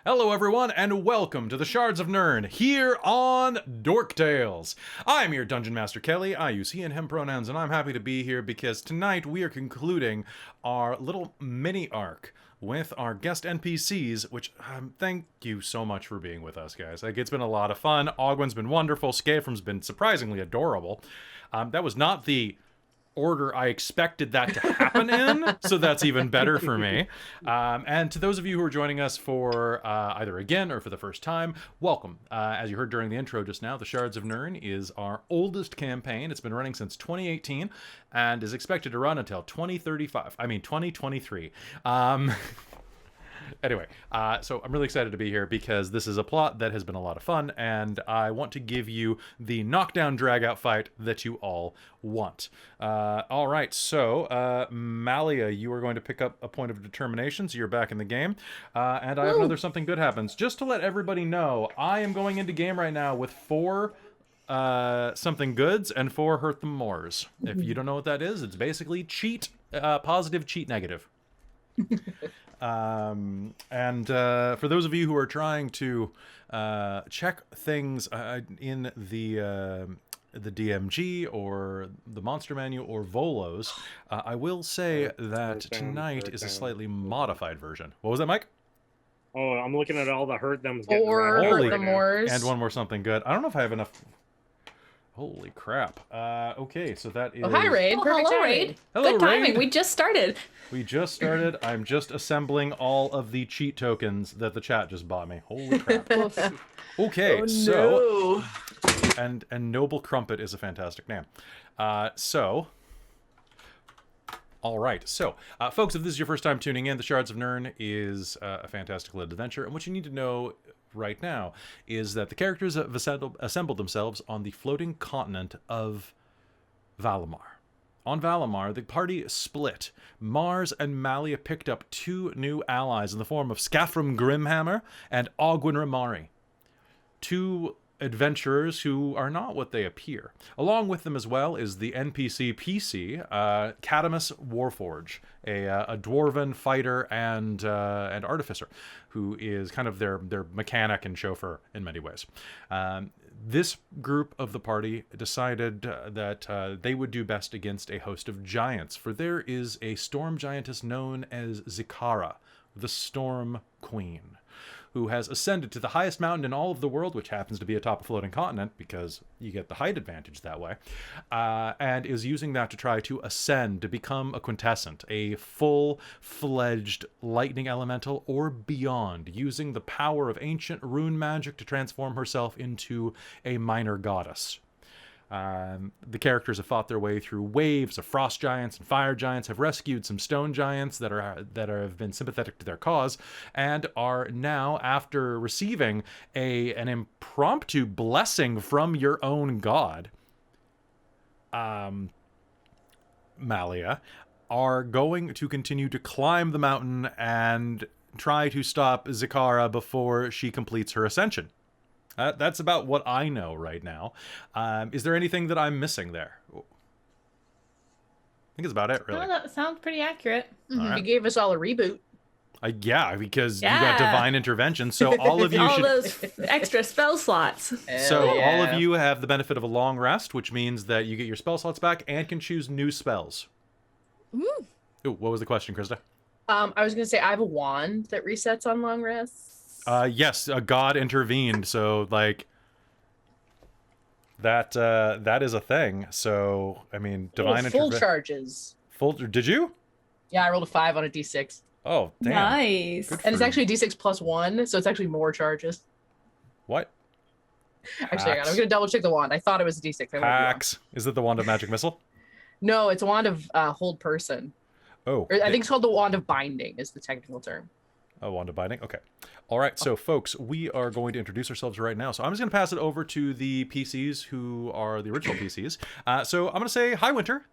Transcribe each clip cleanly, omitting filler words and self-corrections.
Hello everyone, and welcome to the Shards of Nyrn, here on Dork Tales. I'm your Dungeon Master Kelly. I use he and him pronouns, and I'm happy to be here because tonight we are concluding our little mini arc with our guest NPCs, which, thank you so much for being with us, guys. Like, it's been a lot of fun. Ogwyn's been wonderful. Scafrum's been surprisingly adorable. That was not the order I expected that to happen in, so that's even better for me. And to those of you who are joining us for either again or for the first time, welcome. As you heard during the intro just now, the Shards of Nyrn is our oldest campaign. It's been running since 2018 and is expected to run until 2023. Anyway, so I'm really excited to be here because this is a plot that has been a lot of fun, and I want to give you the knockdown drag-out fight that you all want. All right, so Malia, you are going to pick up a point of determination, so you're back in the game. And I have another something good happens. Just to let everybody know, I am going into game right now with 4 something goods and 4 hurt them mores. If you don't know what that is, it's basically cheat positive, cheat negative. For those of you who are trying to check things in the DMG or the Monster Manual or Volos, I will say that tonight is a slightly modified version. What was that, Mike? Oh, I'm looking at all the hurt thems. Or hurt them mores. And one more something good. I don't know if I have enough. Holy crap. Okay, so that is... Oh, hi, Raid. Perfect hello, timing. Raid. Hello, Good timing. Raid. We just started. We just started. I'm just assembling all of the cheat tokens that the chat just bought me. Holy crap. Okay, Oh, so... no. And Noble Crumpet is a fantastic name. All right, so, folks, if this is your first time tuning in, the Shards of Nyrn is a fantastic lit adventure, and what you need to know right now is that the characters have assembled themselves on the floating continent of Valimar. On Valimar, the party split. Mars and Malia picked up 2 new allies in the form of Scafrum Grimhammer and Ogwyn Ramari. 2 adventurers who are not what they appear. Along with them as well is the NPC PC, Cadamus Warforge, a dwarven fighter and artificer, who is kind of their mechanic and chauffeur in many ways. This group of the party decided that they would do best against a host of giants, for there is a storm giantess known as Zikara the Storm Queen, who has ascended to the highest mountain in all of the world, which happens to be atop a floating continent, because you get the height advantage that way, and is using that to try to ascend to become a quintessent, a full-fledged lightning elemental or beyond, using the power of ancient rune magic to transform herself into a minor goddess. The characters have fought their way through waves of frost giants and fire giants, have rescued some stone giants that have been sympathetic to their cause, and are now, after receiving an impromptu blessing from your own god, Malia, are going to continue to climb the mountain and try to stop Zikara before she completes her ascension. That's about what I know right now. Is there anything that I'm missing there? I think it's about it, really. Oh, that sounds pretty accurate. Right. You gave us all a reboot. Yeah, because you got divine intervention, so all of you All should... those extra spell slots. All of you have the benefit of a long rest, which means that you get your spell slots back and can choose new spells. Ooh, what was the question, Krista? I was going to say, I have a wand that resets on long rests. Yes, a god intervened, so, like, that is a thing. So, I mean, divine full charges. Did you? Yeah, I rolled a 5 on a d6. Oh, damn. Nice. And it's actually a d6 plus 1, so it's actually more charges. What? Actually, I'm going to double check the wand. I thought it was a d6. Hacks. Is it the Wand of Magic Missile? No, it's a wand of hold person. Oh. Or I think it's called the wand of binding is the technical term. Oh, wand of binding? Okay. All right, so folks, we are going to introduce ourselves right now. So I'm just going to pass it over to the PCs who are the original PCs. So I'm going to say, hi, Winter.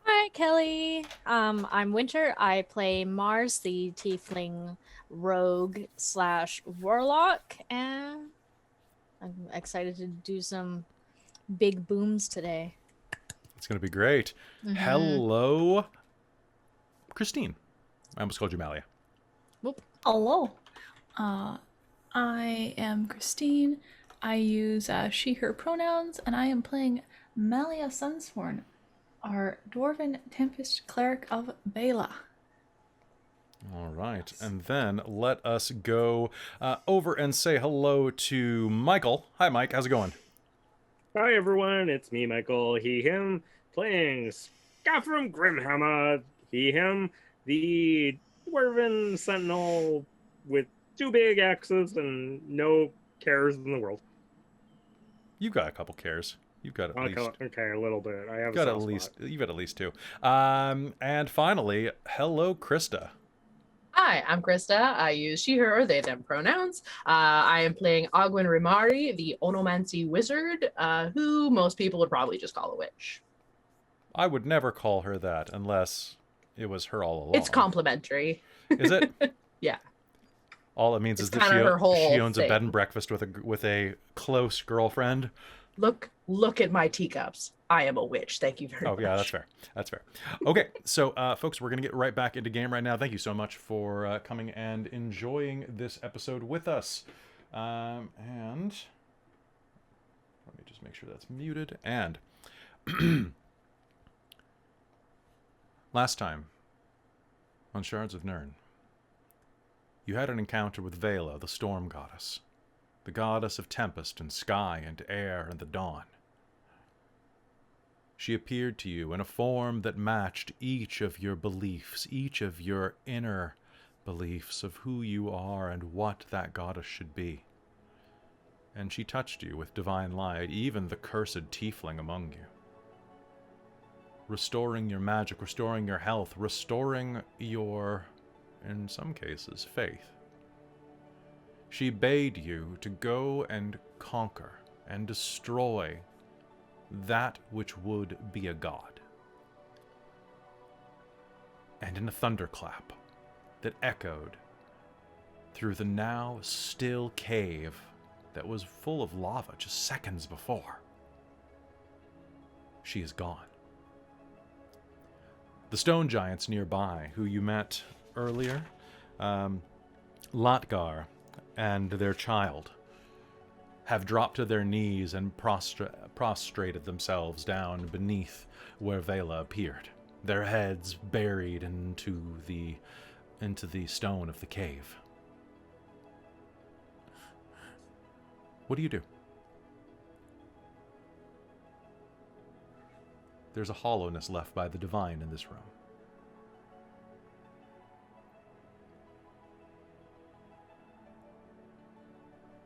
Hi, Kelly. I'm Winter. I play Mars, the tiefling rogue / warlock, and I'm excited to do some big booms today. It's going to be great. Hello, Christine. I almost called you Malia. Hello. I am Christine. I use she, her pronouns, and I am playing Malia Sunsworn, our Dwarven Tempest Cleric of Bela. All right. And then let us go over and say hello to Michael. Hi, Mike. How's it going? Hi everyone, it's me, Michael. He, him, playing Scaffram Grimhammer. He, him, the Dwarven Sentinel with 2 big axes and no cares in the world. You've got a couple cares. You've got at least. Okay, a little bit. I have Got a at soft least. spot. You've got at least 2. And finally, hello, Krista. Hi, I'm Krista. I use she, her, or they, them pronouns. I am playing Ogwyn Rimari, the Onomancy wizard, who most people would probably just call a witch. I would never call her that unless it was her all along. It's complimentary. Is it? Yeah. All it means It's is that kinda her whole she owns a bed thing. and breakfast with a close girlfriend. Look at my teacups. I am a witch. Thank you very much. Oh, yeah, that's fair. That's fair. Okay, so, folks, we're going to get right back into game right now. Thank you so much for coming and enjoying this episode with us. And let me just make sure that's muted. And last time on Shards of Nyrn, you had an encounter with Vela, the storm goddess, the goddess of tempest and sky and air and the dawn. She appeared to you in a form that matched each of your beliefs, each of your inner beliefs of who you are and what that goddess should be. And she touched you with divine light, even the cursed tiefling among you. Restoring your magic, restoring your health, restoring your, in some cases, faith. She bade you to go and conquer and destroy that which would be a god. And in a thunderclap that echoed through the now still cave that was full of lava just seconds before, she is gone. The stone giants nearby, who you met earlier, Lotgar and their child, have dropped to their knees and prostrated themselves down beneath where Vela appeared, their heads buried into the stone of the cave. What do you do? There's a hollowness left by the divine in this room.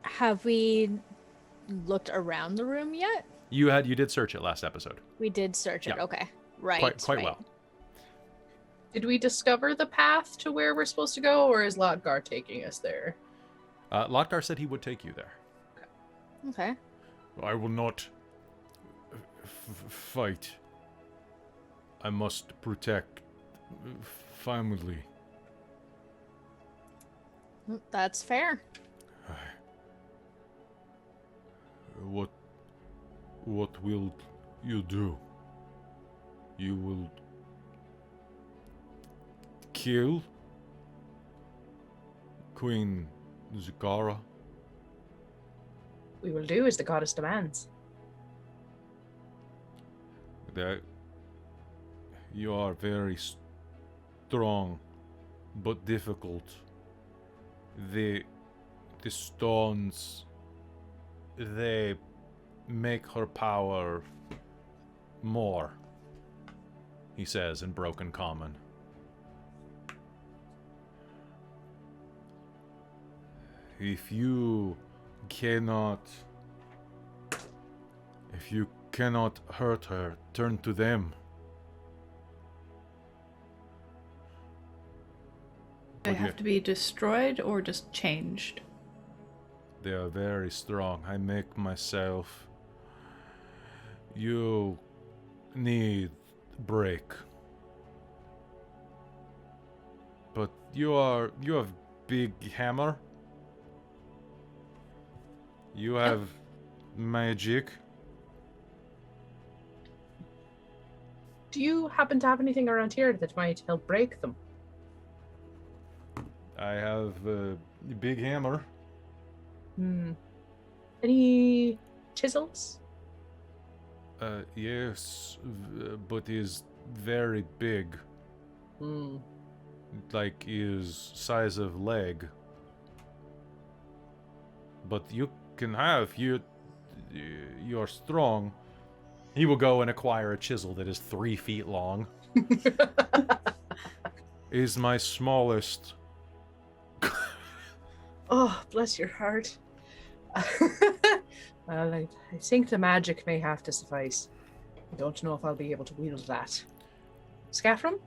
Have we looked around the room yet? You did search it last episode. We did search it. Yeah. Okay. Right. Quite right. well. Did we discover the path to where we're supposed to go, or is Lotgar taking us there? Lotgar said he would take you there. Okay. I will not fight. I must protect family. That's fair. What will you do? You will kill Queen Zikara? We will do as the goddess demands. That you are very strong, but difficult. The stones, they make her power more, he says in broken common. If you cannot hurt her, turn to them. They have to be destroyed or just changed? They are very strong. I make myself. You need break. But you have big hammer. You have magic. Do you happen to have anything around here that might help break them? I have a big hammer. Any chisels? Yes, but is very big. Like is size of leg. But you can have you're strong. He will go and acquire a chisel that is 3 feet long. Is my smallest. Oh, bless your heart. Well, I think the magic may have to suffice. I don't know if I'll be able to wield that. Scaffram?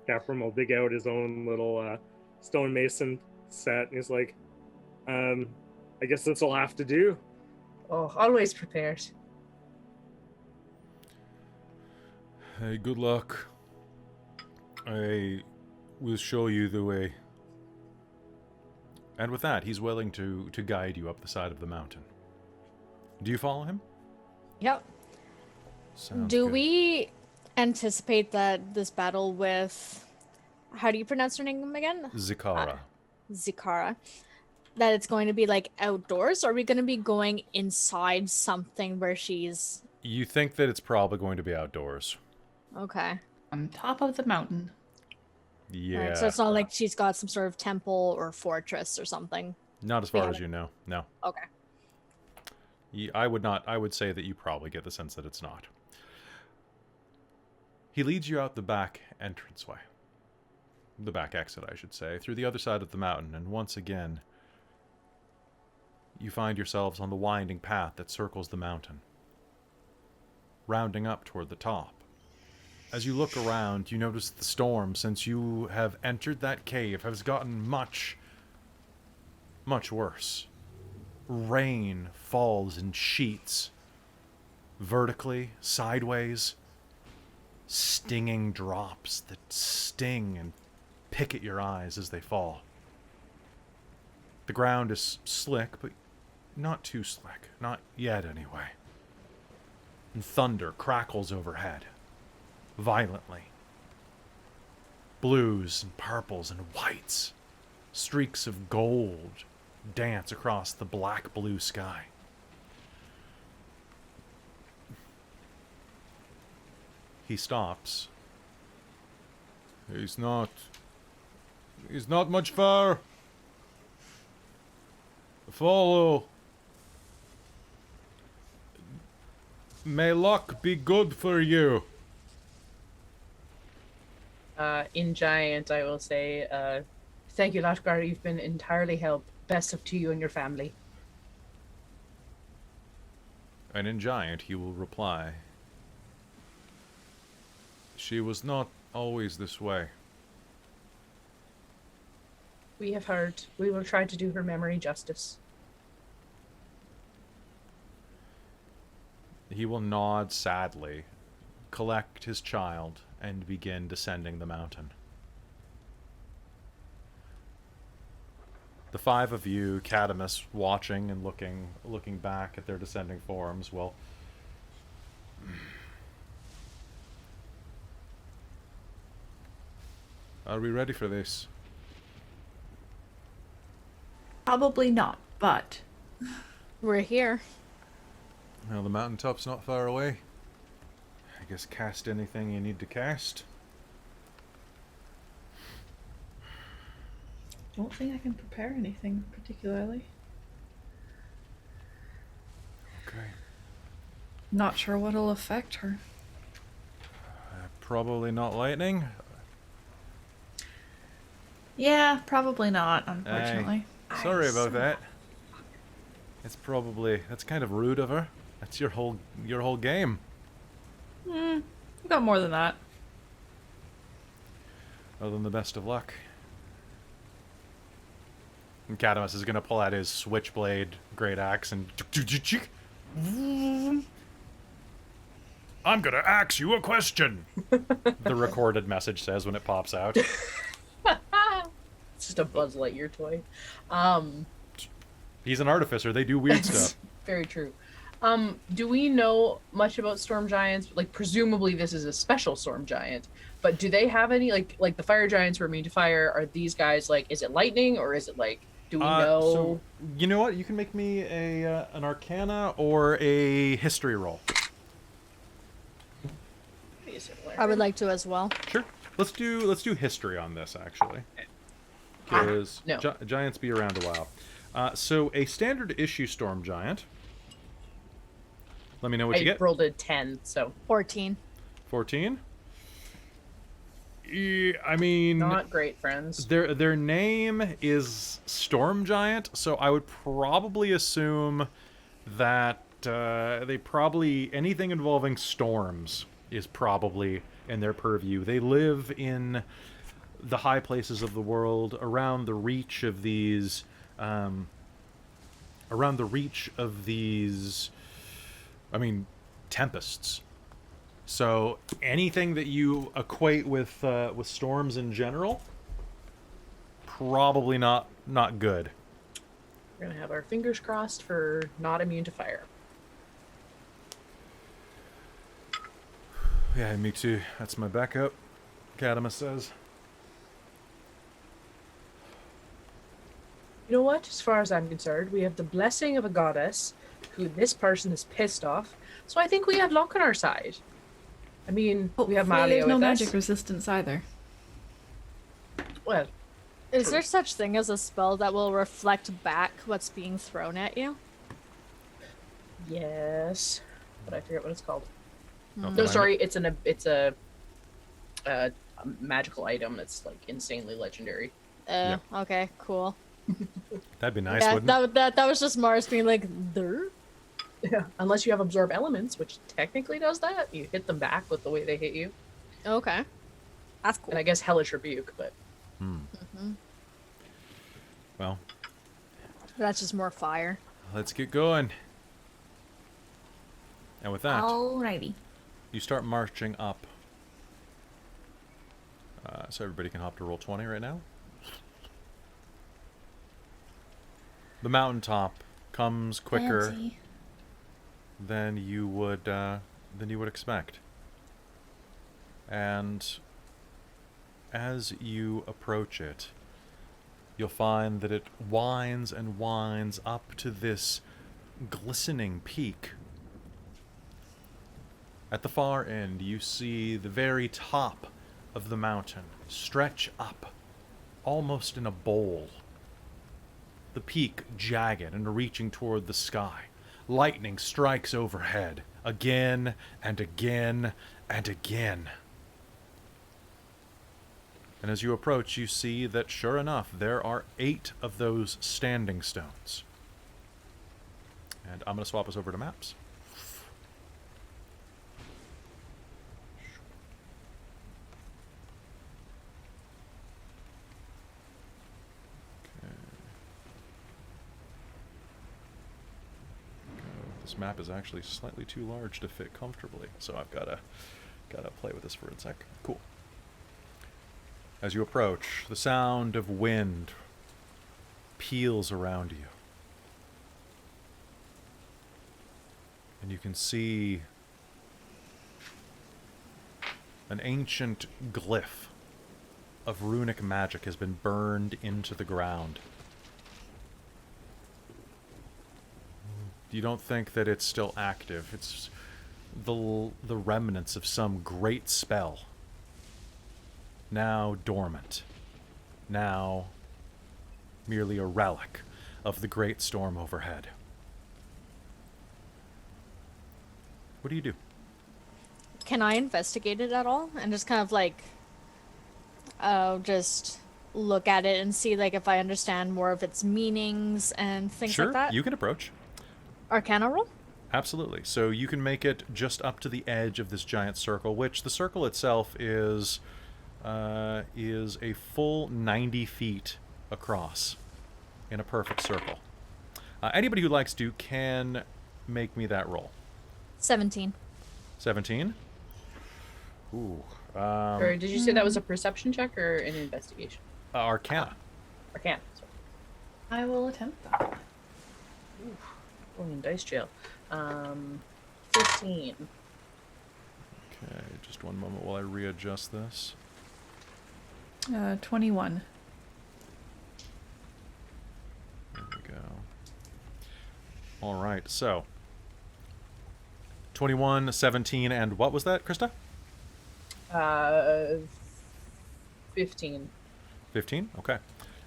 Gaffram will dig out his own little stonemason set, and he's like, I guess this will have to do. Oh, always prepared. Hey, good luck. I will show you the way. And with that, he's willing to guide you up the side of the mountain. Do you follow him? Yep. Sounds Do good. we anticipate that this battle with, how do you pronounce her name again? Zikara. Zikara. That it's going to be like outdoors? Or are we going to be going inside something where she's... You think that it's probably going to be outdoors. Okay. On top of the mountain. Yeah. Alright, so it's not like she's got some sort of temple or fortress or something. Not as far as you know. No. Okay. I would say that you probably get the sense that it's not. He leads you out the back entranceway. The back exit, I should say, through the other side of the mountain, and once again, you find yourselves on the winding path that circles the mountain, rounding up toward the top. As you look around, you notice the storm, since you have entered that cave, has gotten much, much worse. Rain falls in sheets, vertically, sideways, stinging drops that sting and pick at your eyes as they fall. The ground is slick, but not too slick. Not yet, anyway. And thunder crackles overhead, violently. Blues and purples and whites, streaks of gold dance across the black blue sky. He stops. He's not much far. Follow. May luck be good for you. In Giant, I will say, thank you, Lashgar. You've been entirely help. Best of to you and your family. And in Giant, he will reply, she was not always this way. We have heard. We will try to do her memory justice. He will nod sadly, collect his child, and begin descending the mountain. The 5 of you, Cadamus, watching and looking back at their descending forms, well, are we ready for this? Probably not, but We're here. Well, the mountaintop's not far away. I guess cast anything you need to cast. don't think I can prepare anything particularly. Okay. Not sure what'll affect her. Probably not lightning. Yeah, probably not, unfortunately. Sorry about that. That's kind of rude of her. That's your whole game. I've got more than that. Well, then the best of luck. And Cadamus is gonna pull out his switchblade great axe and I'm gonna ask you a question. The recorded message says when it pops out. It's just a Buzz Lightyear toy. He's an artificer. They do weird stuff. Very true. Do we know much about storm giants? Like, presumably this is a special storm giant, but do they have any like the fire giants who are immune to fire? Are these guys like? Is it lightning or is it like? Do we know? So you know what? You can make me an Arcana or a History roll. I would like to as well. Sure. Let's do History on this actually, because no. giants be around a while. So a standard issue storm giant. Let me know what you get. I rolled a 10, so 14. 14. I mean, not great, friends. Their name is Storm Giant, so I would probably assume that they probably anything involving storms is probably in their purview. They live in the high places of the world, around the reach of these, I mean, tempests. So anything that you equate with storms in general, probably not good. We're gonna have our fingers crossed for not immune to fire. Yeah, me too. That's my backup. Cadmus says. You know what? As far as I'm concerned, we have the blessing of a goddess who this person is pissed off. So I think we have luck on our side. I mean, we have Hopefully Malia there's with no us. magic resistance either. Well, Is there such thing as a spell that will reflect back what's being thrown at you? yes, but I forget what it's called. I'll No, find sorry, it. it's a magical item that's like insanely legendary. Okay, cool. That'd be nice, Yeah, wouldn't it? that was just Mars being like, "There." Yeah, unless you have absorb elements, which technically does that. You hit them back with the way they hit you, Okay, that's cool. and I guess hellish rebuke, but Well, That's just more fire. let's get going. And with that, Alrighty. you start marching up. So everybody can hop to roll 20 right now. The mountaintop comes quicker Fancy. than you would expect. And as you approach it, you'll find that it winds and winds up to this glistening peak. At the far end, you see the very top of the mountain stretch up, almost in a bowl. The peak jagged and reaching toward the sky. Lightning strikes overhead, again and again and again. And as you approach, you see that sure enough, there are 8 of those standing stones. And I'm going to swap us over to maps. This map is actually slightly too large to fit comfortably, so I've gotta play with this for a sec. Cool. As you approach, the sound of wind peals around you. And you can see an ancient glyph of runic magic has been burned into the ground. You don't think that it's still active. It's the remnants of some great spell. Now dormant. Now merely a relic of the great storm overhead. What do you do? Can I investigate it at all and just kind of like, just look at it and see like if I understand more of its meanings and things Sure, like that? you can approach. Arcana roll? Absolutely. So you can make it just up to the edge of this giant circle, which the circle itself is a full 90 feet across in a perfect circle. Anybody who likes to can make me that roll. 17. 17? Ooh. or did you say that was a perception check or an investigation? Arcana. Arcana. Sorry. I will attempt that. Going in dice jail. 15. Okay, just one moment while I readjust this. 21. There we go. All right, so 21, 17, and what was that, Krista? 15. 15? Okay.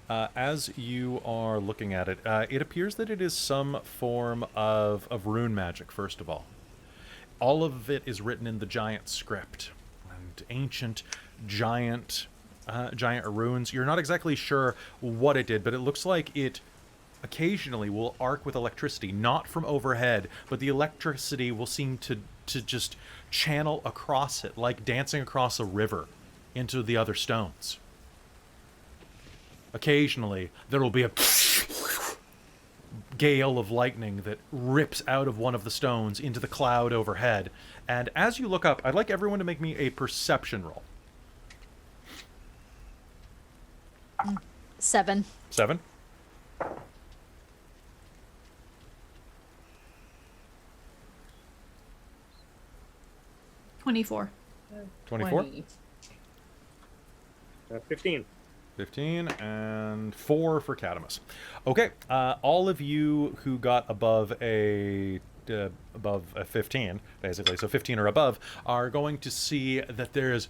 As you are looking at it, it appears that it is some form of rune magic, first of all. All of it is written in the giant script, and ancient giant runes. You're not exactly sure what it did, but it looks like it occasionally will arc with electricity, not from overhead, but the electricity will seem to just channel across it, like dancing across a river into the other stones. Occasionally, there will be a gale of lightning that rips out of one of the stones into the cloud overhead. And as you look up, I'd like everyone to make me a perception roll. 7. 7? 24. 24? 15. 15 and 4 for Catamus. Okay, all of you who got above a 15, basically, so 15 or above, are going to see that there is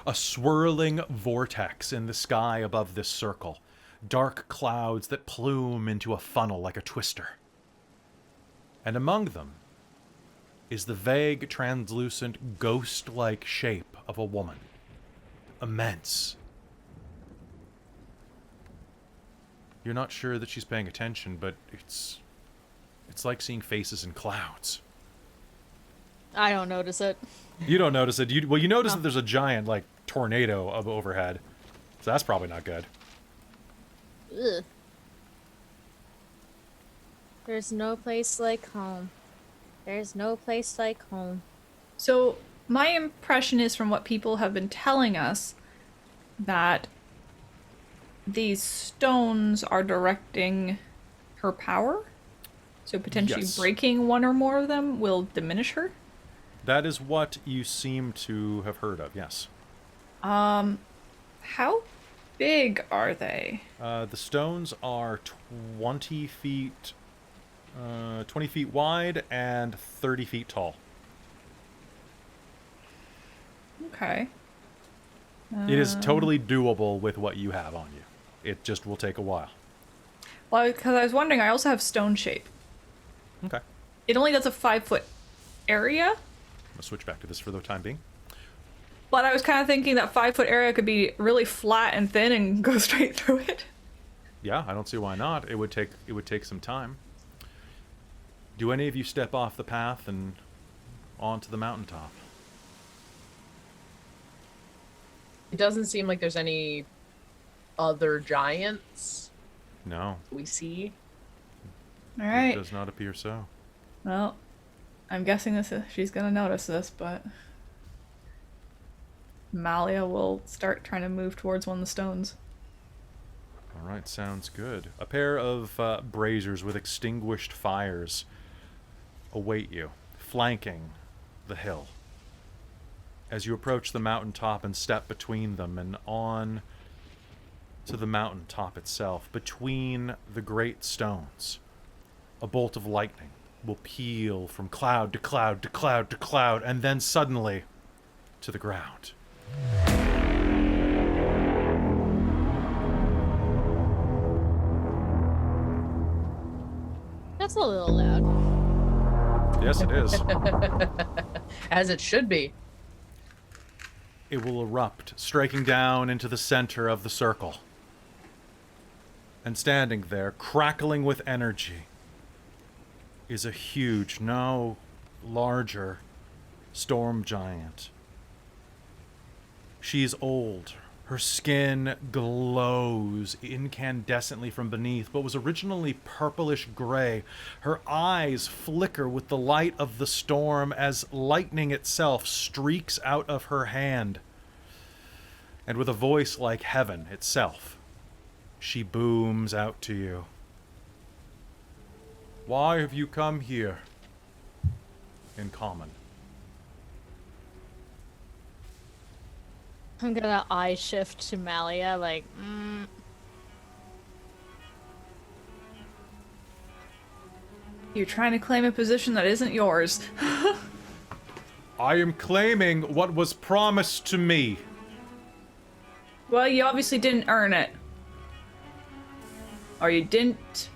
a swirling vortex in the sky above this circle. Dark clouds that plume into a funnel like a twister. And among them is the vague, translucent, ghost-like shape of a woman. Immense. You're not sure that she's paying attention, but it's like seeing faces in clouds. I don't notice it. You don't notice it. You notice that there's a giant, like, tornado up overhead. So that's probably not good. Ugh. There's no place like home. There's no place like home. So my impression is, from what people have been telling us, that these stones are directing her power. So potentially Yes. breaking one or more of them will diminish her. That is what you seem to have heard of, yes. How big are they? The stones are 20 feet wide and 30 feet tall. Okay. It is totally doable with what you have on you. It just will take a while. Well, because I was wondering, I also have stone shape. Okay. It only does a 5-foot area, I'm gonna switch back to this for the time being. but I was kind of thinking that 5-foot area could be really flat and thin and go straight through it. Yeah, I don't see why not. It would take some time. Do any of you step off the path and onto the mountaintop? It doesn't seem like there's any other giants No. we see. All It right. does not appear so. Well, I'm guessing she's gonna notice this, but Malia will start trying to move towards one of the stones. All right, sounds good. A pair of braziers with extinguished fires await you, flanking the hill. As you approach the mountaintop and step between them and on to the mountaintop itself, between the great stones, a bolt of lightning will peel from cloud to cloud to cloud to cloud, and then suddenly to the ground. That's a little loud. Yes, it is. As it should be. It will erupt, striking down into the center of the circle. And standing there, crackling with energy, is a huge, no larger, storm giant. She's old. Her skin glows incandescently from beneath, but was originally purplish gray. Her eyes flicker with the light of the storm as lightning itself streaks out of her hand. And with a voice like heaven itself, she booms out to you. Why have you come here? In common. I'm gonna eye shift to Malia, like, You're trying to claim a position that isn't yours. I am claiming what was promised to me. Well, you obviously didn't earn it. Or you didn't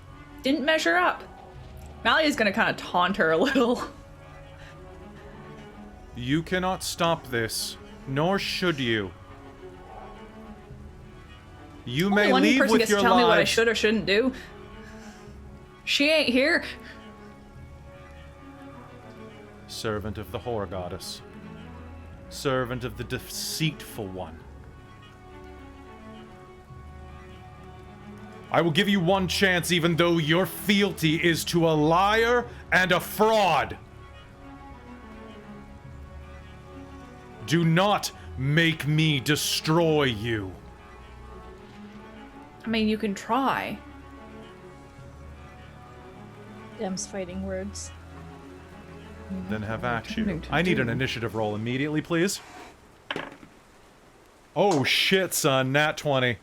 measure up. Malia's gonna kind of taunt her a little. You cannot stop this, nor should you. You may Only leave one person with gets your to tell me what I lives. should or shouldn't do. She ain't here. Servant of the Horror Goddess. Servant of the Deceitful One. I will give you one chance even though your fealty is to a liar and a fraud. Do not make me destroy you. I mean, you can try. Them's fighting words. Then have at you. Intending to I need an do. initiative roll immediately, please. Oh shit, son. Nat 20.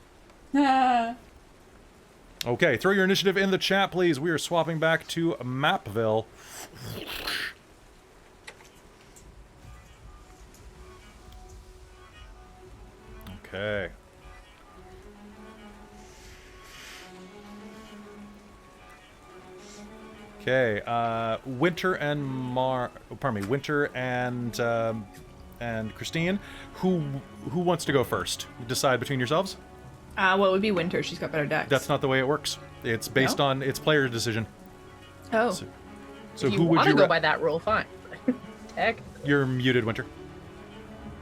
Okay, throw your initiative in the chat, please. We are swapping back to Mapville. Okay. Okay, Winter and Winter and Christine, who wants to go first? Decide between yourselves. Well, it would be Winter. She's got better decks. That's not the way it works. It's based No? on its player decision. Oh. So if you who would want you to go by that rule, fine. Heck. You're muted, Winter.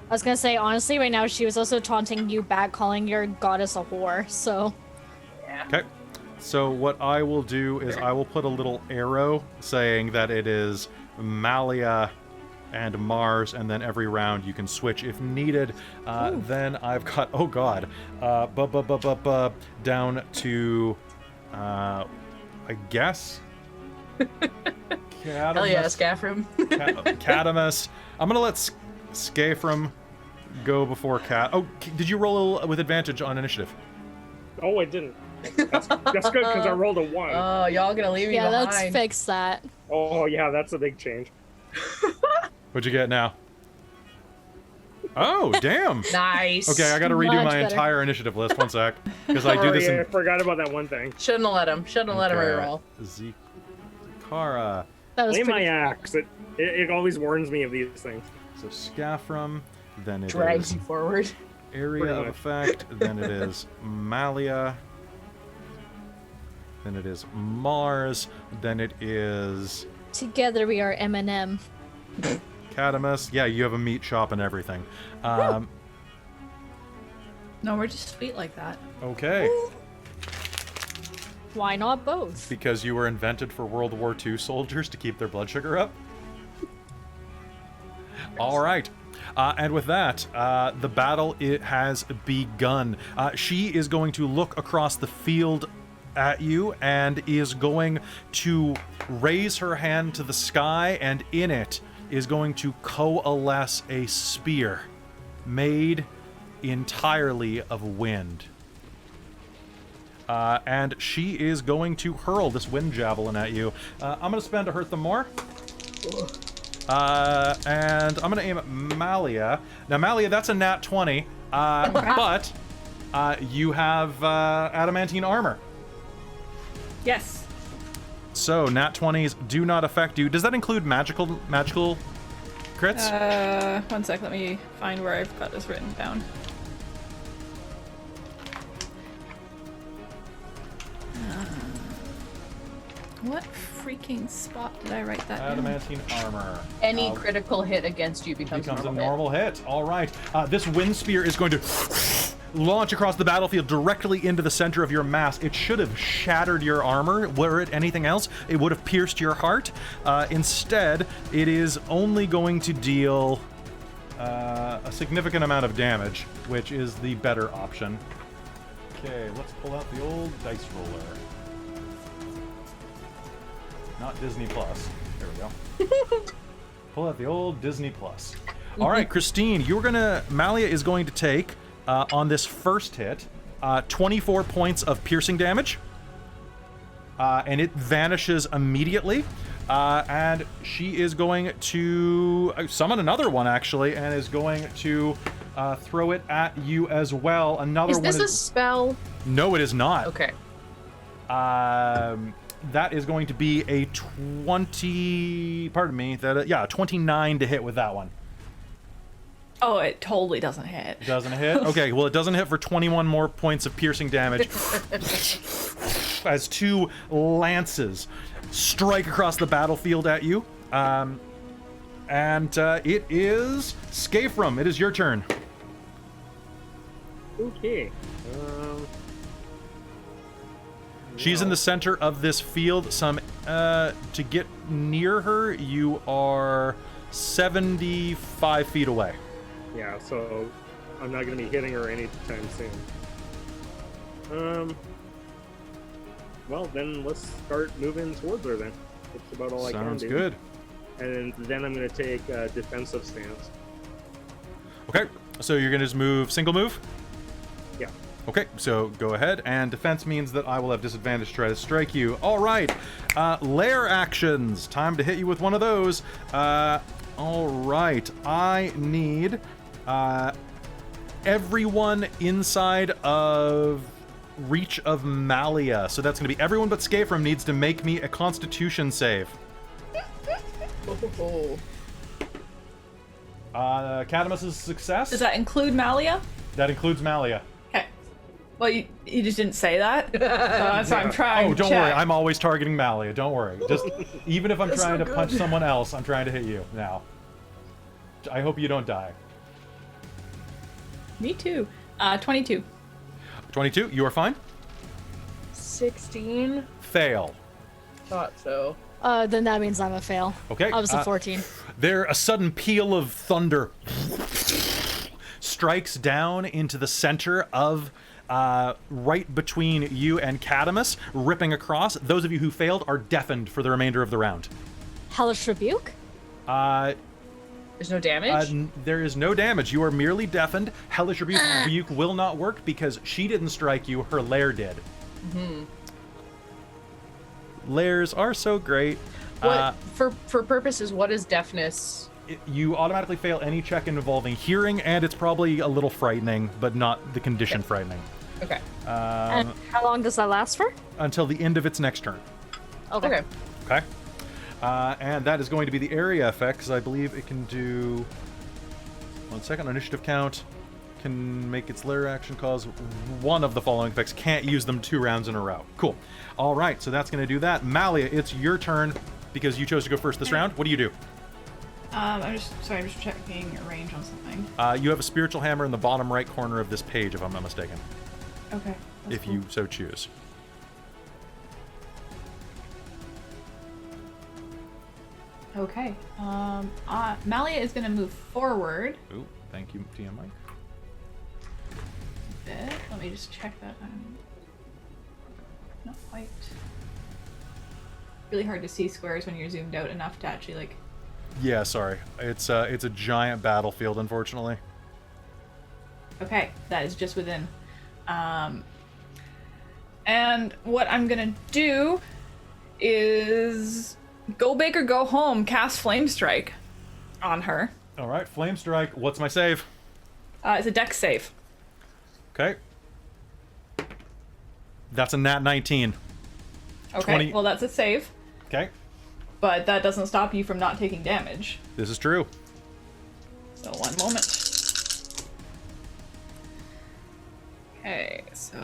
I was gonna say, honestly, right now she was also taunting you back, calling your goddess a whore, so... Yeah. Okay. So what I will do is I will put a little arrow saying that it is Malia and Mars, and then every round you can switch if needed. Then I've got, oh god, down to, I guess, Hell yeah, Scaffram. Catamus. I'm gonna let Scafram go before Cat. Oh, did you roll with advantage on initiative? Oh, I didn't. That's good because I rolled a 1. Oh, y'all gonna leave me Yeah, behind. let's fix that. Oh, yeah, that's a big change. What'd you get now? Oh, damn. Nice. Okay, I gotta redo Much my better. entire initiative list. One sec. Because I do this Sorry, I in... forgot about that one thing. Shouldn't have let him. Shouldn't have let him reroll. Zikara. That was Play my pretty... axe. It always warns me of these things. So Scafram, then it Drags is you forward. Area Pretty of much. Effect, then it is Malia, then it is Mars, then it is Together we are Eminem. Catamus. Yeah, you have a meat shop and everything. No, we're just sweet like that. Okay, Why not both? because you were invented for World War II soldiers to keep their blood sugar up. All right. And with that, the battle it has begun. She is going to look across the field at you and is going to raise her hand to the sky, and in it is going to coalesce a spear made entirely of wind. And she is going to hurl this wind javelin at you. I'm going to spend to hurt them more. And I'm going to aim at Malia. Now, Malia, that's a nat 20, but you have adamantine armor. Yes. So, nat 20s do not affect you. Does that include magical crits? One sec. Let me find where I've got this written down. What freaking spot did I write that down? Adamantine armor. Any critical hit against you becomes Becomes a normal normal hit. All right. This wind spear is going to launch across the battlefield directly into the center of your mass. It should have shattered your armor. Were it anything else, it would have pierced your heart. Instead, it is only going to deal a significant amount of damage, which is the better option. Okay, let's pull out the old dice roller. not Disney Plus. There we go. Pull out the old Disney Plus. All right, Christine, Malia is going to take, on this first hit, 24 points of piercing damage. And it vanishes immediately. And she is going to summon another one, actually, and is going to throw it at you as well. Another one is this a spell? No, it is not. Okay. That is going to be a 29 to hit with that one. Oh, it totally doesn't hit. It doesn't hit? Okay, well, it doesn't hit for 21 more points of piercing damage. As two lances strike across the battlefield at you. It is Scafrum. It is your turn. Okay. She's in the center of this field. To get near her, you are 75 feet away. Yeah, so I'm not going to be hitting her anytime soon. Well, then let's start moving towards her then. That's about all I can do. Sounds good. And then I'm going to take a defensive stance. Okay, so you're going to just move, single move? Yeah. Okay, so go ahead, and defense means that I will have disadvantage to try to strike you. All right, lair actions. Time to hit you with one of those. All right, I need everyone inside of reach of Malia. So that's going to be everyone but Scafrum needs to make me a Constitution save. Cadamus's success. Does that include Malia? That includes Malia. Okay. Well, you just didn't say that. So I'm trying. Oh, don't to worry. check. I'm always targeting Malia. Don't worry. Just even if I'm trying to punch someone else, I'm trying to hit you now. I hope you don't die. Me too. 22. 22. You are fine. 16. Fail. Thought so. Then that means I'm a fail. Okay. I was a 14. There, a sudden peal of thunder strikes down into the center of right between you and Cadamus, ripping across. Those of you who failed are deafened for the remainder of the round. Hellish Rebuke? There's no damage? There is no damage. You are merely deafened. Hellish Rebuke will not work because she didn't strike you. Her lair did. Mm-hmm. Lairs are so great. What, for purposes, what is deafness? You automatically fail any check involving hearing, and it's probably a little frightening, but not the condition frightening. Okay. And how long does that last for? Until the end of its next turn. Okay. Okay. And that is going to be the area effect, because I believe it can do... 1 second. Initiative count. Can make its lair action cause one of the following effects. Can't use them 2 rounds in a row. Cool. All right, so that's going to do that. Malia, it's your turn, because you chose to go first this round. What do you do? I'm just checking a range on something. You have a spiritual hammer in the bottom right corner of this page, if I'm not mistaken. Okay. If you so choose. Okay. Malia is going to move forward. Ooh, thank you, TM Mike. A bit. Let me just check that. Not quite. Really hard to see squares when you're zoomed out enough to actually like. Yeah, sorry. It's a giant battlefield, unfortunately. Okay, that is just within. And what I'm gonna do is go big or go home. Cast Flame Strike on her. All right, Flame Strike. What's my save? It's a dex save. Okay. That's a nat 19. Okay, 20. well that's a save, Okay. but that doesn't stop you from not taking damage. This is true. So 1 moment. Okay, so...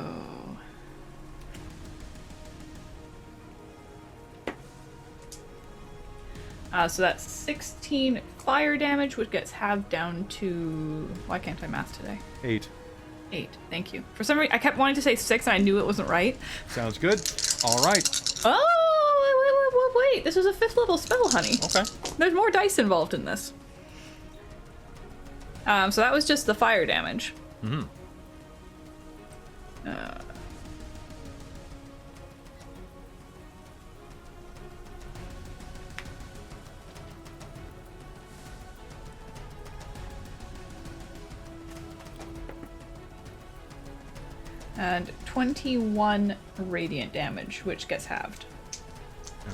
so that's 16 fire damage, which gets halved down to... Why can't I math today? 8. 8, thank you. For some reason, I kept wanting to say 6 and I knew it wasn't right. Sounds good. All right. Oh, wait, this was a 5th level spell, honey. Okay. There's more dice involved in this. So that was just the fire damage. Mm-hmm. And 21 radiant damage, which gets halved.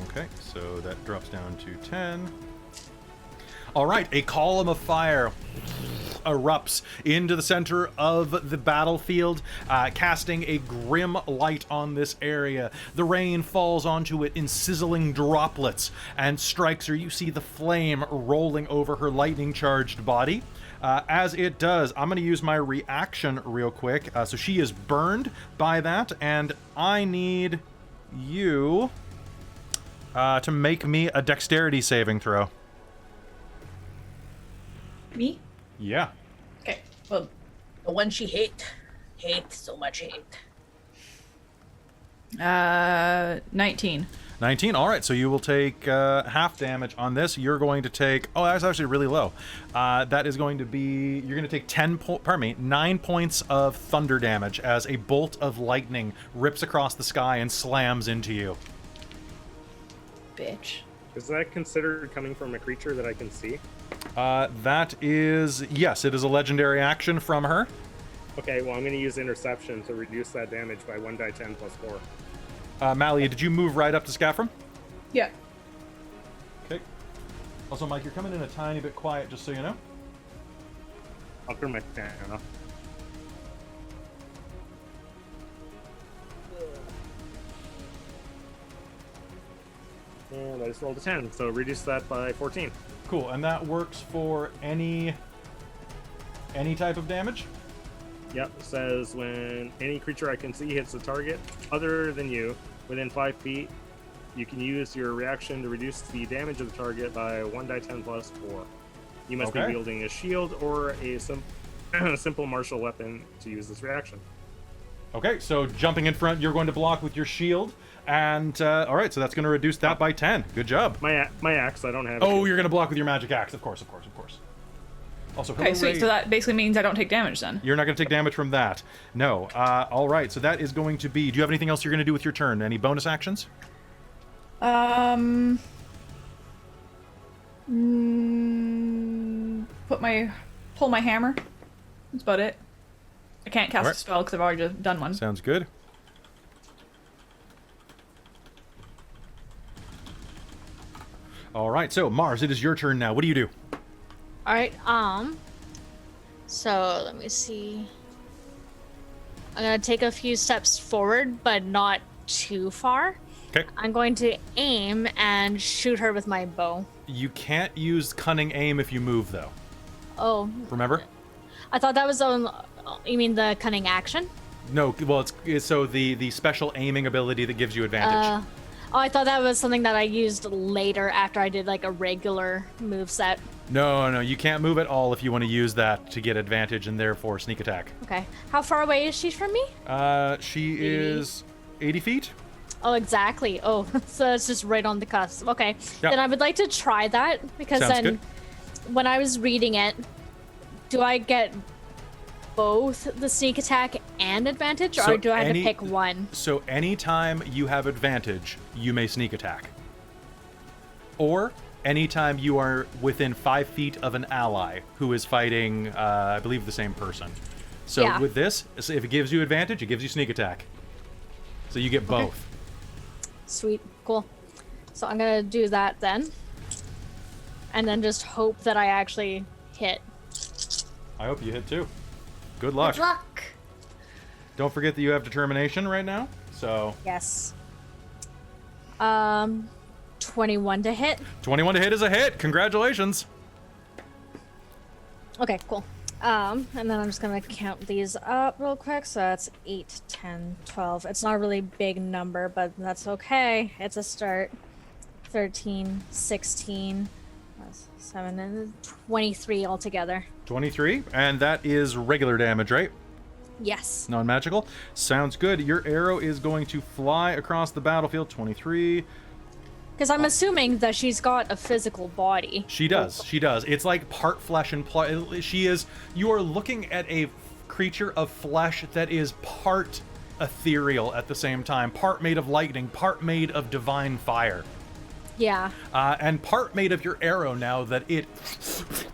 Okay, so that drops down to 10. All right, a column of fire erupts into the center of the battlefield, casting a grim light on this area. The rain falls onto it in sizzling droplets and strikes her. You see the flame rolling over her lightning-charged body. As it does, I'm going to use my reaction real quick. So she is burned by that, and I need you to make me a dexterity saving throw. Me? Yeah. Okay. Well, the one she hate so much hate. 19. 19. All right, so you will take half damage on this. You're going to take... Oh, that's actually really low. That is going to be... You're going to take 9 points of thunder damage as a bolt of lightning rips across the sky and slams into you. Bitch. Is that considered coming from a creature that I can see? That is... Yes, it is a legendary action from her. Okay, well, I'm going to use Interception to reduce that damage by 1d10 plus 4. Malia, did you move right up to Scaffram? Yeah. Okay. Also, Mike, you're coming in a tiny bit quiet, just so you know. I'll turn my fan off. And I just rolled a 10, so reduce that by 14. Cool, and that works for any type of damage? Yep, it says when any creature I can see hits a target other than you within 5 feet, you can use your reaction to reduce the damage of the target by 1d10 plus 4. You must be wielding a shield or a simple martial weapon to use this reaction. Okay, so jumping in front, you're going to block with your shield, and all right, so that's going to reduce that by 10. Good job. My axe, I don't have. Oh, you're going to block with your magic axe, of course. Also, Okay, sweet. So that basically means I don't take damage then. You're not going to take damage from that. No. All right, so that is going to be... Do you have anything else you're going to do with your turn? Any bonus actions? Pull my hammer. That's about it. I can't cast a spell because I've already just done one. Sounds good. All right, so Mars, it is your turn now. What do you do? All right. So let me see. I'm gonna take a few steps forward, but not too far. Okay. I'm going to aim and shoot her with my bow. You can't use cunning aim if you move, though. Oh. Remember? I thought that was you mean the cunning action? No, well, it's so the special aiming ability that gives you advantage. Oh, I thought that was something that I used later after I did like a regular move set. No, you can't move at all if you want to use that to get advantage and therefore sneak attack. Okay. How far away is she from me? She is 80 feet. Oh, exactly. Oh, so it's just right on the cusp. Okay. Yep. Then I would like to try that because Sounds then good. when I was reading it, do I get both the sneak attack and advantage, So or do I have to pick one? So anytime you have advantage, you may sneak attack. Or anytime you are within 5 feet of an ally who is fighting, I believe, the same person. So Yeah. with this, if it gives you advantage, it gives you sneak attack. So you get both. Sweet. Cool. So I'm going to do that then. And then just hope that I actually hit. I hope you hit too. Good luck. Good luck. Don't forget that you have determination right now. So Yes. 21 to hit. 21 to hit is a hit. Congratulations. Okay, cool. And then I'm just gonna count these up real quick. So that's 8, 10, 12. It's not a really big number, but that's okay. It's a start. 13, 16, 7, and 23 altogether. 23, and that is regular damage, right? Yes. Non-magical. Sounds good. Your arrow is going to fly across the battlefield. 23. Because I'm assuming that she's got a physical body. She does. She does. It's like part flesh and she is. You are looking at a creature of flesh that is part ethereal at the same time, part made of lightning, part made of divine fire. Yeah. And part made of your arrow now that it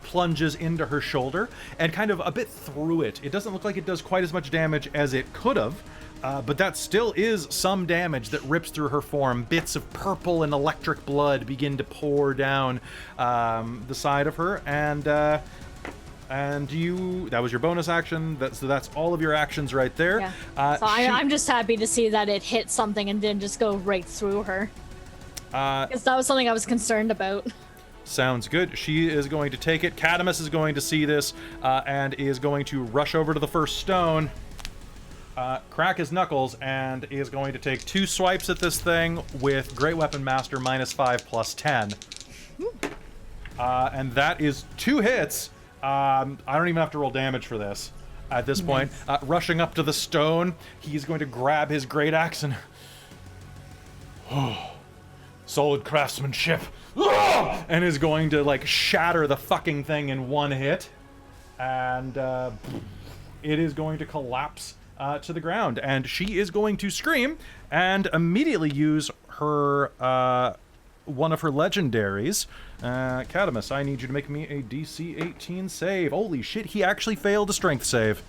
plunges into her shoulder and kind of a bit through it. It doesn't look like it does quite as much damage as it could have, but that still is some damage that rips through her form. Bits of purple and electric blood begin to pour down the side of her, and that was your bonus action. So that's all of your actions right there. Yeah. So I'm just happy to see that it hit something and didn't just go right through her. Because that was something I was concerned about. Sounds good. She is going to take it. Cadamus is going to see this and is going to rush over to the first stone, crack his knuckles, and is going to take 2 swipes at this thing with Great Weapon Master -5 plus 10. And that is 2 hits. I don't even have to roll damage for this at this point. Rushing up to the stone, he's going to grab his great axe and... solid craftsmanship. And is going to, like, shatter the fucking thing in 1 hit. And it is going to collapse to the ground. And she is going to scream and immediately use her... one of her legendaries. Cadamus, I need you to make me a DC 18 save. Holy shit, he actually failed a strength save.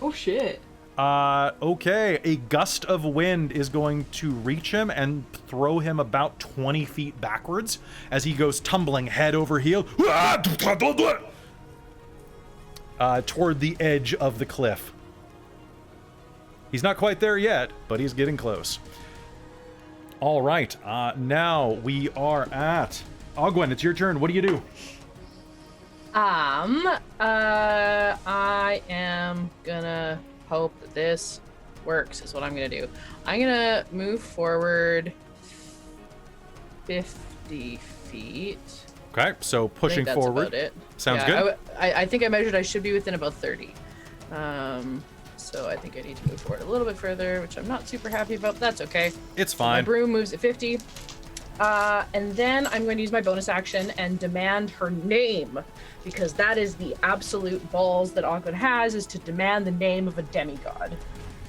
Oh shit. Okay, a gust of wind is going to reach him and throw him about 20 feet backwards as he goes tumbling head over heel toward the edge of the cliff. He's not quite there yet, but he's getting close. All right, now we are at Ogwen. It's your turn. What do you do? I am gonna hope that this works, is what I'm gonna do. I'm gonna move forward 50 feet. Okay, so pushing that's forward. About it. Sounds Yeah, good. I think I measured I should be within about 30. So I think I need to move forward a little bit further, which I'm not super happy about, but that's okay. It's So my fine. broom moves at 50. And then I'm going to use my bonus action and demand her name, because that is the absolute balls that Ogwen has, is to demand the name of a demigod.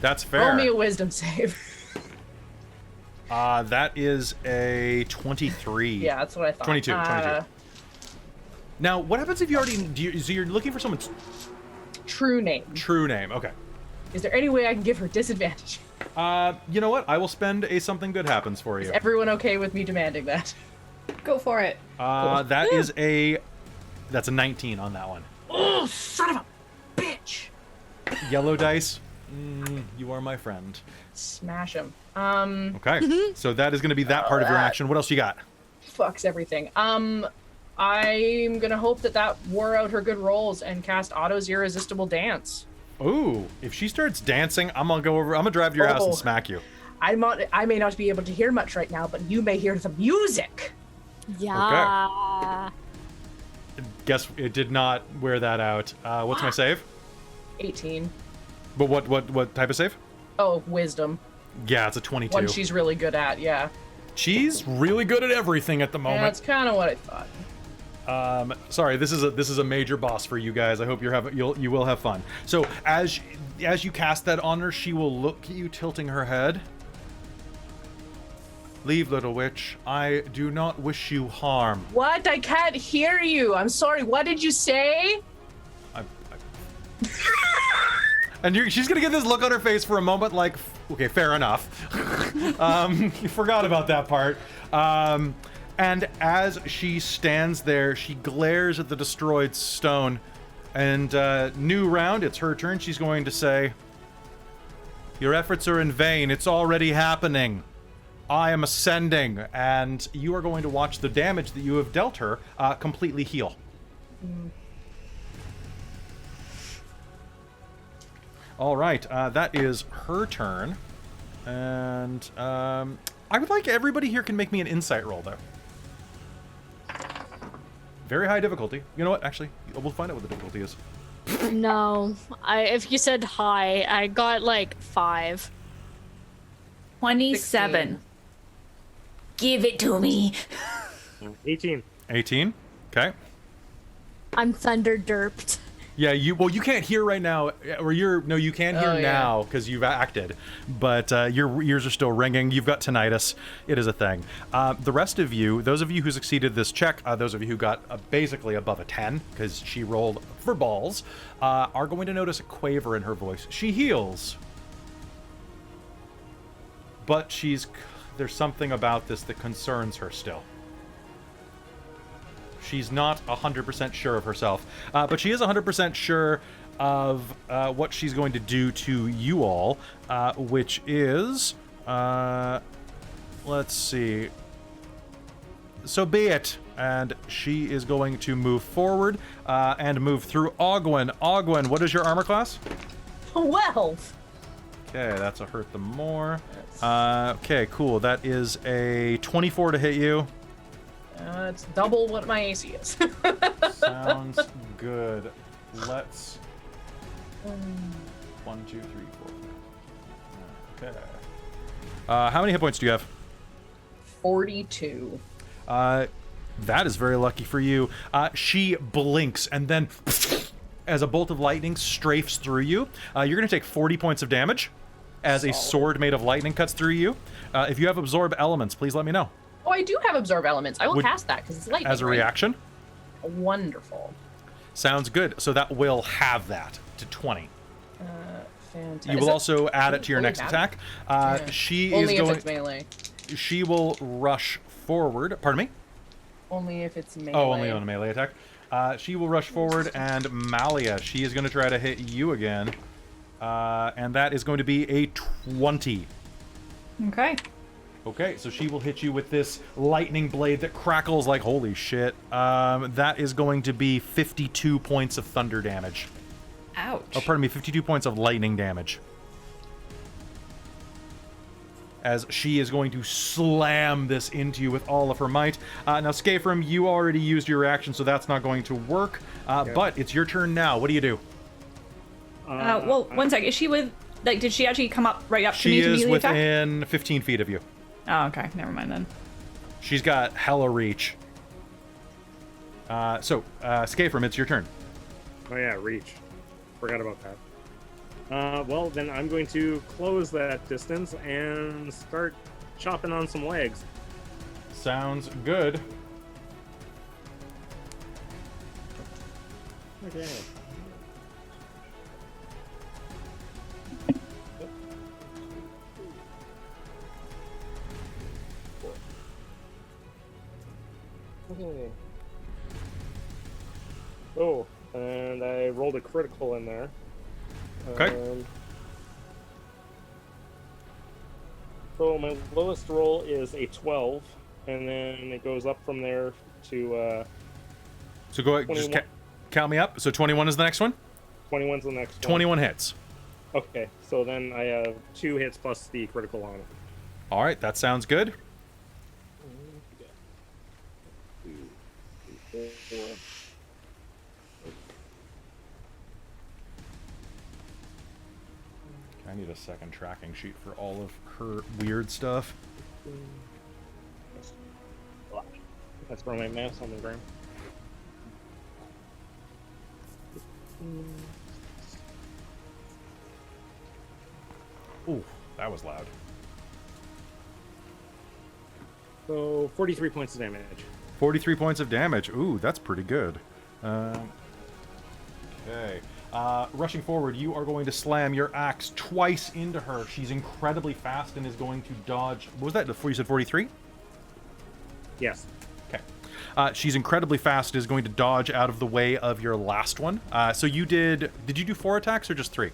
That's fair. Roll me a wisdom save. That is a 23. Yeah, that's what I thought. 22. Now, what happens if you already... so you're looking for someone's True name. true name. Okay. Is there any way I can give her disadvantage? You know what? I will spend a something good happens for you. Is everyone okay with me demanding that? Go for it. That is that's a 19 on that one. Oh, son of a bitch! Yellow dice. You are my friend. Smash him. Okay. So that is going to be that part of your action. What else you got? Fucks everything. I'm gonna hope that wore out her good rolls and cast Otto's Irresistible Dance. Ooh, if she starts dancing, I'm gonna drive to your house and Oh. smack you. I may not be able to hear much right now, but you may hear the music. Yeah. Guess it did not wear that out. What's my save? 18. But what type of save? Oh, wisdom. Yeah, it's a 22. One she's really good at, yeah. She's really good at everything at the moment. That's kind of what I thought. Sorry, this is a major boss for you guys. I hope you will have fun. So as you cast that on her, she will look at you, tilting her head. Leave, little witch. I do not wish you harm. What? I can't hear you. I'm sorry. What did you say? And she's gonna get this look on her face for a moment, like, okay, fair enough. You forgot about that part. And as she stands there, she glares at the destroyed stone. And new round, it's her turn. She's going to say, "Your efforts are in vain. It's already happening. I am ascending." And you are going to watch the damage that you have dealt her completely heal. All right, that is her turn. And I would like everybody here can make me an insight roll, though. Very high difficulty. You know what? Actually, we'll find out what the difficulty is. No. If you said high, I got like 5. 27. 16. Give it to me. 18. 18. Okay. I'm thunder derped. Yeah, you can't hear right now, or you can hear Oh, yeah. now because you've acted, but your ears are still ringing. You've got tinnitus. It is a thing. The rest of you, those of you who succeeded this check, those of you who got basically above a 10 because she rolled for balls, are going to notice a quaver in her voice. She heals, but there's something about this that concerns her still. She's not 100% sure of herself, but she is 100% sure of what she's going to do to you all, which is, let's see. So be it. And she is going to move forward and move through Ogwyn. Ogwyn, what is your armor class? 12. Okay, that's a hurt them more. Okay, cool. That is a 24 to hit you. It's double what my AC is. Sounds good. Let's... 1, 2, 3, 4. Okay. How many hit points do you have? 42. That is very lucky for you. She blinks and then, as a bolt of lightning strafes through you, you're going to take 40 points of damage as a sword made of lightning cuts through you. If you have absorb elements, please let me know. Oh, I do have absorb elements. I will cast that because it's lightning. As a reaction? Wonderful. Sounds good. So that will have that to 20. Fantastic. You will also add it to your next attack. She Only is if going. it's melee. She will rush forward. Pardon me? Only if it's melee. Oh, only on a melee attack. She will rush forward, and Malia, she is going to try to hit you again. And that is going to be a 20. Okay. Okay, so she will hit you with this lightning blade that crackles like holy shit. That is going to be 52 points of thunder damage. Ouch. Oh, pardon me, 52 points of lightning damage. As she is going to slam this into you with all of her might. Now, Skafram, you already used your reaction, so that's not going to work. But it's your turn now. What do you do? Well, one sec. Is she with... Like, did she actually come up right up to She me to is immediately attack? within 15 feet of you. Oh, okay. Never mind then. She's got hella reach. Skafram, it's your turn. Oh yeah, reach. Forgot about that. Well, then I'm going to close that distance and start chopping on some legs. Sounds good. Okay. Okay. Oh, and I rolled a critical in there. Okay. So my lowest roll is a 12, and then it goes up from there to So go ahead, just count me up. So 21 is the next one? 21's the next one. 21 hits. Okay, so then I have 2 hits plus the critical on it. All right, that sounds good. 2, 3, 4. I need a second tracking sheet for all of her weird stuff. That's where my mouse on the ground. Ooh, that was loud. So 43 points of damage. 43 points of damage. Ooh, that's pretty good. Okay. Rushing forward, you are going to slam your axe twice into her. She's incredibly fast and is going to dodge. What was that? Before you said 43? Yes. Okay. She's incredibly fast, is going to dodge out of the way of your last one. So you did you do 4 attacks or just 3?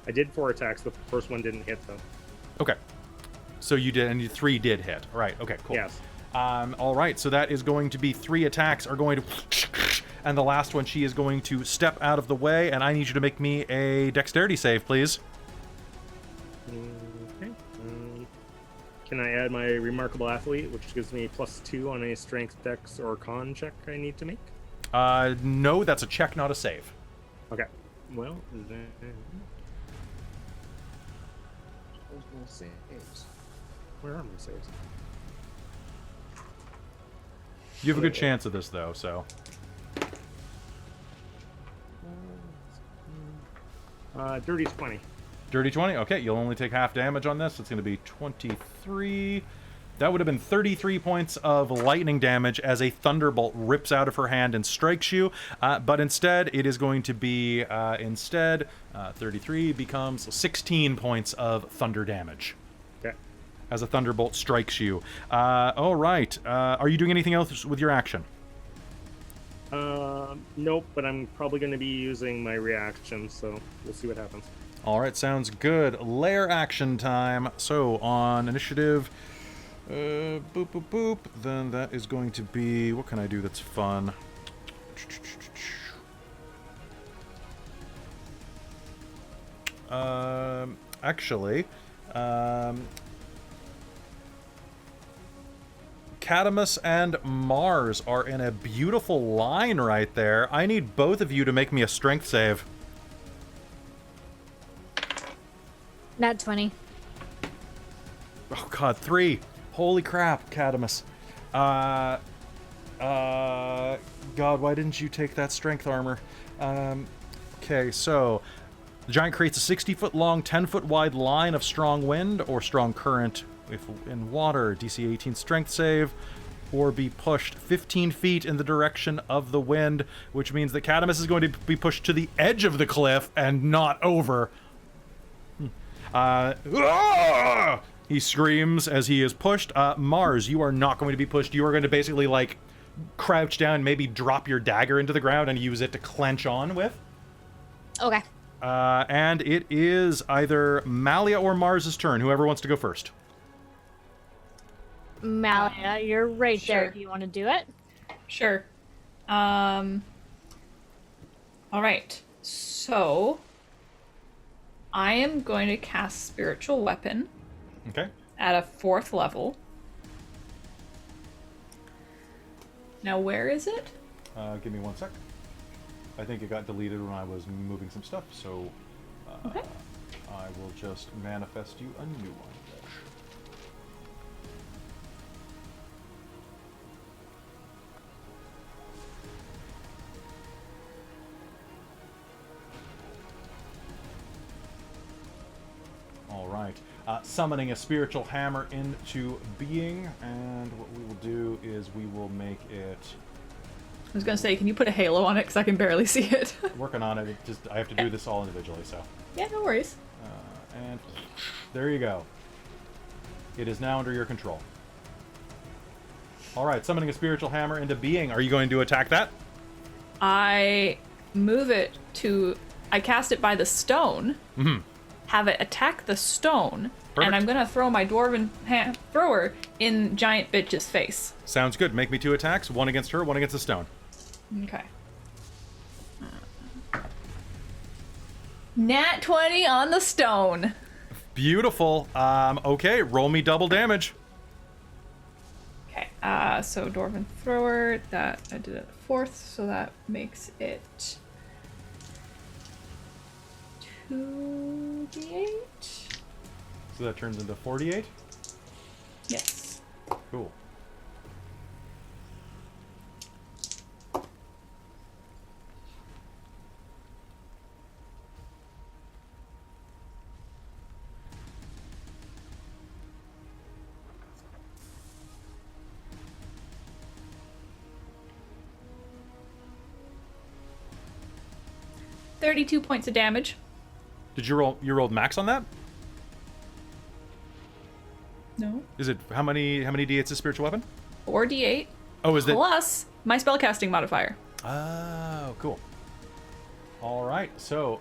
I did 4 attacks. The first one didn't hit, though. Okay. So you did, and 3 did hit. All right. Okay, cool. Yes. All right, so that is going to be 3 attacks are going to... And the last one, she is going to step out of the way, and I need you to make me a dexterity save, please. Okay. Can I add my Remarkable Athlete, which gives me +2 on a Strength, Dex, or Con check I need to make? No, that's a check, not a save. Okay. Well, then... Where's my saves? Where are my saves? You have a good chance of this, though, so... Dirty 20. Dirty 20. Okay, you'll only take half damage on this. It's going to be 23. That would have been 33 points of lightning damage as a thunderbolt rips out of her hand and strikes you. But instead, it is going to be, 33 becomes 16 points of thunder damage. Okay. As a thunderbolt strikes you. All right. Are you doing anything else with your action? Nope, but I'm probably going to be using my reaction, so we'll see what happens. All right, sounds good. Lair action time. So on initiative, boop, boop, boop. Then that is going to be, what can I do that's fun? Actually, Catamus and Mars are in a beautiful line right there. I need both of you to make me a strength save. Nat 20. Oh god, 3. Holy crap, Catamus. God, why didn't you take that strength armor? Okay, so the giant creates a 60-foot long, 10-foot wide line of strong wind or strong current if in water, DC 18 strength save, or be pushed 15 feet in the direction of the wind, which means that Catamus is going to be pushed to the edge of the cliff and not over. He screams as he is pushed. Mars, you are not going to be pushed. You are going to basically, like, crouch down, maybe drop your dagger into the ground and use it to clench on with. Okay. And it is either Malia or Mars's turn. Whoever wants to go first. Malia, you're right sure. there if you want to do it. Sure. All right. So I am going to cast Spiritual Weapon. Okay. At a 4th level. Now, where is it? Give me 1 sec. I think it got deleted when I was moving some stuff, so Okay. I will just manifest you a new one. All right. Summoning a spiritual hammer into being, and what we will do is we will make it... I was going to say, can you put a halo on it? Because I can barely see it. Working on it. I have to do this all individually, so... Yeah, no worries. And there you go. It is now under your control. All right, summoning a spiritual hammer into being. Are you going to attack that? I move it to... I cast it by the stone. Mm-hmm. Have it attack the stone. Perfect. And I'm going to throw my dwarven thrower in giant bitch's face. Sounds good. Make me 2 attacks. 1 against her, 1 against the stone. Okay. Nat 20 on the stone. Beautiful. Okay, roll me double damage. Okay, so Dwarven Thrower, that I did it 4th, so that makes it 2d8? So that turns into 48? Yes. Cool. $32 points of damage. Did you rolled max on that? No. Is it how many d8s is spiritual weapon? 4d8. Oh, is that? Plus my spellcasting modifier. Oh, cool. All right, so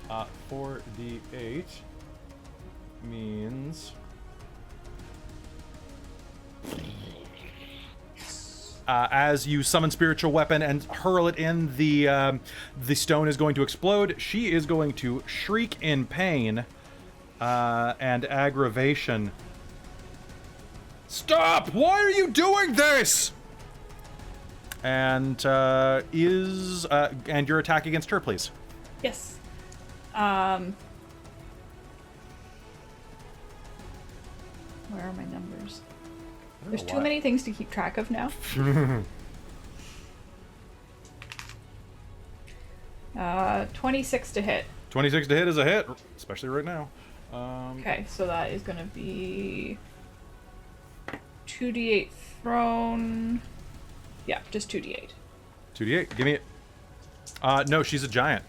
4d8 means as you summon spiritual weapon and hurl it in, the stone is going to explode. She is going to shriek in pain and aggravation. Stop! Why are you doing this? And and your attack against her, please. Yes. Where are my numbers? There's too many things to keep track of now. 26 to hit. 26 to hit is a hit, especially right now. Okay, so that is going to be 2d8 thrown. Yeah, just 2d8. 2d8. Give me it. No, she's a giant.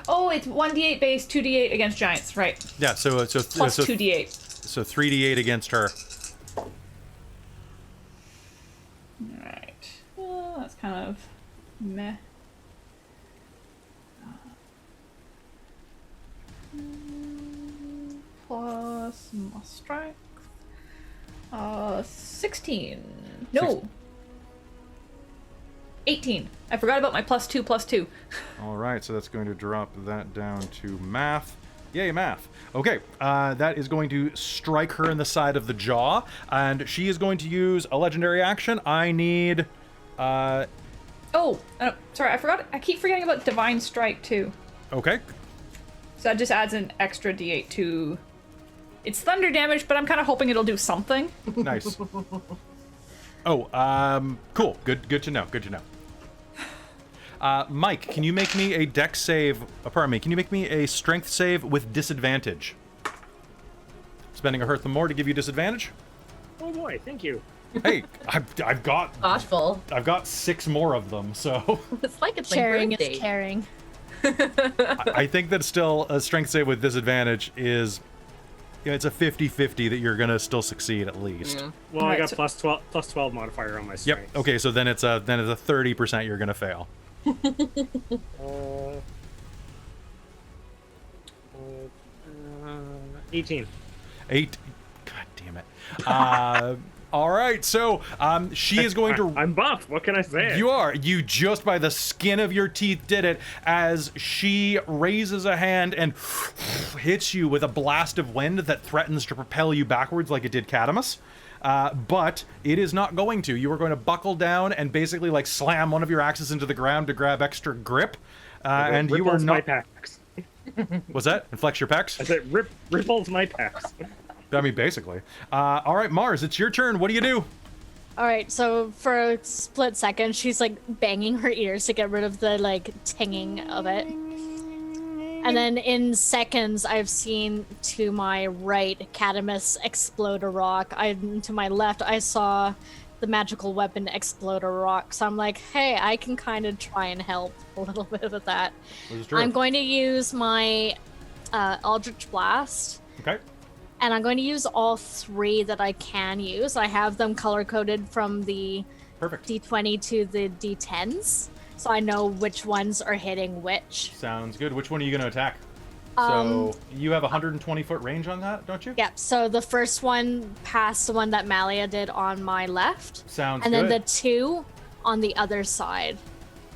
Oh, it's 1d8 base, 2d8 against giants, right? Yeah, so Plus 2d8. So 3d8 against her. Alright. Well, that's kind of meh. Plus my strength. 16. No. 18. I forgot about my +2/+2. All right, so that's going to drop that down to math. Yay, math. Okay, that is going to strike her in the side of the jaw, and she is going to use a legendary action. I need... Sorry, I forgot. I keep forgetting about Divine Strike, too. Okay. So that just adds an extra d8 to... It's thunder damage, but I'm kind of hoping it'll do something. Nice. Oh, cool. Good to know. Good to know. Mike, can you make me a dex save? Pardon me. Can you make me a strength save with disadvantage? Spending a hurt the more to give you disadvantage. Oh boy, thank you. Hey, I've got Thoughtful. 6 more of them, so It's like it's my Sharing birthday. is caring. I think that still a strength save with disadvantage is, it's a 50-50 that you're gonna still succeed at least. Yeah. Well, Alright, I got so- plus 12 modifier on my Yep. strength. Okay, so then it's a 30% you're gonna fail. 18. 8. God damn it. All right, so she is going to. I'm buffed. What can I say? You are. You just by the skin of your teeth did it as she raises a hand and hits you with a blast of wind that threatens to propel you backwards like it did Cadamus. But it is not going to. You are going to buckle down and basically like slam one of your axes into the ground to grab extra grip. And you are Ripples my not. pecs. What's that? And flex your pecs? I said ripples my pecs. I mean, basically. All right, Mars, it's your turn. What do you do? All right, so for a split second, she's like banging her ears to get rid of the like tinging of it. And then in seconds, I've seen to my right, Cadamus explode a rock. To my left, I saw the magical weapon explode a rock. So I'm like, hey, I can kind of try and help a little bit with that. This is true. I'm going to use my Eldritch Blast. Okay. And I'm going to use all 3 that I can use. I have them color-coded from the Perfect. D20 to the D10s, so I know which ones are hitting which. Sounds good. Which one are you going to attack? So you have a 120-foot range on that, don't you? Yep, so the first one past the one that Malia did on my left. Sounds and good. then the 2 on the other side.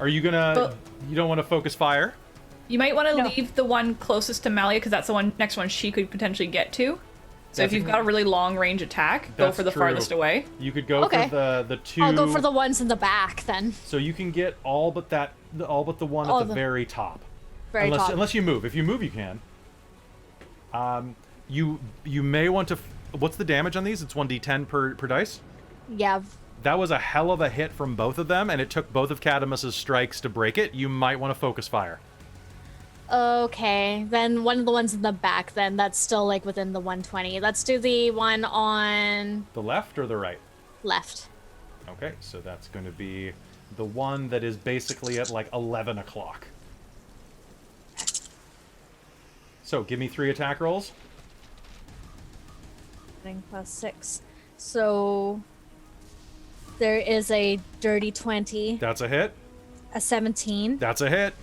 Are you gonna? But- You don't want to focus fire? You might want to No. leave the one closest to Malia because that's the next one she could potentially get to. So That's if you've got a really long range attack, go That's for the true. farthest away. You could go Okay. for the 2. I'll go for the ones in the back then. So you can get all but the one All at the the- very top. Very top. Unless you move. If you move, you can. You may want to. What's the damage on these? It's 1d10 per dice. Yeah. That was a hell of a hit from both of them, and it took both of Cadamus's strikes to break it. You might want to focus fire. Okay, then one of the ones in the back then, that's still like within the 120. Let's do the one on The left or the right? left. Okay, so that's going to be the one that is basically at like 11 o'clock. So give me 3 attack rolls. Thing +6. So there is a dirty 20, That's a hit. a 17, That's a hit.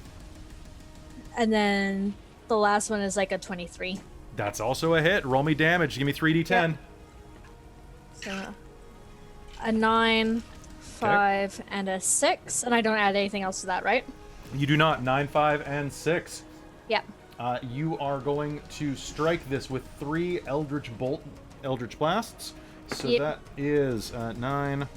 and then the last one is like a 23. That's also a hit. Roll me damage. Give me 3d10. So a 9, 5, and a 6, and I don't add anything else to that, right? You do not. 9, 5, and 6. Yep. You are going to strike this with 3 Eldritch Blasts. So Yep. that is 9,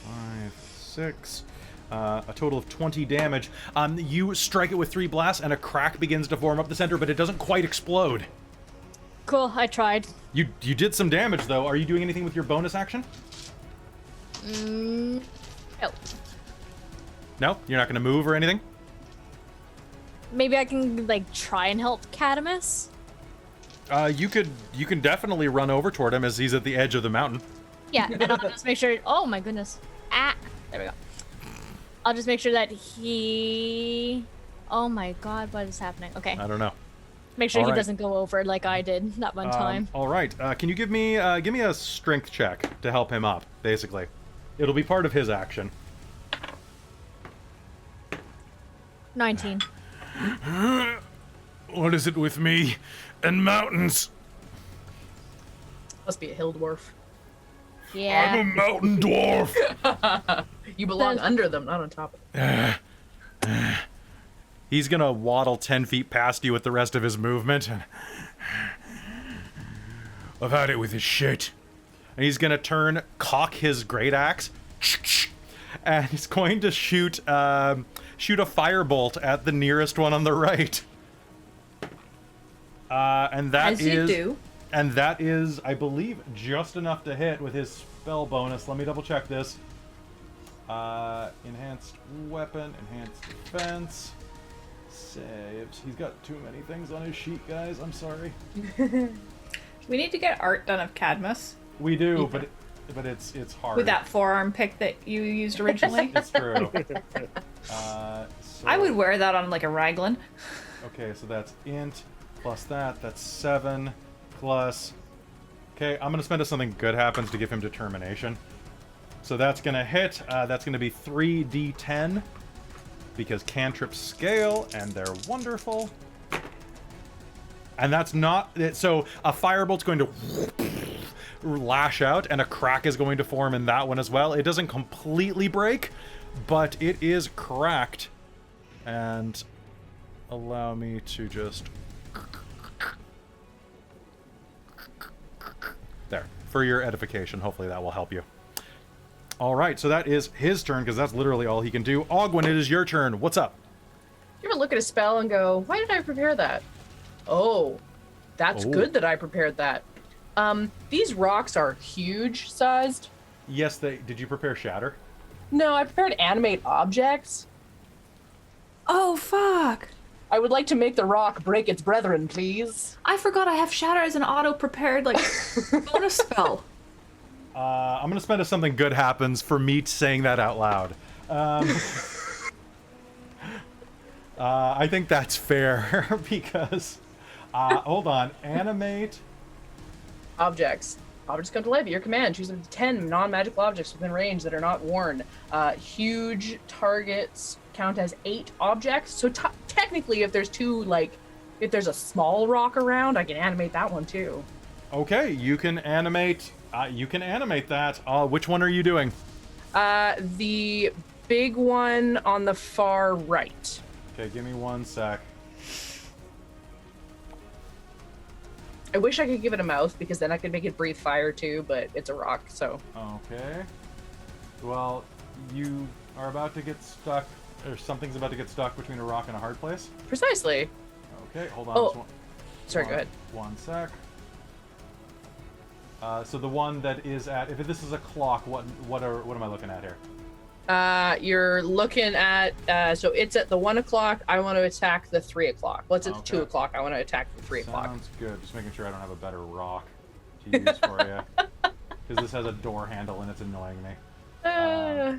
5, 6. A total of 20 damage. You strike it with 3 blasts, and a crack begins to form up the center, but it doesn't quite explode. Cool, I tried. You did some damage, though. Are you doing anything with your bonus action? No. No, you're not going to move or anything. Maybe I can like try and help Cadamus. You can definitely run over toward him as he's at the edge of the mountain. Yeah, and I'll just make sure. Oh my goodness! Ah, there we go. I'll just make sure that he. Oh my God, what is happening? Okay. I don't know. Make sure All he right. doesn't go over like I did that one time. All right. Can you give me a strength check to help him up? Basically, it'll be part of his action. 19. What is it with me and mountains? Must be a hill dwarf. Yeah. I'm a mountain dwarf. You belong under them, not on top of them. He's gonna waddle 10 feet past you with the rest of his movement. I've had it with his shit. And he's gonna cock his great axe, and he's going to shoot a firebolt at the nearest one on the right. And that As you do. And that is, I believe, just enough to hit with his spell bonus. Let me double check this. Enhanced weapon, enhanced defense, saves. He's got too many things on his sheet, guys. I'm sorry. We need to get art done of Cadmus We do, but it's hard. with that forearm pick that you used originally. It's true. I would wear that on like a raglan. Okay, so that's int plus that's 7 plus. Okay, I'm gonna spend if something good happens to give him determination. So that's gonna hit. That's gonna be 3d10 because cantrips scale and they're wonderful. And that's not it. So a firebolt's going to lash out, and a crack is going to form in that one as well. It doesn't completely break, but it is cracked. And allow me to just there for your edification. Hopefully that will help you. All right, so that is his turn because that's literally all he can do. Ogwyn, it is your turn. What's up? You ever look at a spell and go, why did I prepare that? Oh, that's good that I prepared that. These rocks are huge sized. Yes, did you prepare Shatter? No, I prepared animate objects. Oh, fuck. I would like to make the rock break its brethren, please. I forgot I have Shatter as an auto-prepared, like, bonus spell. I'm going to spend if something good happens for me saying that out loud. I think that's fair because... hold on. Animate... Objects. Objects come to life at your command. Choose 10 non-magical objects within range that are not worn. Huge targets count as 8 objects. So technically, if there's if there's a small rock around, I can animate that one too. Okay, you can animate. You can animate that. Which one are you doing? The big one on the far right. Okay, give me 1 sec. I wish I could give it a mouth because then I could make it breathe fire too, but it's a rock, so. Okay. Well, you are about to get stuck, or something's about to get stuck between a rock and a hard place. Precisely. Okay, hold on. Oh, sorry, go ahead. 1 sec. So the one that is at, if this is a clock, what am I looking at here? You're looking at, so it's at the 1 o'clock. I want to attack the 3 o'clock. What's at the 2 o'clock? I want to attack the 3 o'clock. Sounds good. Just making sure I don't have a better rock to use for you. Because this has a door handle and it's annoying me. I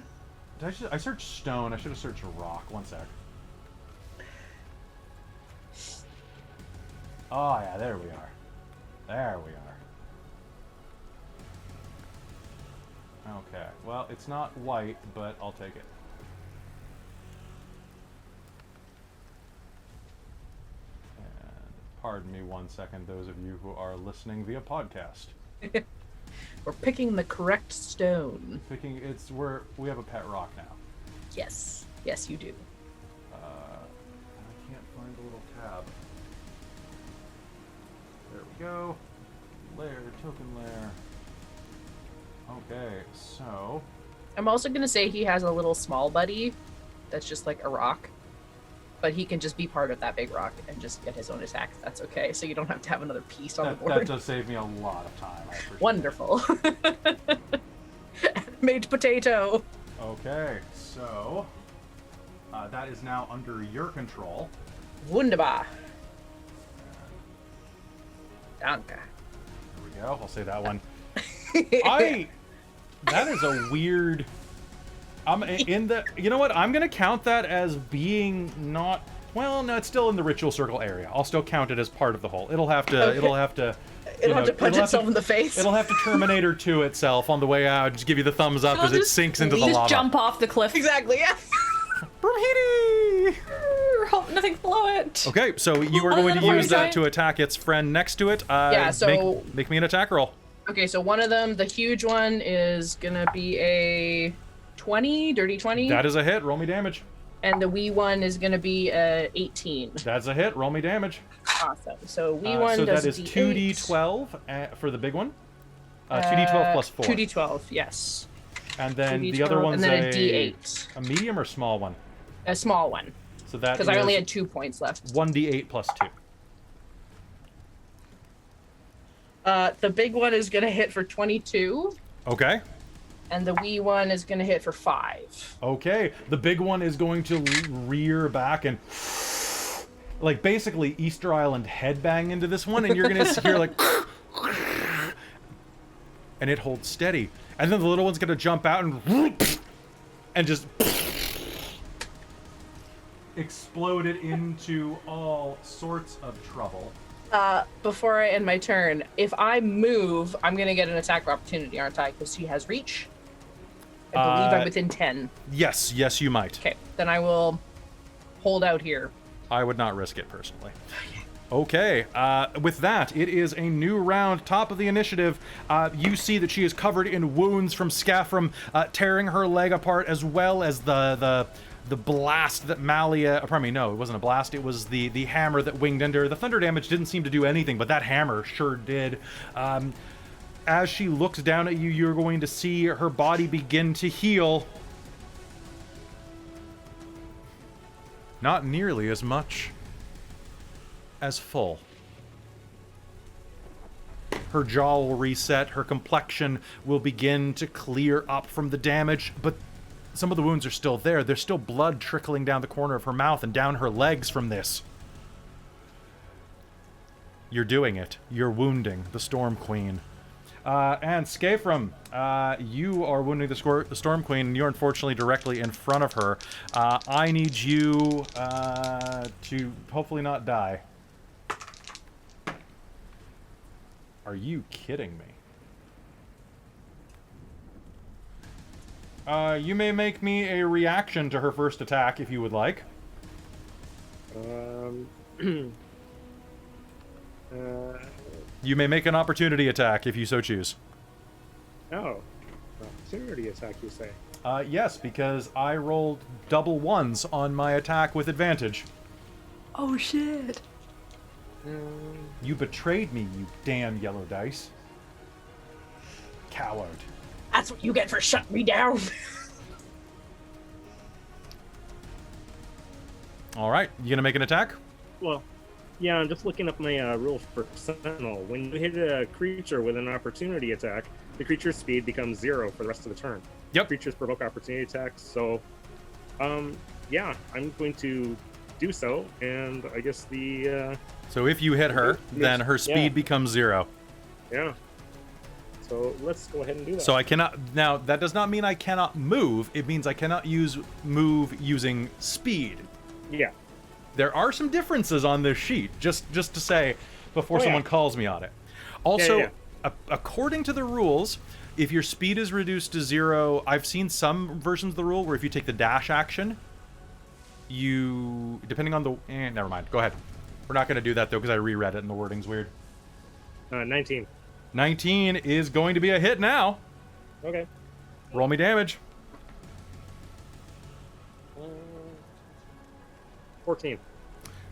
searched stone. I should have searched rock. 1 sec. Oh yeah, there we are. There we are. Okay, well, it's not white, but I'll take it. And pardon me 1 second, those of you who are listening via podcast. We're picking the correct stone. We have a pet rock now. Yes. Yes, you do. I can't find the little tab. There we go. Layer, token layer. Okay, so... I'm also going to say he has a little small buddy that's just like a rock. But he can just be part of that big rock and just get his own attack. That's okay. So you don't have to have another piece on the board. That does save me a lot of time. I appreciate Wonderful. Made potato. Okay, so... That is now under your control. Wunderbar. Danke. There we go. I'll say that one. That is a weird. You know what? I'm gonna count that as being not. Well, no, it's still in the ritual circle area. I'll still count it as part of the whole. It'll have to. Okay. It'll have to. It'll have to punch itself in the face. It'll have to Terminator 2 itself on the way out. Just give you the thumbs up as it sinks into the lava. Just jump off the cliff. Exactly, yeah. Brahidi! Hope nothing below it. Okay, so you are going to use that to attack its friend next to it. Yeah, so... Make me an attack roll. Okay, so one of them, the huge one, is gonna be a 20, dirty 20. That is a hit. Roll me damage. And the wee one is gonna be a 18. That's a hit. Roll me damage. Awesome. So wee one so does that is D8. 2d12 for the big one. 2d12 plus 4. 2d12, yes. And then 2d12, the other one's and then a D8. A medium or small one? A small one. So that because I only had 2 points left. 1d8 plus 2. The big one is gonna hit for 22. Okay. And the wee one is gonna hit for 5. Okay. The big one is going to rear back and like basically Easter Island headbang into this one, and you're gonna hear like and it holds steady. And then the little one's gonna jump out and just explode it into all sorts of trouble. Before I end my turn, if I move, I'm gonna get an attack of opportunity, aren't I? Because he has reach. I believe I'm within 10. Yes, you might. Okay, then I will hold out here. I would not risk it personally. Okay, with that, it is a new round, top of the initiative. You see that she is covered in wounds from Scaffram tearing her leg apart, as well as the blast that Malia... Pardon me, no, it wasn't a blast. It was the hammer that winged into her. The thunder damage didn't seem to do anything, but that hammer sure did. As she looks down at you, you're going to see her body begin to heal. Not nearly as much as full. Her jaw will reset, her complexion will begin to clear up from the damage, but some of the wounds are still there. There's still blood trickling down the corner of her mouth and down her legs from this. You're doing it. You're wounding the Storm Queen. And Skafram, you are wounding the Storm Queen, and you're unfortunately directly in front of her. I need you to hopefully not die. Are you kidding me? You may make me a reaction to her first attack if you would like. You may make an opportunity attack if you so choose. Oh, opportunity attack, you say? Yes, because I rolled double ones on my attack with advantage. Oh shit. You betrayed me, you damn yellow dice. Coward. That's what you get for shutting me down. All right, you gonna make an attack? Well, yeah, I'm just looking up my rules for Sentinel. When you hit a creature with an opportunity attack, the creature's speed becomes 0 for the rest of the turn. Yep. Creatures provoke opportunity attacks, so, yeah, I'm going to do so, and I guess the, So if you hit her, then her speed becomes 0. Yeah. So let's go ahead and do that. So I cannot... Now, that does not mean I cannot move. It means I cannot move using speed. Yeah. There are some differences on this sheet, just to say, before someone calls me on it. Also, according to the rules, if your speed is reduced to 0, I've seen some versions of the rule where if you take the dash action, you... Depending on the... never mind. Go ahead. We're not going to do that, though, because I reread it and the wording's weird. 19. 19 is going to be a hit now. Okay. Roll me damage. 14.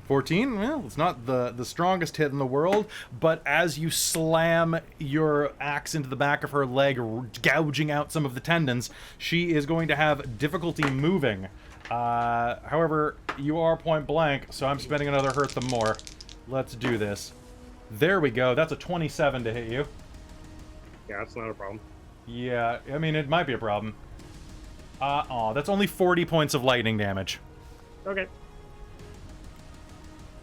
14, well, it's not the strongest hit in the world, but as you slam your axe into the back of her leg, gouging out some of the tendons, she is going to have difficulty moving. However, you are point blank, so I'm spending another hurt them more. Let's do this. There we go. That's a 27 to hit you. Yeah, that's not a problem. Yeah, I mean, it might be a problem. That's only 40 points of lightning damage. Okay.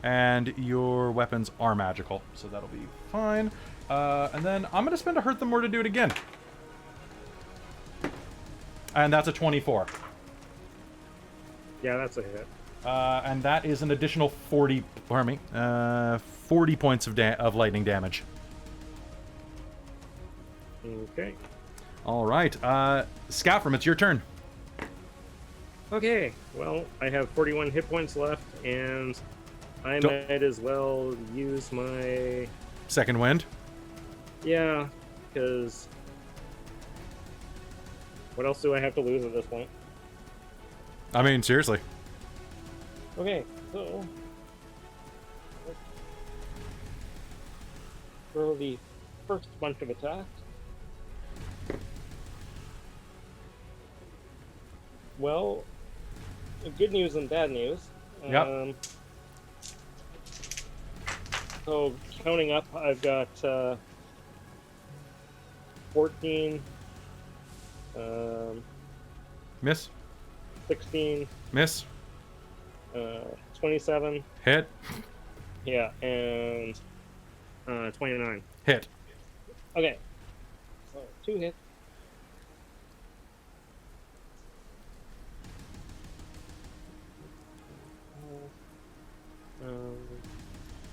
And your weapons are magical, so that'll be fine. And then I'm going to spend a hurt them more to do it again. And that's a 24. Yeah, that's a hit. And that is an additional 40 points of lightning damage. Okay. All right. Scaffram, it's your turn. Okay. Well, I have 41 hit points left, and I Don't- might as well use my... Second wind. Yeah, because... What else do I have to lose at this point? I mean, seriously. Okay, so... For the first bunch of attacks... Well, good news and bad news. Yep. So, counting up, I've got 14, Miss. 16, Miss. 27, Hit. yeah, and 29. Hit. Okay, so 2 hits.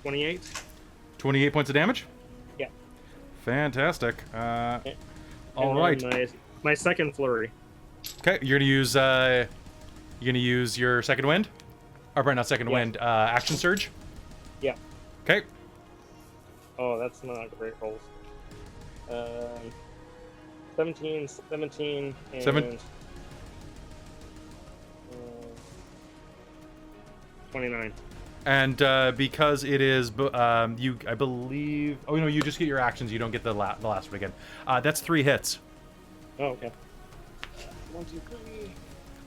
28. 28 points of damage? Yeah. Fantastic. And All then right. My second flurry. Okay, you're gonna use your second wind? Or not second Yeah. wind, action surge? Yeah. Okay. Oh, that's not great rolls. 17, and... Seven- 29. And because it is, I believe. Oh no, you just get your actions. You don't get the last one again. That's 3 hits. Oh, okay. 1, 2, 3.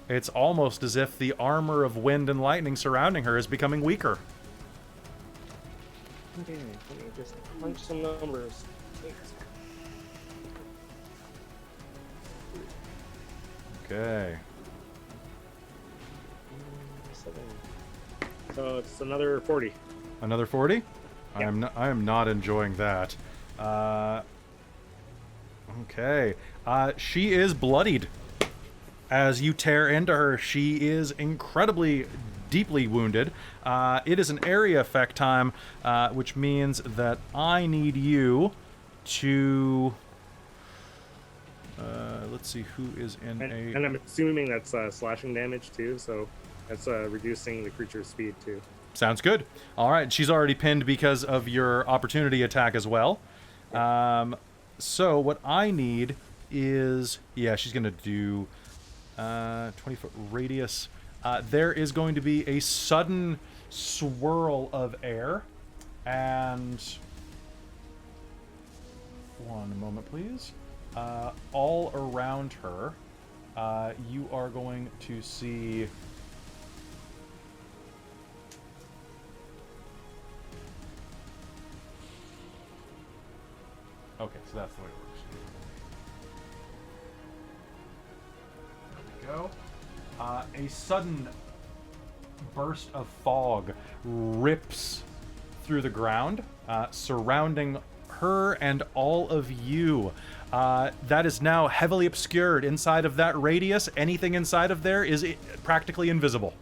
It's almost as if the armor of wind and lightning surrounding her is becoming weaker. Okay, let me just punch some numbers. Okay. 7. So it's another 40. Another 40. Yeah. I am not enjoying that. Okay. She is bloodied. As you tear into her, she is incredibly deeply wounded. It is an area effect time, which means that I need you to... let's see who is in And I'm assuming that's slashing damage too, so that's reducing the creature's speed too. Sounds good. All right, she's already pinned because of your opportunity attack as well. So what I need is... Yeah, she's going to do 20-foot radius. There is going to be a sudden swirl of air. And... One moment, please. All around her, you are going to see... Okay, so that's the way it works. There we go. A sudden burst of fog rips through the ground, surrounding her and all of you. That is now heavily obscured. Inside of that radius, anything inside of there is practically invisible.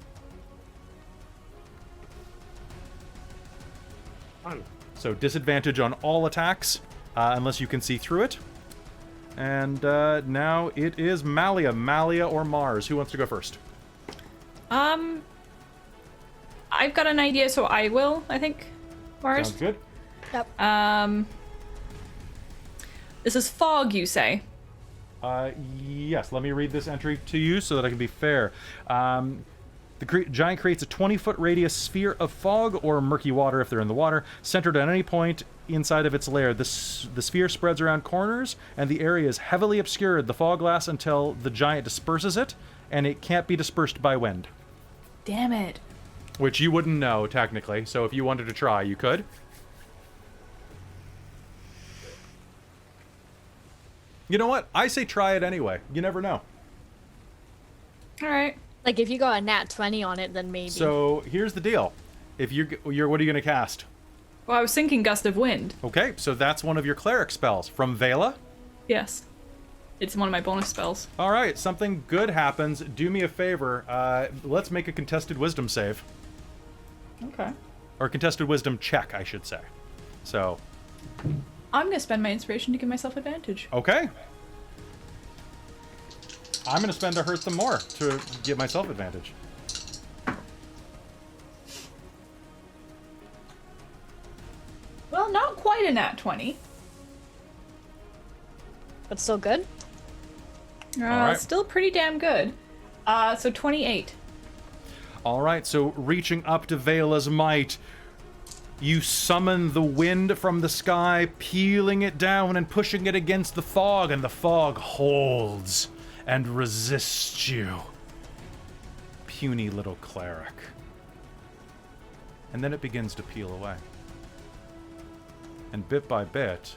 Fun. So disadvantage on all attacks, unless you can see through it. And now it is Malia or Mars. Who wants to go first? I've got an idea, so I will, I think. Mars? Sounds good. Yep. This is fog, you say? Yes, let me read this entry to you so that I can be fair. The giant creates a 20-foot radius sphere of fog or murky water if they're in the water, centered at any point inside of its lair. The sphere spreads around corners, and the area is heavily obscured. The fog lasts until the giant disperses it, and it can't be dispersed by wind. Damn it. Which you wouldn't know, technically, so if you wanted to try, you could. You know what? I say try it anyway. You never know. Alright. Like if you got a nat 20 on it, then maybe. So here's the deal. If you're what are you going to cast? Well, I was thinking Gust of Wind. Okay, so that's one of your cleric spells from Vela. Yes. It's one of my bonus spells. All right, something good happens. Do me a favor. Let's make a contested wisdom save. Okay. Or contested wisdom check, I should say. So, I'm gonna spend my inspiration to give myself advantage. okay. I'm going to spend to hurt them more to give myself advantage. Well, not quite a nat 20. But still good. right. Still pretty damn good. So 28. All right, so reaching up to Vela's might, you summon the wind from the sky, peeling it down and pushing it against the fog, and the fog holds and resists you. Puny little cleric. And then it begins to peel away. And bit by bit...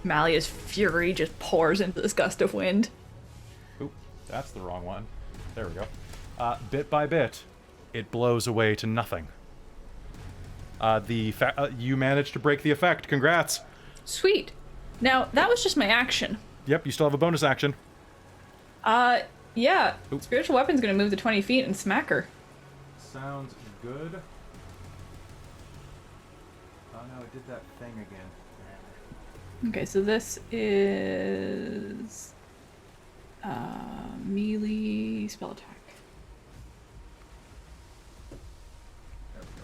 Malia's fury just pours into this gust of wind. Oop, that's the wrong one. There we go. Bit by bit, it blows away to nothing. You managed to break the effect. Congrats. Sweet. Now, that was just my action. Yep, you still have a bonus action. Yeah. Oop. Spiritual Weapon's gonna move to 20 feet and smack her. Sounds good. Oh no, it did that thing again. Okay, so this is... melee spell attack. There we go.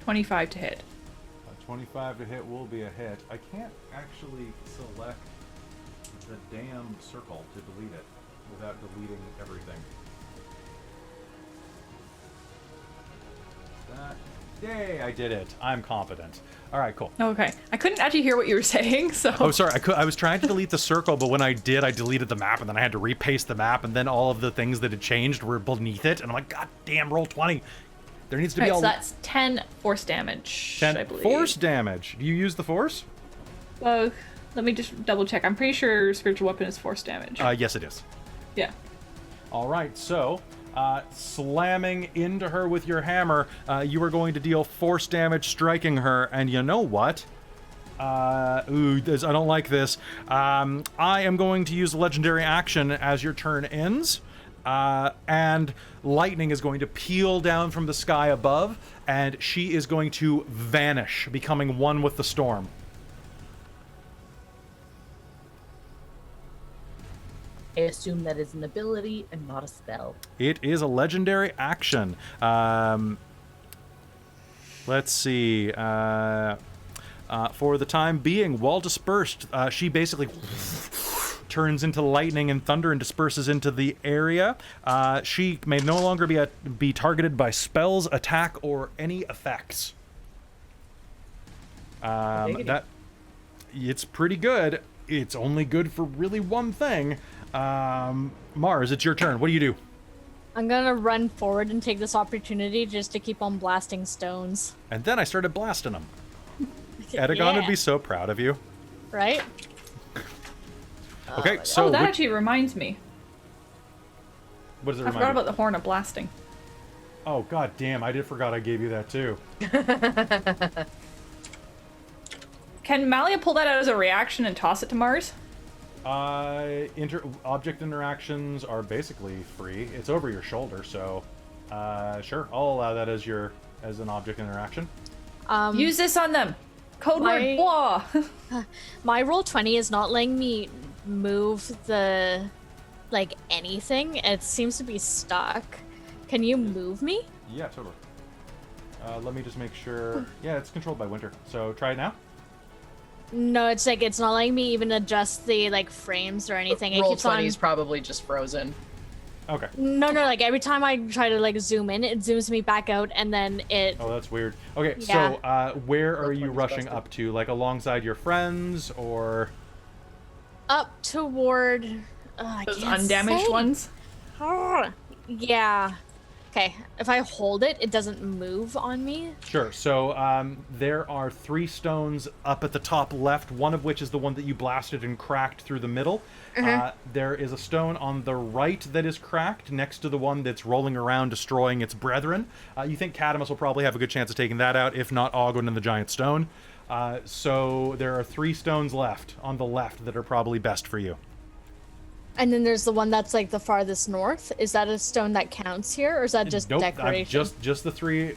25 to hit. 25 to hit will be a hit. I can't actually select the damn circle to delete it without deleting everything. That. Yay, I did it. I'm competent. All right, cool. Okay. I couldn't actually hear what you were saying, so... Oh, sorry. I was trying to delete the circle, but when I did, I deleted the map, and then I had to repaste the map, and then all of the things that had changed were beneath it, and I'm like, God damn, roll 20. There needs to be Alright, all... so that's 10 force damage, 10 I believe. force damage. Do you use the force? Let me just double check. I'm pretty sure Spiritual Weapon is force damage. Yes, it is. Yeah. All right, so slamming into her with your hammer, you are going to deal force damage striking her, and you know what? I don't like this. I am going to use a legendary action as your turn ends, and lightning is going to peel down from the sky above, and she is going to vanish, becoming one with the storm. I assume that is an ability and not a spell. It is a legendary action. Let's see. For the time being, while dispersed, she basically turns into lightning and thunder and disperses into the area. She may no longer be targeted by spells, attack, or any effects. It's pretty good. It's only good for really one thing. Mars, it's your turn. What do you do? I'm gonna run forward and take this opportunity just to keep on blasting stones. And then I started blasting them. Edagon would be so proud of you. Right? Okay, so... that actually reminds me. What does it I remind forgot you? about the Horn of Blasting. Oh, god damn, I forgot I gave you that too. Can Malia pull that out as a reaction and toss it to Mars? Object interactions are basically free. It's over your shoulder, so sure, I'll allow that as an object interaction. Use this on them. Code word blah. My roll 20 is not letting me move the anything. It seems to be stuck. Can you move me? Yeah, totally. Let me just make sure. Yeah, it's controlled by Winter. So try it now. No, it's not letting me even adjust the frames or anything. It Roll keeps 20 on. is probably just frozen. Okay. No, every time I try to zoom in, it zooms me back out, and then it. Oh, that's weird. Okay, Yeah. so where are you 20's rushing busted. up to? Like alongside your friends, or? Up toward. I Those can't undamaged say. ones. Yeah. Okay, if I hold it, it doesn't move on me. Sure. So there are 3 stones up at the top left, one of which is the one that you blasted and cracked through the middle. There is a stone on the right that is cracked next to the one that's rolling around destroying its brethren. You think Cadamus will probably have a good chance of taking that out, if not Ogwyn and the giant stone. So there are 3 stones left on the left that are probably best for you. And then there's the one that's like the farthest north. Is that a stone that counts here, or is that just Nope, decoration? just the 3. Here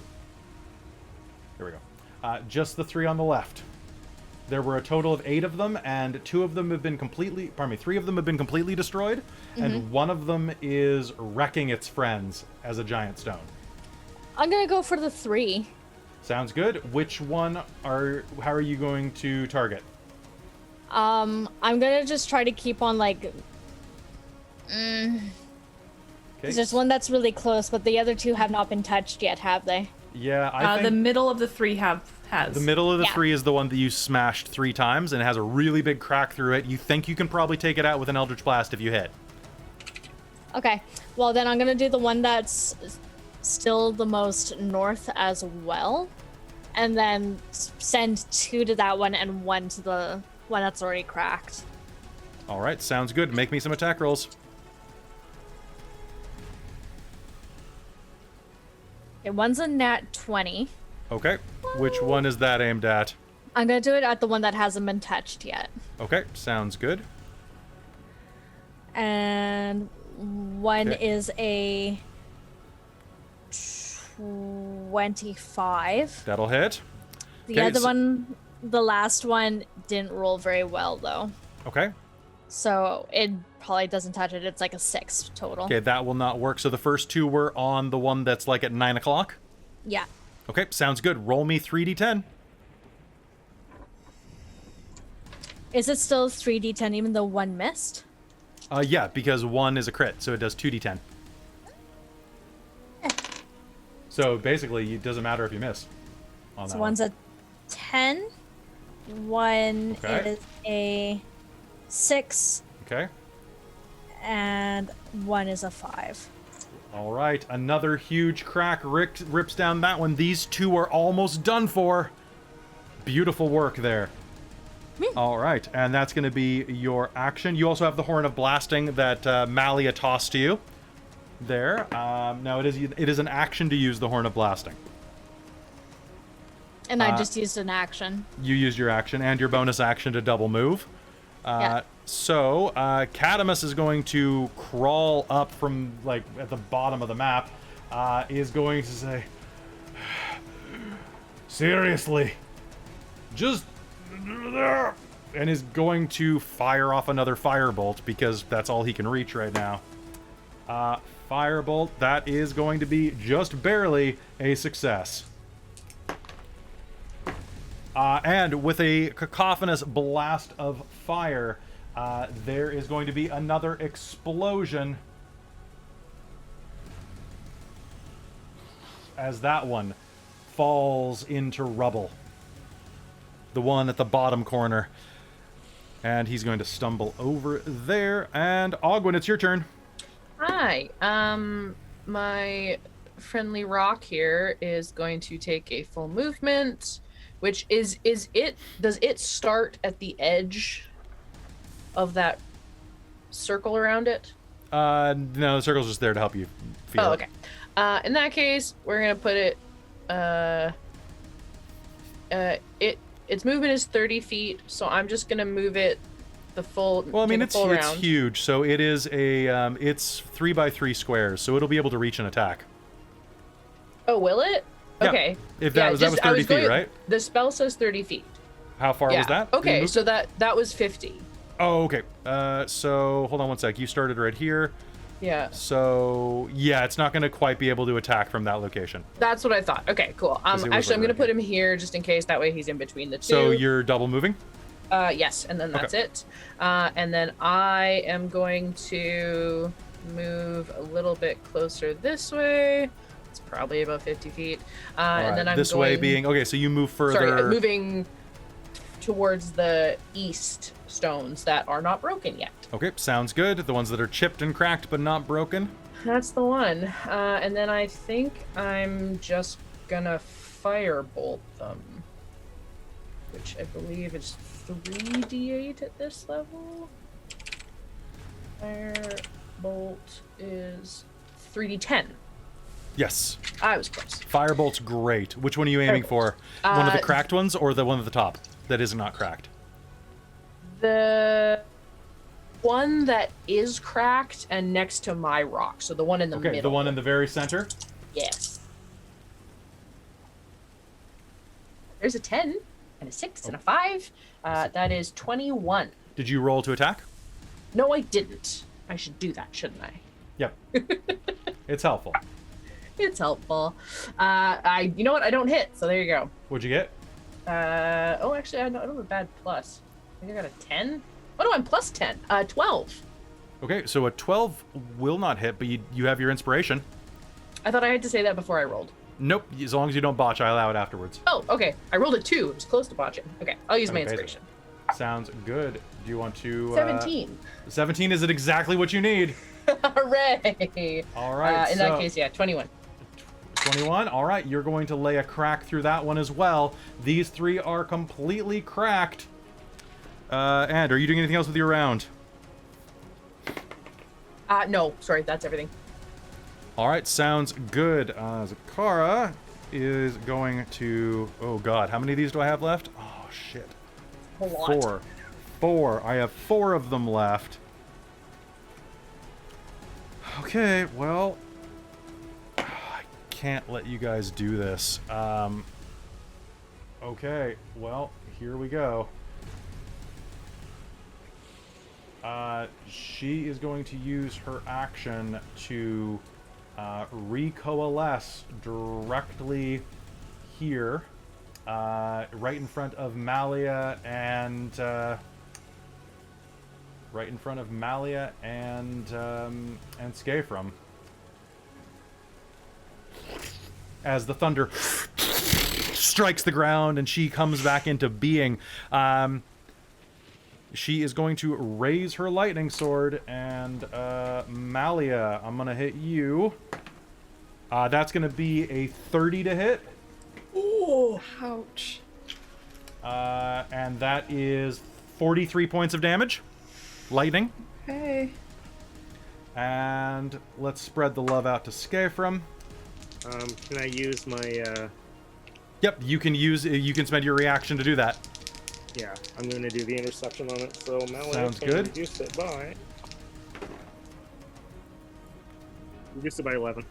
we go. Just the 3 on the left. There were a total of 8 of them, and 2 of them have been completely. Pardon me, 3 of them have been completely destroyed, and one of them is wrecking its friends as a giant stone. I'm gonna go for the 3. Sounds good. Which one are? How are you going to target? I'm gonna just try to keep on like. Okay. There's one that's really close, but the other 2 have not been touched yet, have they? Yeah, I think The middle of the 3 has. the middle of the Yeah. 3 is the one that you smashed 3 times, and it has a really big crack through it. You think you can probably take it out with an Eldritch Blast if you hit. Okay, well then I'm gonna do the one that's still the most north as well, and then send 2 to that one and 1 to the one that's already cracked. All right, sounds good. Make me some attack rolls. Okay, one's a nat 20. Okay. Which one is that aimed at? I'm gonna do it at the one that hasn't been touched yet. Okay, sounds good. And one Okay. is a 25. That'll hit. The Okay, other so- one, the last one, didn't roll very well though. Okay. So it probably doesn't touch it. It's like a 6 total. Okay, that will not work. So the first 2 were on the one that's like at 9 o'clock. Yeah. Okay, sounds good. Roll me 3d10. Is it still 3d10 even though 1 missed? Yeah, because 1 is a crit, so it does 2d10. So basically, it doesn't matter if you miss. On So that one's one. a 10. One Okay. is a 6. Okay. And 1 is a 5. All right, another huge crack rips down that one. These 2 are almost done for. Beautiful work there. All right, and that's going to be your action. You also have the Horn of Blasting that Malia tossed to you. There. Now it is an action to use the Horn of Blasting. And I just used an action. You used your action and your bonus action to double move. Yeah. So, Cadamus is going to crawl up from, like, at the bottom of the map, is going to say, seriously, just, and is going to fire off another firebolt, because that's all he can reach right now. Firebolt, that is going to be just barely a success. And with a cacophonous blast of fire, there is going to be another explosion as that one falls into rubble. The one at the bottom corner. And he's going to stumble over there. And Ogwyn, it's your turn. Hi. My friendly rock here is going to take a full movement, which is it. Does it start at the edge of that circle around it? No, the circle's just there to help you feel Oh, it. okay. In that case, we're gonna put it. Its movement is 30 feet, so I'm just gonna move it the full. Well, I mean, take a it's full round. huge, so it is a it's 3x3 squares, so it'll be able to reach an attack. Oh, will it? Yeah. Okay. If that was 30 feet, right? The spell says 30 feet. How far was that? being Okay, moved? so that was 50. Oh, okay. So hold on one sec. You started right here. Yeah. So yeah, it's not going to quite be able to attack from that location. That's what I thought. Okay, cool. Because it was Actually, I'm like gonna right put him here just in case. That way, he's in between the two. So you're double moving. Yes, and then that's it. And then I am going to move a little bit closer this way. It's probably about 50 feet. All And right, then I'm this going... way being okay. So you move further. Sorry, moving towards the east stones that are not broken yet. Okay, sounds good. The ones that are chipped and cracked but not broken. That's the one. And then I think I'm just gonna firebolt them, which I believe is 3d8 at this level. Firebolt is 3d10. Yes. I was close. Firebolt's great. Which one are you aiming for? One of the Uh, cracked ones or the one at the top that is not cracked? The one that is cracked and next to my rock. So the one in the Okay, middle. the one in the very center? Yes. There's a 10 and a 6 and a 5. That is 21. Did you roll to attack? No, I didn't. I should do that, shouldn't I? Yep. It's helpful. It's helpful. You know what? I don't hit, so there you go. What'd you get? Oh, actually, I don't have a bad plus. I think I got a 10. Oh no, I'm plus 10. 12. Okay, so a 12 will not hit, but you have your inspiration. I thought I had to say that before I rolled. Nope, as long as you don't botch, I allow it afterwards. Oh, okay. I rolled a 2. It was close to botching. Okay, I'll use my Okay, inspiration. Sounds good. Do you want to... 17. 17 is it exactly what you need. Hooray! All right, In so that case, yeah, 21. 21. All right, you're going to lay a crack through that one as well. These 3 are completely cracked. And are you doing anything else with your round? No, sorry, that's everything. All right, sounds good. Zikara is going to... Oh, God. How many of these do I have left? Oh, shit. A lot. 4. I have 4 of them left. Okay, well... I can't let you guys do this. Okay, well, here we go. She is going to use her action to recoalesce directly here, right in front of Malia and Skafrum. As the thunder strikes the ground and she comes back into being, she is going to raise her lightning sword, and Malia, I'm gonna hit you. That's gonna be a 30 to hit. Ooh. Ouch. And that is 43 points of damage. Lightning. Okay. And let's spread the love out to Skafrum. Can I use my, Yep, you can spend your reaction to do that. yeah, I'm going to do the interception on it, so Mallow Sounds can good. reduce it by... Reduce it by 11.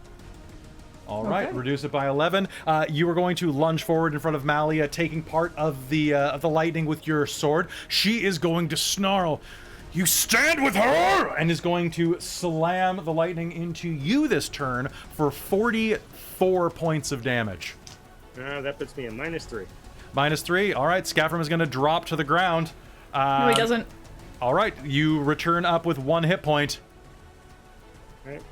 All right, Okay. reduce it by 11. You are going to lunge forward in front of Malia, taking part of the lightning with your sword. She is going to snarl, "You stand with her!" and is going to slam the lightning into you this turn for 44 points of damage. That puts me at -3. -3. All right, Skafrum is going to drop to the ground. No, he doesn't. All right, you return up with 1 hit point. Right.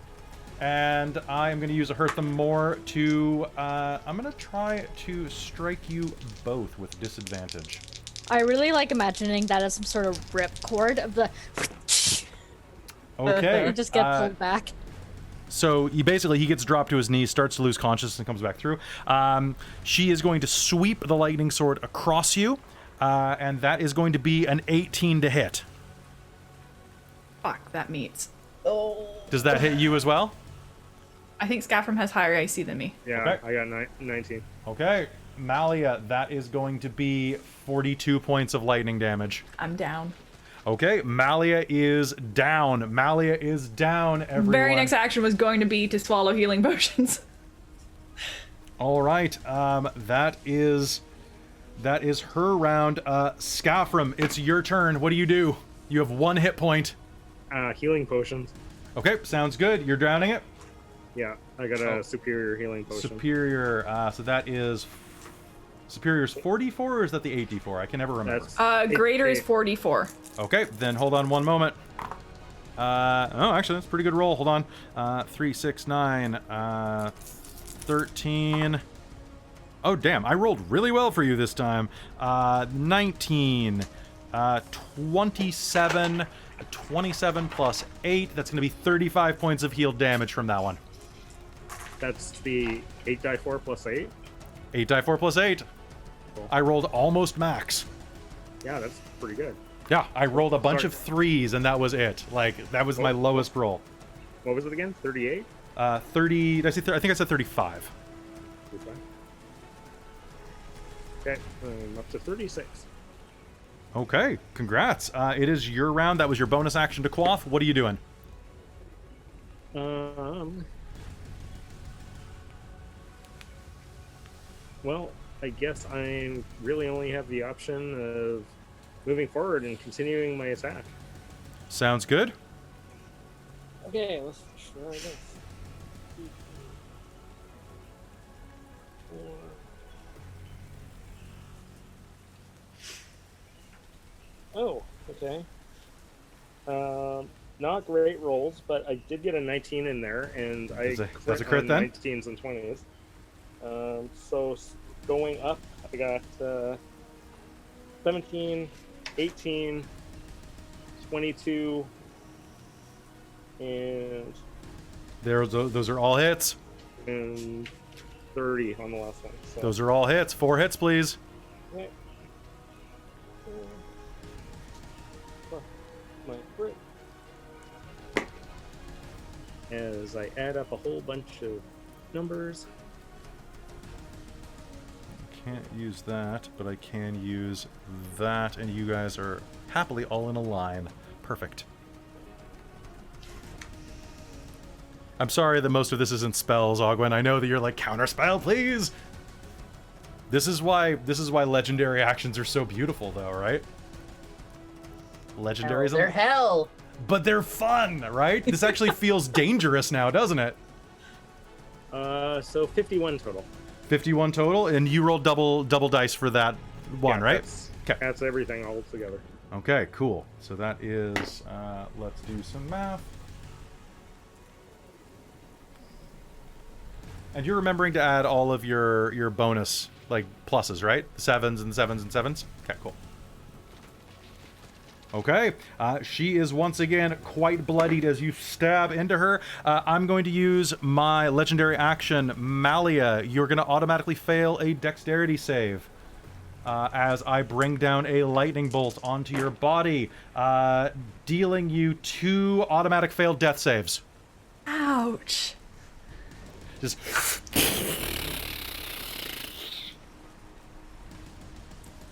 And I am going to use a Hurt Them More to... I'm going to try to strike you both with disadvantage. I really like imagining that as some sort of ripcord of the. Okay. You just get pulled back. So he gets dropped to his knees, starts to lose consciousness, and comes back through. She is going to sweep the lightning sword across you, and that is going to be an 18 to hit. Fuck, that meets. Oh. Does that hit you as well? I think Skafrum has higher AC than me. Yeah, Okay. I got 19. Okay. Malia, that is going to be 42 points of lightning damage. I'm down. Okay, Malia is down. Malia is down, everyone. Very next action was going to be to swallow healing potions. All right, that is her round. Skafrum, it's your turn. What do? You have 1 hit point. Healing potions. Okay, sounds good. You're drowning it. Yeah, I got a superior healing potion. Superior. So that is Superior's 44, or is that the 8d4? I can never remember. That's Greater is it- 44. Okay, then hold on one moment. Oh, actually, that's a pretty good roll. Hold on. 3, 6, 9, 13. Oh, damn. I rolled really well for you this time. 19, 27, 27 plus 8. That's going to be 35 points of healed damage from that one. That's the 8d4 plus 8? 8 die 4 plus 8. Cool. I rolled almost max. Yeah, that's pretty good. Yeah, I rolled a bunch Sorry. of 3s, and that was it. Like, that was my lowest roll. What was it again? 38? 30... Did I say I think I said 35. Okay, I'm up to 36. Okay, congrats. It is your round. That was your bonus action to quaff. What are you doing? Well, I guess I really only have the option of moving forward and continuing my attack. Sounds good. Okay, let's try this. 4. Oh, okay. Not great rolls, but I did get a 19 in there, and That's a crit on then? 19s and 20s. So going up, I got 17, 18, 22, and Those are all hits. 30 on the last one. So. Those are all hits. 4 hits, please. Okay. My crit. As I add up a whole bunch of numbers. Can't use that, but I can use that, and you guys are happily all in a line. Perfect. I'm sorry that most of this isn't spells, Ogwen. I know that you're like, counterspell, please! This is why legendary actions are so beautiful, though, right? Legendaries, They're hell. but they're fun, right? This actually feels dangerous now, doesn't it? So 51 total. 51 total, and you rolled double dice for that one, Yeah, right? That's everything all together. Okay, cool. So that is, let's do some math. And you're remembering to add all of your bonus, like, pluses, right? The 7s and 7s and 7s? Okay, cool. Okay, she is once again quite bloodied as you stab into her. I'm going to use my legendary action, Malia. You're going to automatically fail a dexterity save as I bring down a lightning bolt onto your body, dealing you 2 automatic failed death saves. Ouch. Just...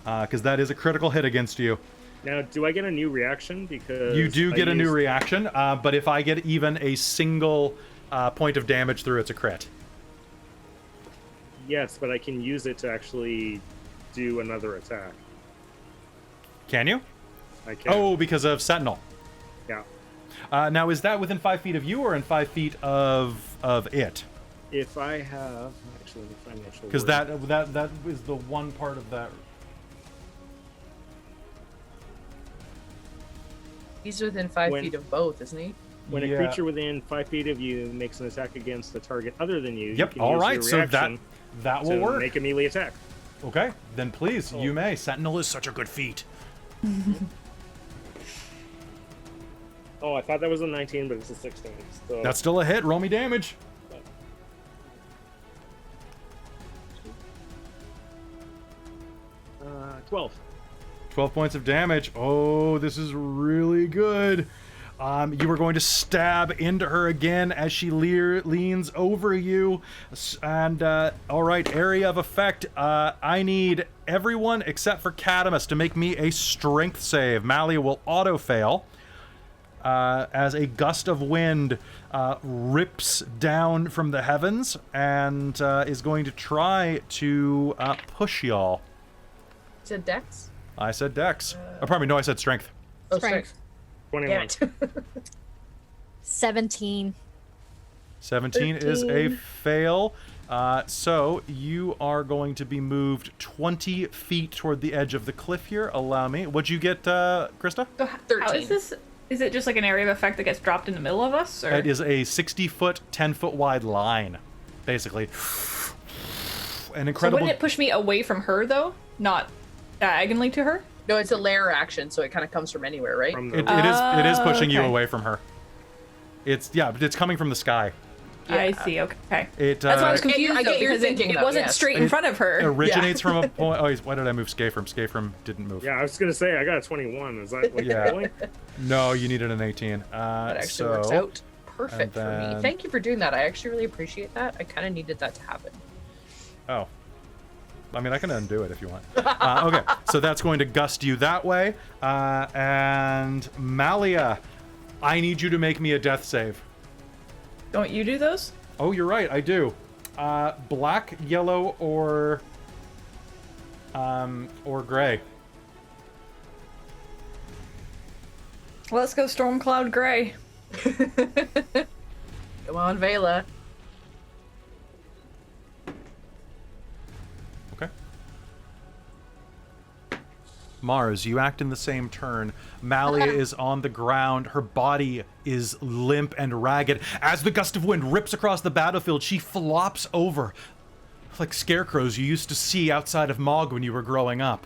because that is a critical hit against you. Now, do I get a new reaction? Because You do I get a new used- reaction, but if I get even a single point of damage through, it's a crit. Yes, but I can use it to actually do another attack. Can you? I can. Oh, because of Sentinel. Yeah. Now, is that within 5 feet of you or in 5 feet of it? If I have... Actually, let me find the actual Because word. that is the one part of that. He's within 5 When- feet of both, isn't he? When Yeah. a creature within 5 feet of you makes an attack against a target other than you, Yep. you can All use right. your So reaction that will to work. make a melee attack. Okay. Then please, Oh. you may. Sentinel is such a good feat. Oh, I thought that was a 19, but it's a 16. So That's still a hit. Roll me damage. 12. 12 points of damage. Oh, this is really good. You are going to stab into her again as she leans over you. And, all right, area of effect. I need everyone except for Catamus to make me a strength save. Malia will auto-fail as a gust of wind rips down from the heavens and is going to try to push y'all. Is it Dex? I said dex. Oh, pardon me, no, I said strength. Oh, Strength. 21. Damn it. 17. 17 is a 13. fail. So you are going to be moved 20 feet toward the edge of the cliff here. Allow me. What'd you get, Krista? So how 13. is this? Is it just like an area of effect that gets dropped in the middle of us? Or? It is a 60-foot, 10-foot wide line, basically. an So incredible. wouldn't it push me away from her though, not diagonally to her? No, it's a lair action, so it kind of comes from anywhere, right? From the It is pushing you okay. away from her. It's coming from the sky. I Yeah. see. Okay. It That's why I was I get confused your though, because thinking, it though, wasn't yes. straight in front of her. originates from a point. Oh, why did I move Scafrum? Scafrum didn't move. Yeah, I was gonna say I got a 21. Is that what Yeah. you're rolling? No, you needed an 18. That actually so, works out perfect for then- me. Thank you for doing that. I actually really appreciate that. I kind of needed that to happen. Oh. I mean, I can undo it if you want. Okay, so that's going to gust you that way. And Malia, I need you to make me a death save. Don't you do those? Oh, you're right, I do. Black, yellow, or gray. Let's go Stormcloud Gray. Come on, Vela. Okay. Mars, you act in the same turn. Malia is on the ground. Her body is limp and ragged. As the gust of wind rips across the battlefield, she flops over like scarecrows you used to see outside of Mog when you were growing up.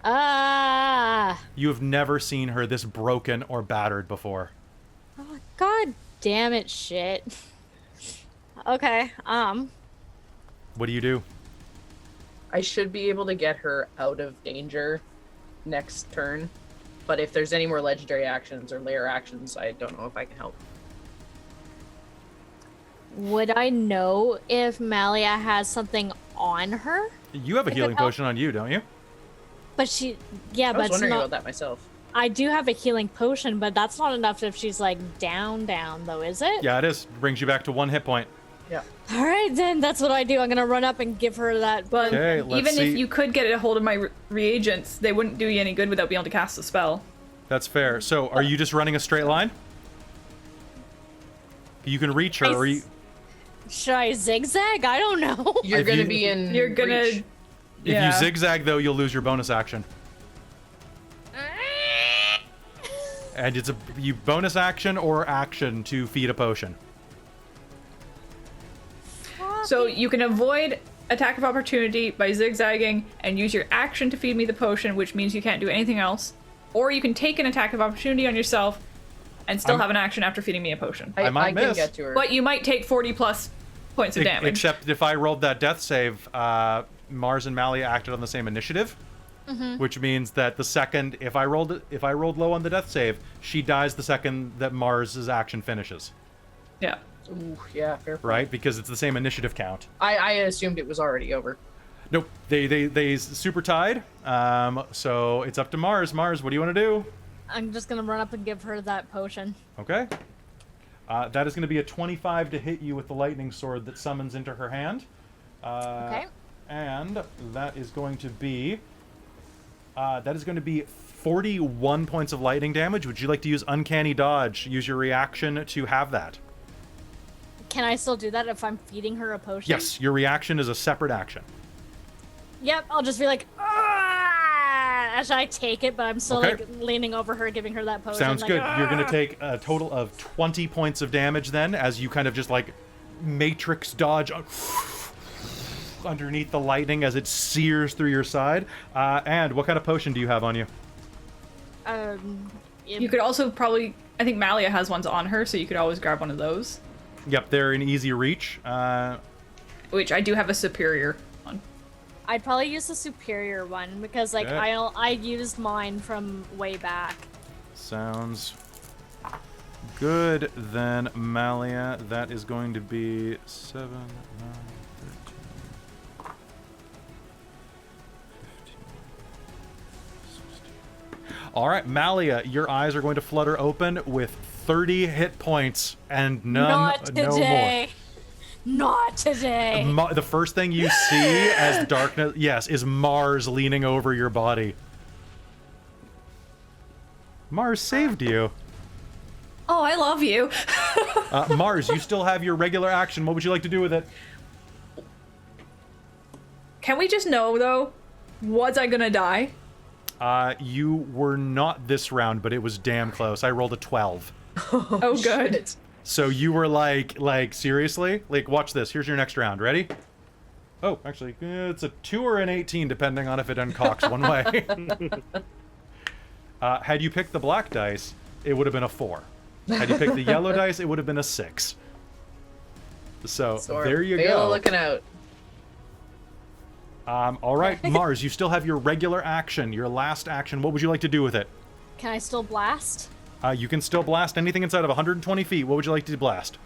Ah. You have never seen her this broken or battered before. Oh, God damn it, shit. Okay, What do you do? I should be able to get her out of danger next turn. But if there's any more legendary actions or layer actions, I don't know if I can help. would I know if Malia has something on her? You have a If it healing help- potion on you, don't you? But yeah, I but was it's wondering not. about that myself. I do have a healing potion, but that's not enough if she's like down, though, is it? Yeah, it is. Brings you back to 1 hit point. Yeah. All right, then that's what I do. I'm gonna run up and give her that. But Okay, let's even see. if you could get a hold of my reagents, they wouldn't do you any good without being able to cast the spell. That's fair. So, are you just running a straight line? You can reach her, or you... Should I zigzag? I don't know. You're If gonna you- be in. You're gonna. reach. If Yeah. you zigzag, though, you'll lose your bonus action. And it's you bonus action or action to feed a potion. So you can avoid attack of opportunity by zigzagging and use your action to feed me the potion, which means you can't do anything else. Or you can take an attack of opportunity on yourself and still have an action after feeding me a potion. I might can miss. get to her. But you might take 40 plus points of damage. Except if I rolled that death save, Mars and Malia acted on the same initiative, which means that the second if I rolled low on the death save, she dies the second that Mars's action finishes, Yeah. Ooh, yeah, fair point. right? Because it's the same initiative count. I assumed it was already over. Nope, they super tied. So it's up to Mars. Mars, what do you want to do? I'm just gonna run up and give her that potion. Okay. That is going to be a 25 to hit you with the lightning sword that summons into her hand. Okay. And that is going to be 41 points of lightning damage. Would you like to use Uncanny Dodge? Use your reaction to have that. Can I still do that if I'm feeding her a potion? Yes, your reaction is a separate action. Yep, I'll just be like, "Ah!" as I take it, but I'm still Okay. like leaning over her, giving her that potion. Sounds like, good. You're going "Ah!" to take a total of 20 points of damage then, as you kind of just like matrix dodge underneath the lightning as it sears through your side. And what kind of potion do you have on you? If- You could also probably. I think Malia has ones on her, so you could always grab one of those. Yep, they're in easy reach. Which I do have a superior on. I'd probably use the superior one because like Okay. I used mine from way back. Sounds good then, Malia. That is going to be 7, 9, 13, 15, 16. All right, Malia, your eyes are going to flutter open with 30 hit points and Not no more. today. Not today. The first thing you see as darkness, yes, is Mars leaning over your body. Mars saved you. Oh, I love you. Mars, you still have your regular action. What would you like to do with it? Can we just know though? Was I gonna die? You were not this round, but it was damn close. I rolled a 12. Oh, good. Shit. So you were like seriously? Like, watch this. Here's your next round. Ready? Oh, actually, it's a 2 or an 18, depending on if it uncocks one way. Had you picked the black dice, it would have been a 4. Had you picked the yellow dice, it would have been a 6. So there you go. Looking out. All right, Mars, you still have your regular action, your last action. What would you like to do with it? Can I still blast? You can still blast anything inside of 120 feet. What would you like to blast?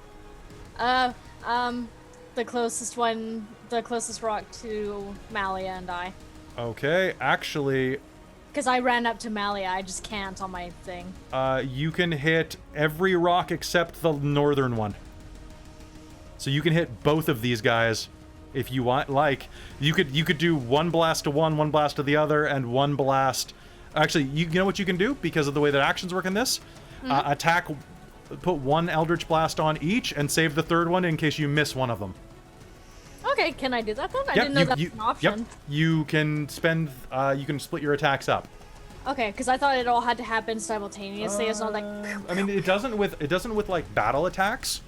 The closest one, the closest rock to Malia and I. Okay, actually, Because I ran up to Malia, I just can't on my thing. you can hit every rock except the northern one. So you can hit both of these guys if you want. Like, you could do one blast to one blast to the other, and one blast. Actually, you know what you can do because of the way that actions work in this? Attack, put one Eldritch Blast on each, and save the third one in case you miss one of them. Okay, can I do that then? I didn't know that was an option. Yep. You can spend. You can split your attacks up. Okay, because I thought it all had to happen simultaneously. It's not like. I mean, it doesn't with like battle attacks.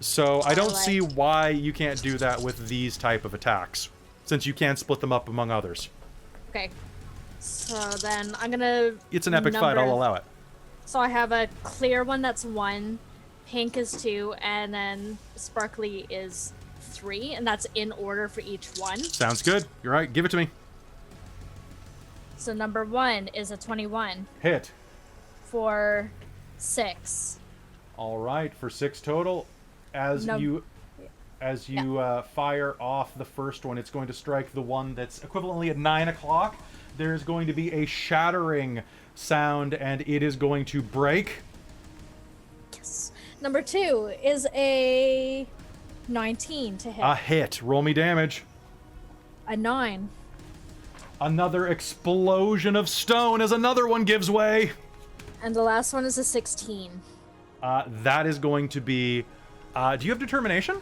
So I don't see why you can't do that with these type of attacks, since you can split them up among others. Okay. So then I'm gonna. It's an epic fight. I'll allow it. So I have a clear one that's 1, pink is 2, and then sparkly is 3, and that's in order for each one. Sounds good. You're right. Give it to me. So number 1 is a 21 Hit. for 6. All right, for 6 total. As you fire off the first one, it's going to strike the one that's equivalently at 9 o'clock. There's going to be a shattering sound, and it is going to break. Yes. Number 2 is a 19 to hit. A hit. Roll me damage. A 9. Another explosion of stone as another one gives way. And the last one is a 16. That is going to be... do you have determination?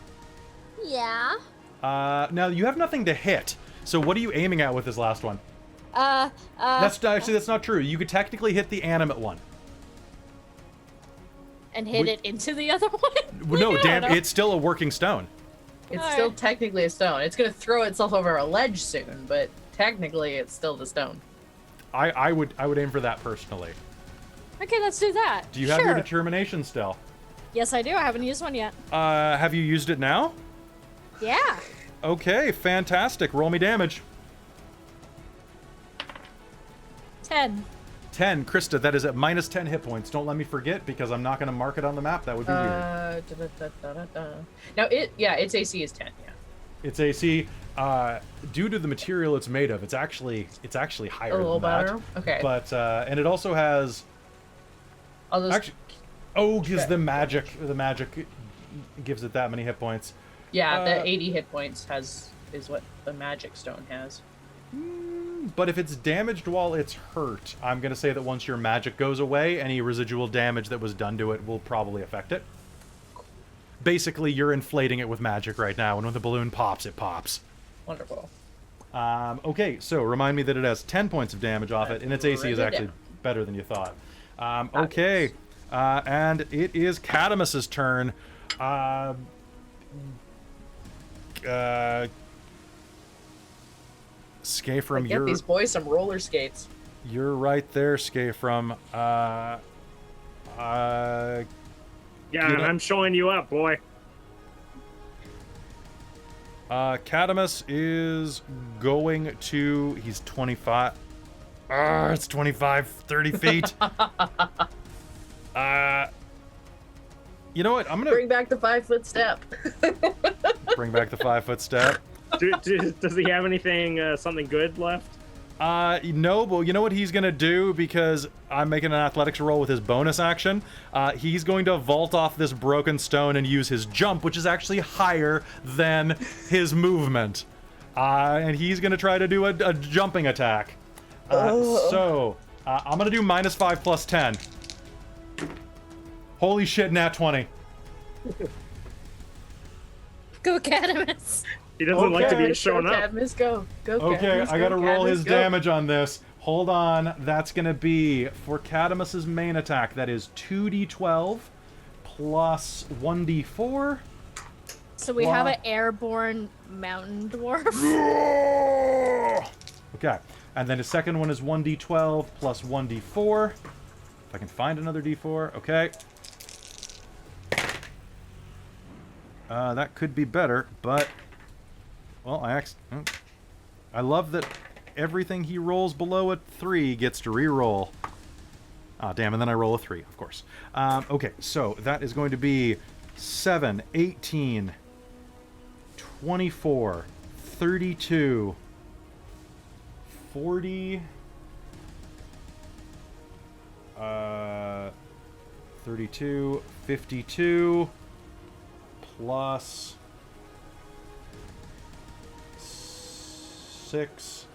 Yeah. Now, you have nothing to hit. So what are you aiming at with this last one? That's not true. You could technically hit the animate one. And hit it into the other one? No, damn, it's still a working stone. It's still technically a stone. It's gonna throw itself over a ledge soon, but technically it's still the stone. I would aim for that personally. Okay, let's do that. Do you have your determination still? Yes, I do. I haven't used one yet. Have you used it now? Yeah. Okay, fantastic. Roll me damage. 10. 10. Krista, that is at minus 10 hit points. Don't let me forget, because I'm not going to mark it on the map. That would be weird. Now, its AC is 10, yeah. Its AC, due to the material it's made of, it's actually higher A little than that. better? Okay. But, and it also has... because the magic gives it that many hit points. Yeah, the 80 hit points is what the magic stone has. But if it's damaged while it's hurt, I'm going to say that once your magic goes away, any residual damage that was done to it will probably affect it. Basically, you're inflating it with magic right now, and when the balloon pops, it pops. Wonderful. Okay, so remind me that it has 10 points of damage off it, and its AC is actually better than you thought. Okay, and it is Cadamus's turn. Scafrum, Get these boys some roller skates. You're right there, Scafrum. I'm showing you up, boy. Cadamus is going to... He's 25. It's 25, 30 feet. You know what? I'm going to... Bring back the 5-foot step. Bring back the 5-foot step. Does he have anything, something good left? No, but you know what he's going to do, because I'm making an athletics roll with his bonus action? He's going to vault off this broken stone and use his jump, which is actually higher than his movement. And he's going to try to do a jumping attack. So, I'm going to do -5 plus 10. Holy shit, nat 20. Go, Cadamus. He doesn't like to be showing up. Cadmus, go. Okay, Cadmus, I gotta go, roll Cadmus, his go. damage on this. Hold on. That's gonna be, for Cadamus's main attack, that is 2d12 plus 1d4. So we have an airborne mountain dwarf. Okay, and then his second one is 1d12 plus 1d4. If I can find another d4, okay. That could be better, but well, I love that everything he rolls below a 3 gets to re-roll. Ah, damn, and then I roll a 3, of course. Okay, so that is going to be 7, 18, 24, 32, 40, 32, 52, plus 6.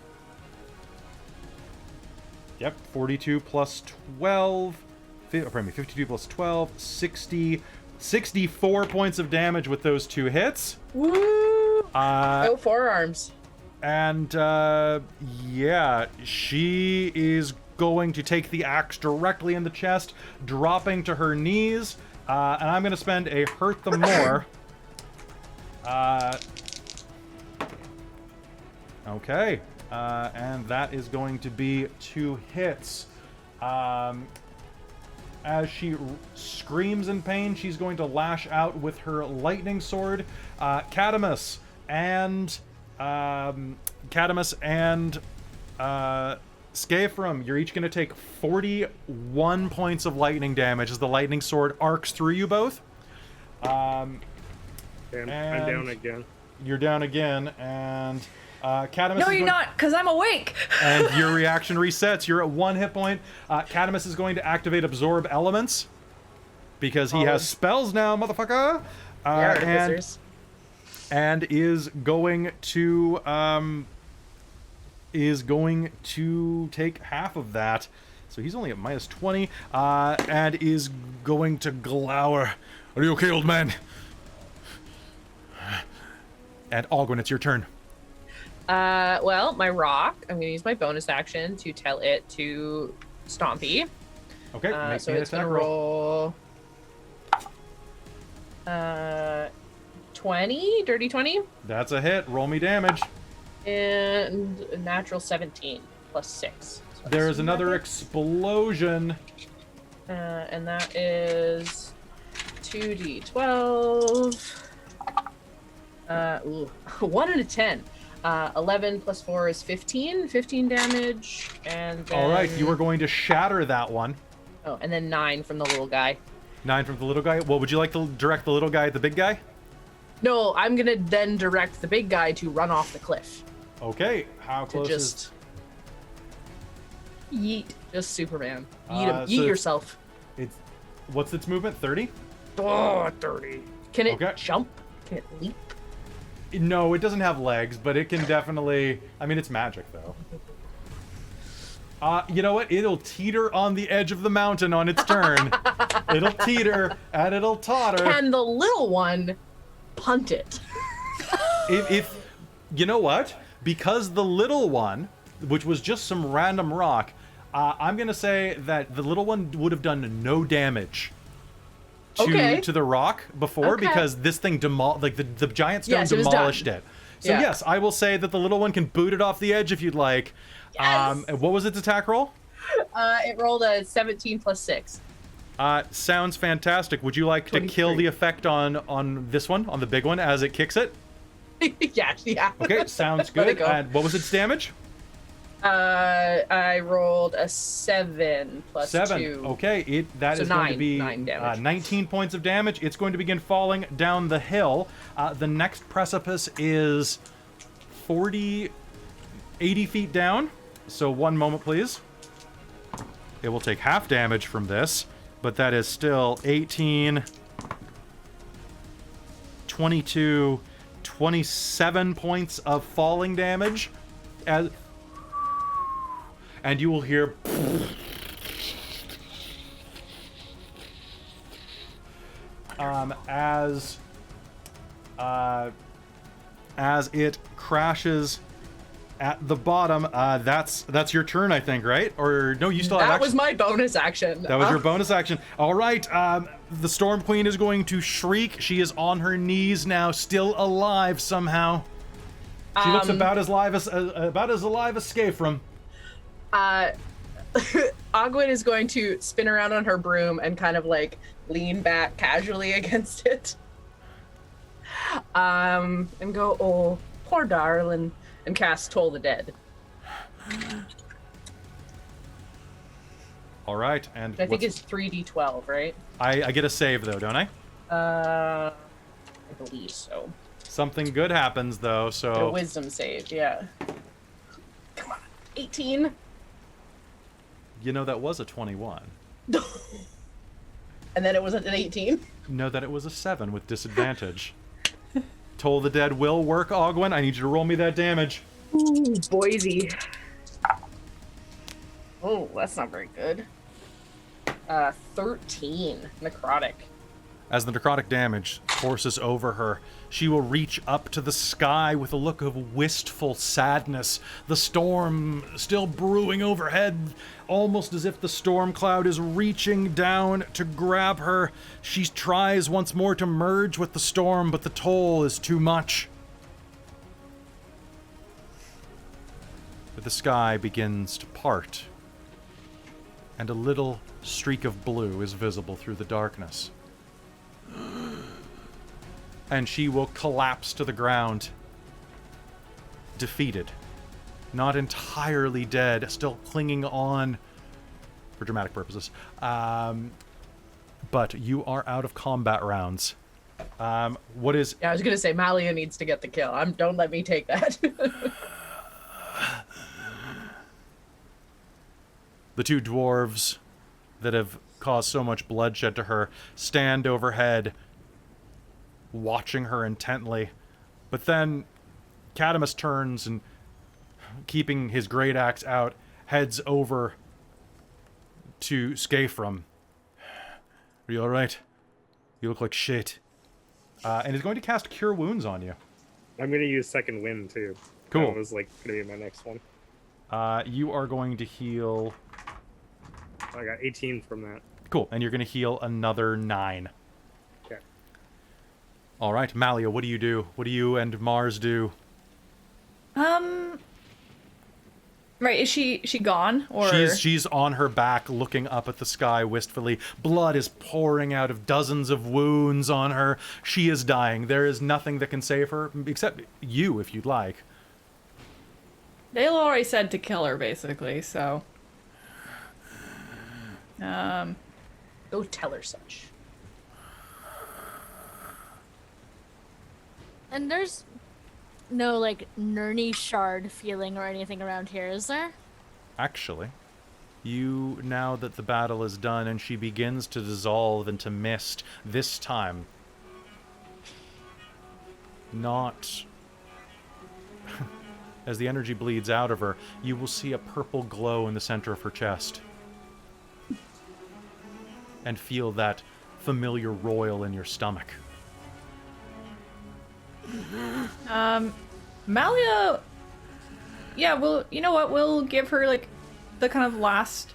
Yep, 42 plus 12. Pardon me, 52 plus 12. 64 points of damage with those 2 hits. Woo! Go forearms. And, yeah, she is going to take the axe directly in the chest, dropping to her knees. And I'm going to spend a hurt them more. Okay. And that is going to be 2 hits. As she screams in pain, she's going to lash out with her lightning sword. Cadamus and Scaefrum, you're each going to take 41 points of lightning damage as the lightning sword arcs through you both. And I'm down again. You're down again, and Cadamus. No, you're not, because I'm awake. And your reaction resets. You're at 1 hit point. Cadamus is going to activate Absorb Elements because he has spells now, motherfucker. And is going to take half of that. So he's only at minus 20, and is going to glower. Are you okay, old man? And Ogwyn, it's your turn. Well, my rock, I'm going to use my bonus action to tell it to Stompy. Okay, so it's going to roll 20, dirty 20. That's a hit. Roll me damage. And a natural 17 plus 6. So There is another explosion. And that is 2d12. 1 and a 10. 11 plus 4 is 15. 15 damage. And then... All right, you are going to shatter that one. Oh, and then 9 from the little guy. 9 from the little guy. Well, would you like to direct the little guy at the big guy? No, I'm going to then direct the big guy to run off the cliff. Okay, how close is... Yeet. Just Superman. Yeet him. Yeet so yourself. What's its movement? 30? Oh, 30. Can it jump? Can it leap? No, it doesn't have legs, but it can definitely... I mean, it's magic, though. You know what? It'll teeter on the edge of the mountain on its turn. It'll teeter, and it'll totter. Can the little one punt it? If you know what? Because the little one, which was just some random rock, I'm going to say that the little one would have done no damage to the rock before because this thing the giant stone demolished it. So yes, I will say that the little one can boot it off the edge if you'd like. Yes! What was its attack roll? It rolled a 17 plus 6. Sounds fantastic. Would you like 23. to kill the effect on this one, on the big one, as it kicks it? yeah. Okay, sounds good. And what was its damage? I rolled a 7 plus 2. Okay, that is going to be 19 points of damage. It's going to begin falling down the hill. The next precipice is 80 feet down. So 1 moment, please. It will take half damage from this, but that is still 18, 22, 27 points of falling damage. And you will hear as it crashes at the bottom. That's your turn, I think, right? Or no, you still have That action. was my bonus action. That was your bonus action. All right. The Storm Queen is going to shriek. She is on her knees now, still alive somehow. She looks about as alive as Skafram. Ogwyn is going to spin around on her broom and kind of like lean back casually against it. And go, oh, poor darling, and cast Toll the Dead. All right, and I think it's 3d12, right? I get a save though, don't I? I believe so. Something good happens though, A so wisdom save, yeah. Come on, 18. you know that was a 21. And then it was an 18. Know that it was a 7 with disadvantage. Toll the Dead will work, Ogwyn. I need you to roll me that damage. Ooh, Boise. Oh, that's not very good. 13 necrotic. As the necrotic damage courses over her, she will reach up to the sky with a look of wistful sadness. The storm still brewing overhead, almost as if the storm cloud is reaching down to grab her. She tries once more to merge with the storm, but the toll is too much. But the sky begins to part, and a little streak of blue is visible through the darkness. And she will collapse to the ground, defeated. Not entirely dead, still clinging on for dramatic purposes. But you are out of combat rounds. What is... Yeah, I was gonna say Malia needs to get the kill. Don't let me take that. The two dwarves that have caused so much bloodshed to her stand overhead, watching her intently. But then Cadamus turns and, keeping his great axe out, heads over to Skafram. Are you alright? You look like shit. And is going to cast Cure Wounds on you. I'm gonna use Second Wind too. Cool. That was like gonna be my next one. You are going to heal... I got 18 from that. Cool, and you're going to heal another 9. Okay. All right, Malia, what do you do? What do you and Mars do? Right, is she gone or She's on her back looking up at the sky wistfully. Blood is pouring out of dozens of wounds on her. She is dying. There is nothing that can save her except you if you'd like. Dale already said to kill her basically, so Go tell her such. And there's no, like, Nyrny shard feeling or anything around here, is there? Actually, you, now that the battle is done and she begins to dissolve into mist, this time, not... As the energy bleeds out of her, you will see a purple glow in the center of her chest. And feel that familiar roil in your stomach. Malia, yeah, well, you know what, we'll give her like the kind of last,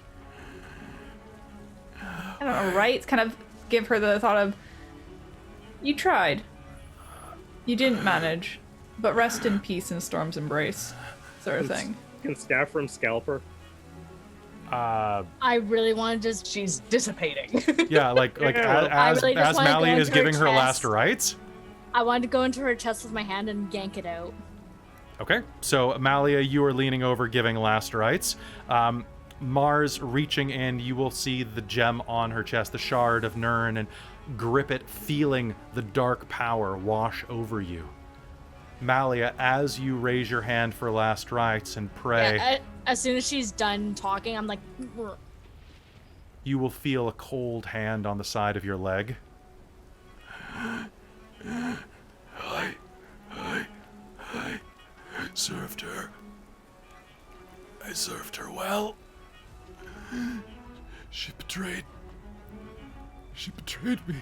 I don't know, rights, kind of give her the thought of, you tried, you didn't manage, but rest in peace in Storm's embrace, sort of thing. Can Skafram scalp her? I really want to just... She's dissipating. Yeah, like as really just wanna go Malia is into her giving her last chest. rights. I wanted to go into her chest with my hand and yank it out. Okay, so Malia, you are leaning over, giving last rites. Mars reaching in, you will see the gem on her chest, the Shard of Nyrn, and grip it, feeling the dark power wash over you. Malia, as you raise your hand for last rites and pray, Yeah, as soon as she's done talking, I'm like... "Brr." you will feel a cold hand on the side of your leg. I served her. I served her well. She betrayed me.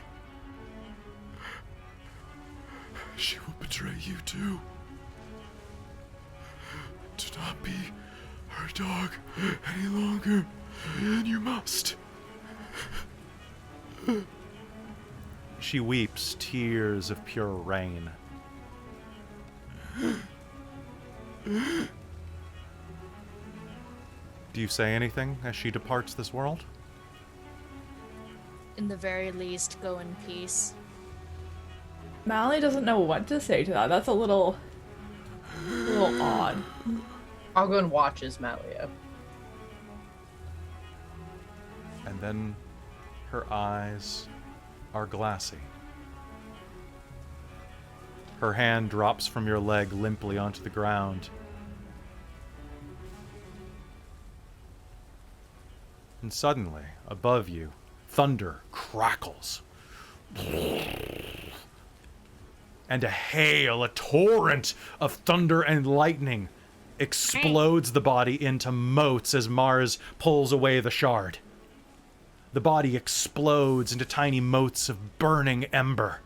She will betray you too. to not be her dog any longer, and you must. She weeps tears of pure rain. Do you say anything as she departs this world? In the very least, go in peace. Mally doesn't know what to say to that. That's a little odd. I'll go and watch as Malia. And then her eyes are glassy. Her hand drops from your leg limply onto the ground. And suddenly, above you, thunder crackles. And a torrent of thunder and lightning explodes the body into motes as Mars pulls away the shard. The body explodes into tiny motes of burning ember.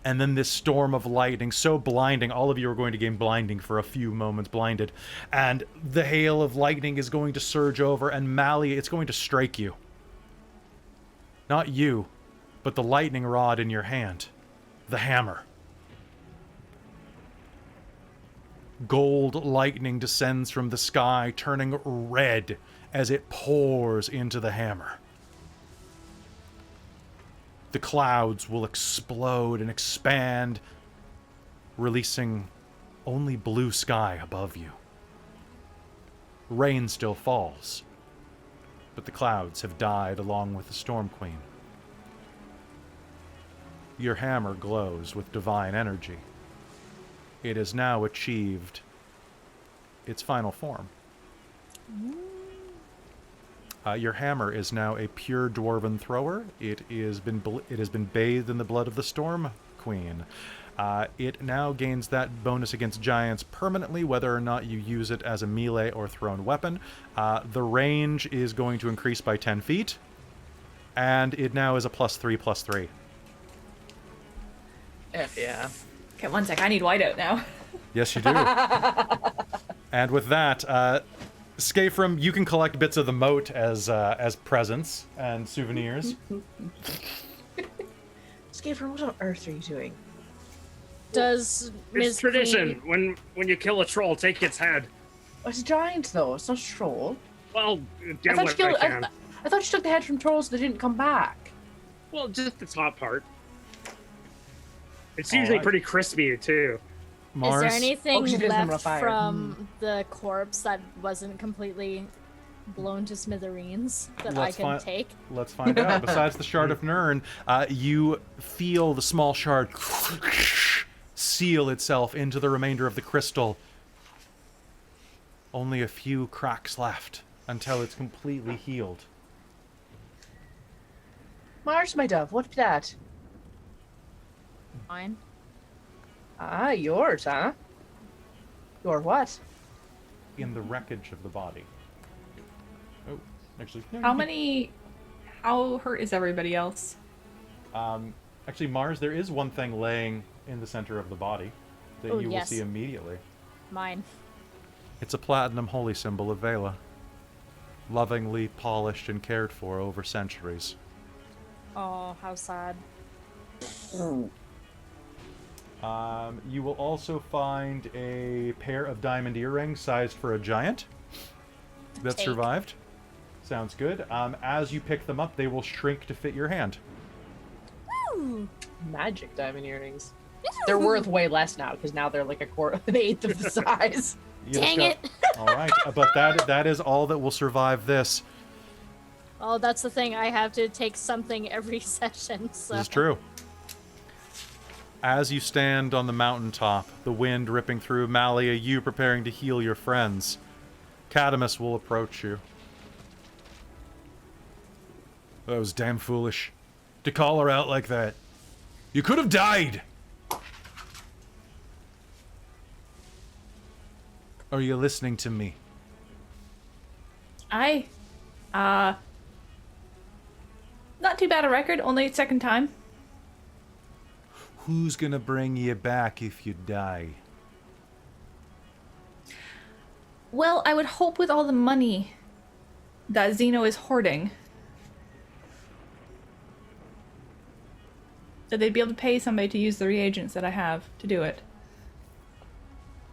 And then this storm of lightning, so blinding, all of you are going to gain blinding for a few moments, blinded. And the hail of lightning is going to surge over, and Mally, it's going to strike you. Not you, but the lightning rod in your hand. The hammer. Gold lightning descends from the sky, turning red as it pours into the hammer. The clouds will explode and expand, releasing only blue sky above you. Rain still falls, but the clouds have died along with the Storm Queen. Your hammer glows with divine energy. It has now achieved its final form. Your hammer is now a pure dwarven thrower. It has been bathed in the blood of the Storm Queen. It now gains that bonus against giants permanently, whether or not you use it as a melee or thrown weapon. The range is going to increase by 10 feet, and it now is a +3/+3. F yeah. Okay, one sec. I need whiteout now. Yes, you do. And with that, Skafram, you can collect bits of the moat as presents and souvenirs. Skafram, what on earth are you doing? Does Ms. It's tradition. When you kill a troll, take its head. It's a giant, though. It's not a troll. Well, I get thought, what you I killed, can. I thought you took the head from trolls that didn't come back. Well, just the top part. It's usually pretty crispy, too. Mars, Is there anything she did them on left fire. from the corpse that wasn't completely blown to smithereens that I can take? Let's find out. Besides the Shard of Nyrn, you feel the small shard seal itself into the remainder of the crystal. Only a few cracks left until it's completely healed. Mars, my dove, what's that? Fine. Ah, yours, huh? Your what? In the wreckage of the body. Oh, actually, no, How hurt is everybody else? actually, Mars, there is one thing laying in the center of the body that Oh, you yes. will see immediately. Mine. It's a platinum holy symbol of Vela, lovingly polished and cared for over centuries. Oh, how sad. You will also find a pair of diamond earrings sized for a giant that Take. survived. Sounds good. As you pick them up, they will shrink to fit your hand. Ooh. Magic diamond earrings. They're worth way less now because now they're like an eighth of the size. You Dang just it! All right, but that is all that will survive this. Oh, that's the thing. I have to take something every session. So. This is true. As you stand on the mountaintop, the wind ripping through, Malia, you preparing to heal your friends. Cadamus will approach you. That was damn foolish. To call her out like that. You could have died! Are you listening to me? Not too bad a record, only second time. Who's gonna bring you back if you die? Well, I would hope with all the money that Zeno is hoarding that they'd be able to pay somebody to use the reagents that I have to do it.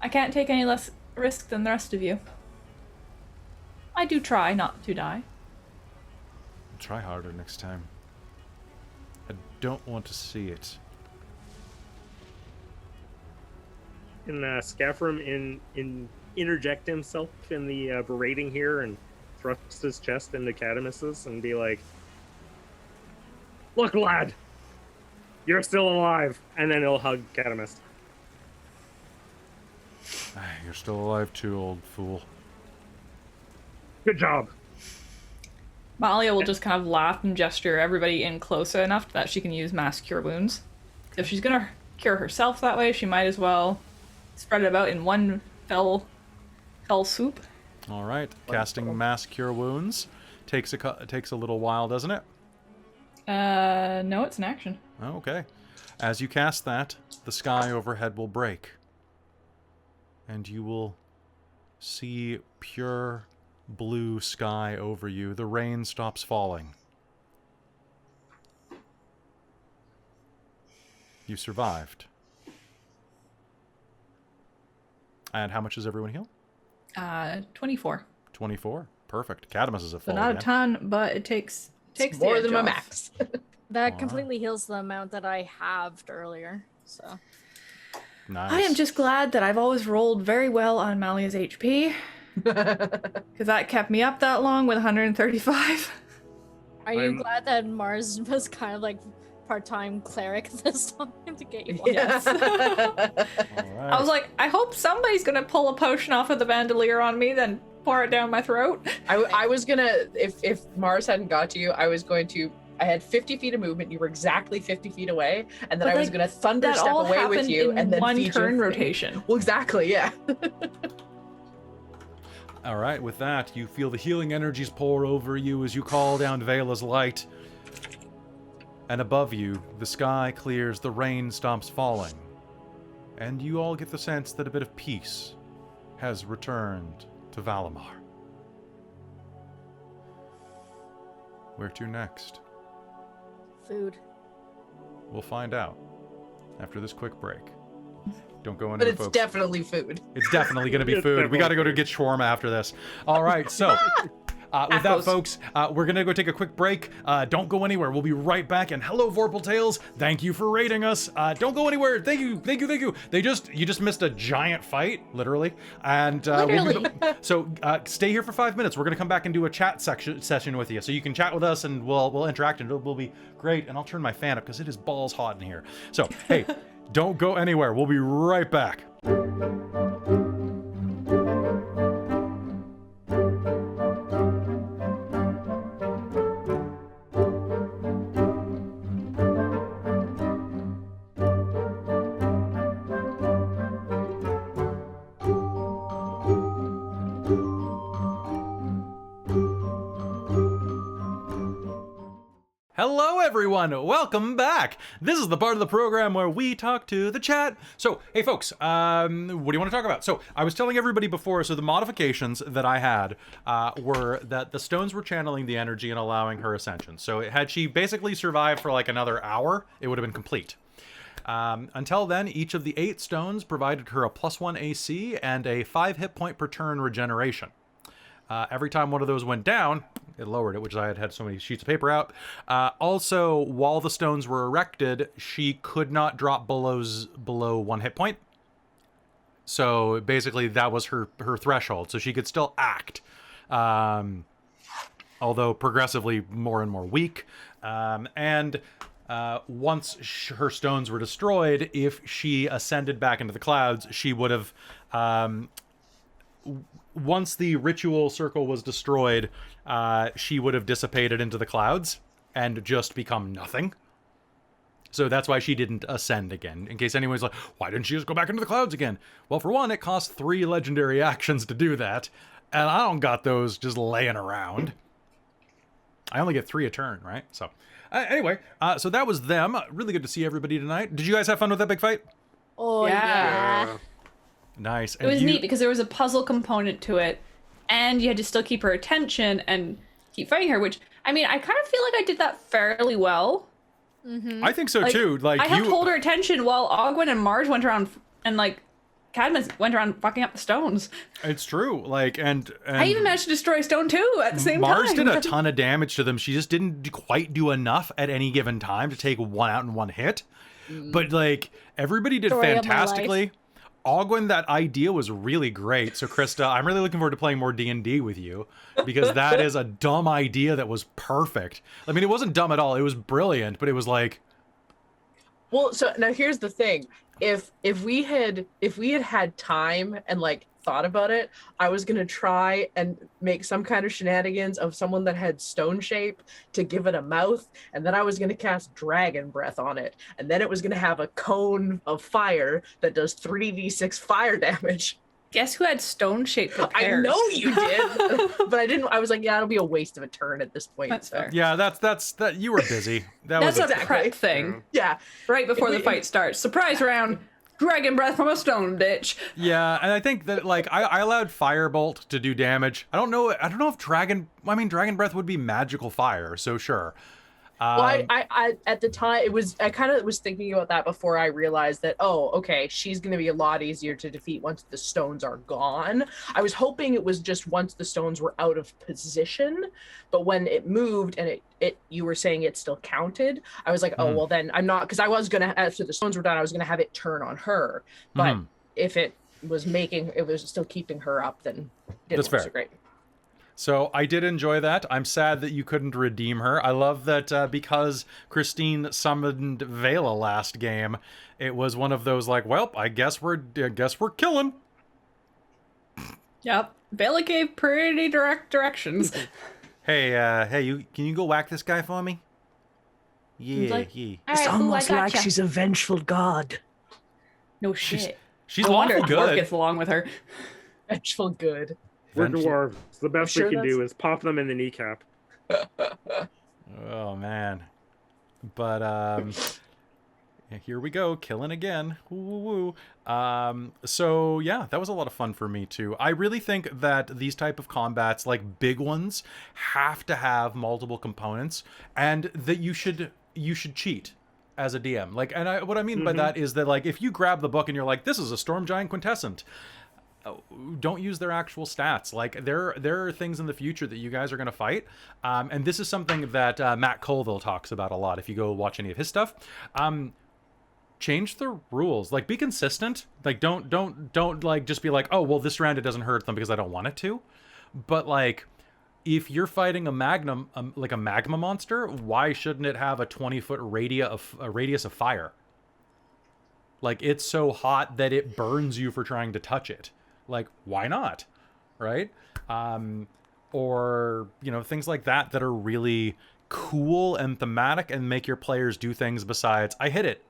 I can't take any less risk than the rest of you. I do try not to die. Try harder next time. I don't want to see it. Can Scaffram interject himself in the berating here and thrust his chest into Cadmus's and be like, "Look, lad, you're still alive," and then he'll hug Cadmus. You're still alive too, old fool. Good job. Malia will just kind of laugh and gesture everybody in close enough that she can use mass cure wounds. If she's gonna cure herself that way, she might as well spread it about in one fell swoop. All right, casting mass cure wounds takes a little while, doesn't it? No, it's an action. Okay. As you cast that, the sky overhead will break. And you will see pure blue sky over you. The rain stops falling. You survived. And how much does everyone heal? 24. 24. Perfect. Cadmus is a full So not again. a ton, but it takes more the than edge my off. max. That completely heals the amount that I halved earlier. So Nice. I am just glad that I've always rolled very well on Malia's HP, because that kept me up that long with 135. are you I'm- glad that Mars was kind of like part-time cleric this time to get you one? Yes. All right. I was like, I hope somebody's gonna pull a potion off of the bandolier on me, then pour it down my throat. I was gonna, if Mars hadn't got to you, I had 50 feet of movement. You were exactly 50 feet away, and then But I was like, gonna thunder That step all away with happened you, in and then one feed you turn a thing. rotation. Well, exactly, yeah. All right, with that, you feel the healing energies pour over you as you call down Vela's light. And above you, the sky clears, the rain stops falling. And you all get the sense that a bit of peace has returned to Valimar. Where to next? Food. We'll find out after this quick break. Don't go But anywhere, it's folks. definitely food. It's definitely going to be It's food. We got to go to definitely get shawarma after this. All right, so with that, Tacos. folks, we're going to go take a quick break. Don't go anywhere. We'll be right back. And hello, Vorpal Tales. Thank you for rating us. Don't go anywhere. Thank you. You just missed a giant fight, literally. And Literally. so stay here for 5 minutes. We're going to come back and do a chat session with you, so you can chat with us and we'll interact and it'll be great. And I'll turn my fan up because it is balls hot in here. So hey, don't go anywhere. We'll be right back. Hello, everyone. Welcome back. This is the part of the program where we talk to the chat. So, hey, folks, what do you want to talk about? So, I was telling everybody before, so the modifications that I had were that the stones were channeling the energy and allowing her ascension. So, had she basically survived for like another hour, it would have been complete. Until then, each of the 8 stones provided her a +1 AC and a 5 hit point per turn regeneration. Every time one of those went down, it lowered it, which I had so many sheets of paper out. Also, while the stones were erected, she could not drop below 1 hit point. So basically, that was her threshold. So she could still act, although progressively more and more weak. Once her stones were destroyed, if she ascended back into the clouds, she would have... once the ritual circle was destroyed, she would have dissipated into the clouds and just become nothing. So that's why she didn't ascend again. In case anyone's like, why didn't she just go back into the clouds again? Well, for one, it costs 3 legendary actions to do that. And I don't got those just laying around. I only get 3 a turn, right? So anyway, so that was them. Really good to see everybody tonight. Did you guys have fun with that big fight? Oh Yeah. yeah. Nice. It was neat because there was a puzzle component to it, and you had to still keep her attention and keep fighting her, which, I mean, I kind of feel like I did that fairly well. I think so too. Like I helped hold her attention while Ogwen and Mars went around, and like Cadmus went around fucking up the stones. It's true. Like, and I even managed to destroy Stone too at the same time. Mars did a ton of damage to them. She just didn't quite do enough at any given time to take one out in one hit. But like everybody did Story of my fantastically. Ogwen, that idea was really great. So Krista, I'm really looking forward to playing more D&D with you, because that is a dumb idea that was perfect. I mean, it wasn't dumb at all. It was brilliant, but it was like, Well, so now here's the thing. If we had time and like thought about it, I was gonna try and make some kind of shenanigans of someone that had stone shape to give it a mouth, and then I was gonna cast dragon breath on it, and then it was gonna have a cone of fire that does 3d6 fire damage. Guess who had stone shape I prepared? know you did, but I didn't. I was like, yeah, it'll be a waste of a turn at this point. That's fair. yeah, that's that. You were busy. That's was a prep thing. Yeah, Right before the fight starts. Surprise round. Dragon breath from a stone, bitch. Yeah, and I think that like I allowed Firebolt to do damage. I don't know if Dragon Breath would be magical fire, so sure. well, I at the time I kind of was thinking about that before I realized that, oh, okay, she's going to be a lot easier to defeat once the stones are gone. I was hoping it was just once the stones were out of position, but when it moved and it you were saying it still counted, I was like, oh, well then I'm not, because I was going to, after the stones were done, I was going to have it turn on her, but if it was still keeping her up, then it didn't That's look fair. so great. So I did enjoy that. I'm sad that you couldn't redeem her. I love that because Christine summoned Vela last game, it was one of those like, well, I guess we're killing. Yep. Bella gave pretty direct directions. Hey, can you go whack this guy for me? Yeah, like, yeah. It's almost like she's a vengeful god. No shit. She's I wonder awful if Dork good. gets along with her. Vengeful good. We're Vengeful- dwarves. The best Sure we can that's- do is pop them in the kneecap. Oh man, but here we go, killing again. Woo, woo, woo. So yeah, that was a lot of fun for me too. I really think that these type of combats, like big ones, have to have multiple components, and that you should cheat as a DM. Like, and what I mean by that is that like if you grab the book and you're like, this is a Storm Giant Quintessent. Don't use their actual stats. Like there are things in the future that you guys are going to fight, and this is something that Matt Colville talks about a lot. If you go watch any of his stuff, change the rules. Like be consistent. Like don't like just be like, oh well, this round it doesn't hurt them because I don't want it to. But like if you're fighting a like a magma monster, why shouldn't it have a 20-foot radius of fire? Like it's so hot that it burns you for trying to touch it. Like, why not? Right? Or, things like that are really cool and thematic and make your players do things besides, I hit it.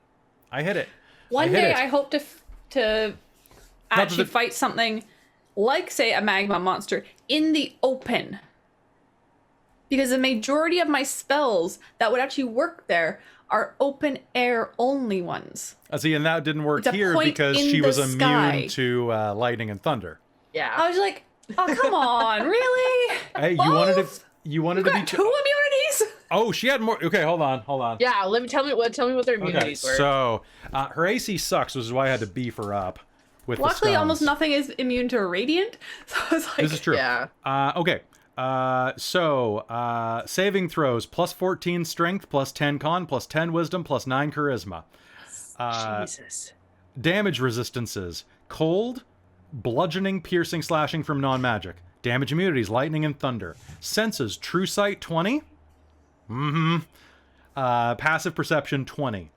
One day I hope to actually fight something like, say, a magma monster in the open. Because the majority of my spells that would actually work there are open air only ones. See, and that didn't work It's a here point because in she was the immune sky. to lightning and thunder. Yeah. I was like, oh, come on, really? Hey, you Both? wanted to be Got two immunities? Oh, she had more. Okay, hold on. Yeah, tell me what their Okay, immunities were. so her AC sucks, which is why I had to beef her up with the Luckily, stones. almost nothing is immune to radiant. So I was like, This is true. Yeah. Okay. So saving throws plus 14 strength, plus 10 con, plus 10 wisdom, plus 9 charisma. Jesus. Damage resistances: cold, bludgeoning, piercing, slashing from non-magic. Damage immunities: lightning and thunder. Senses: true sight 20. Passive perception 20.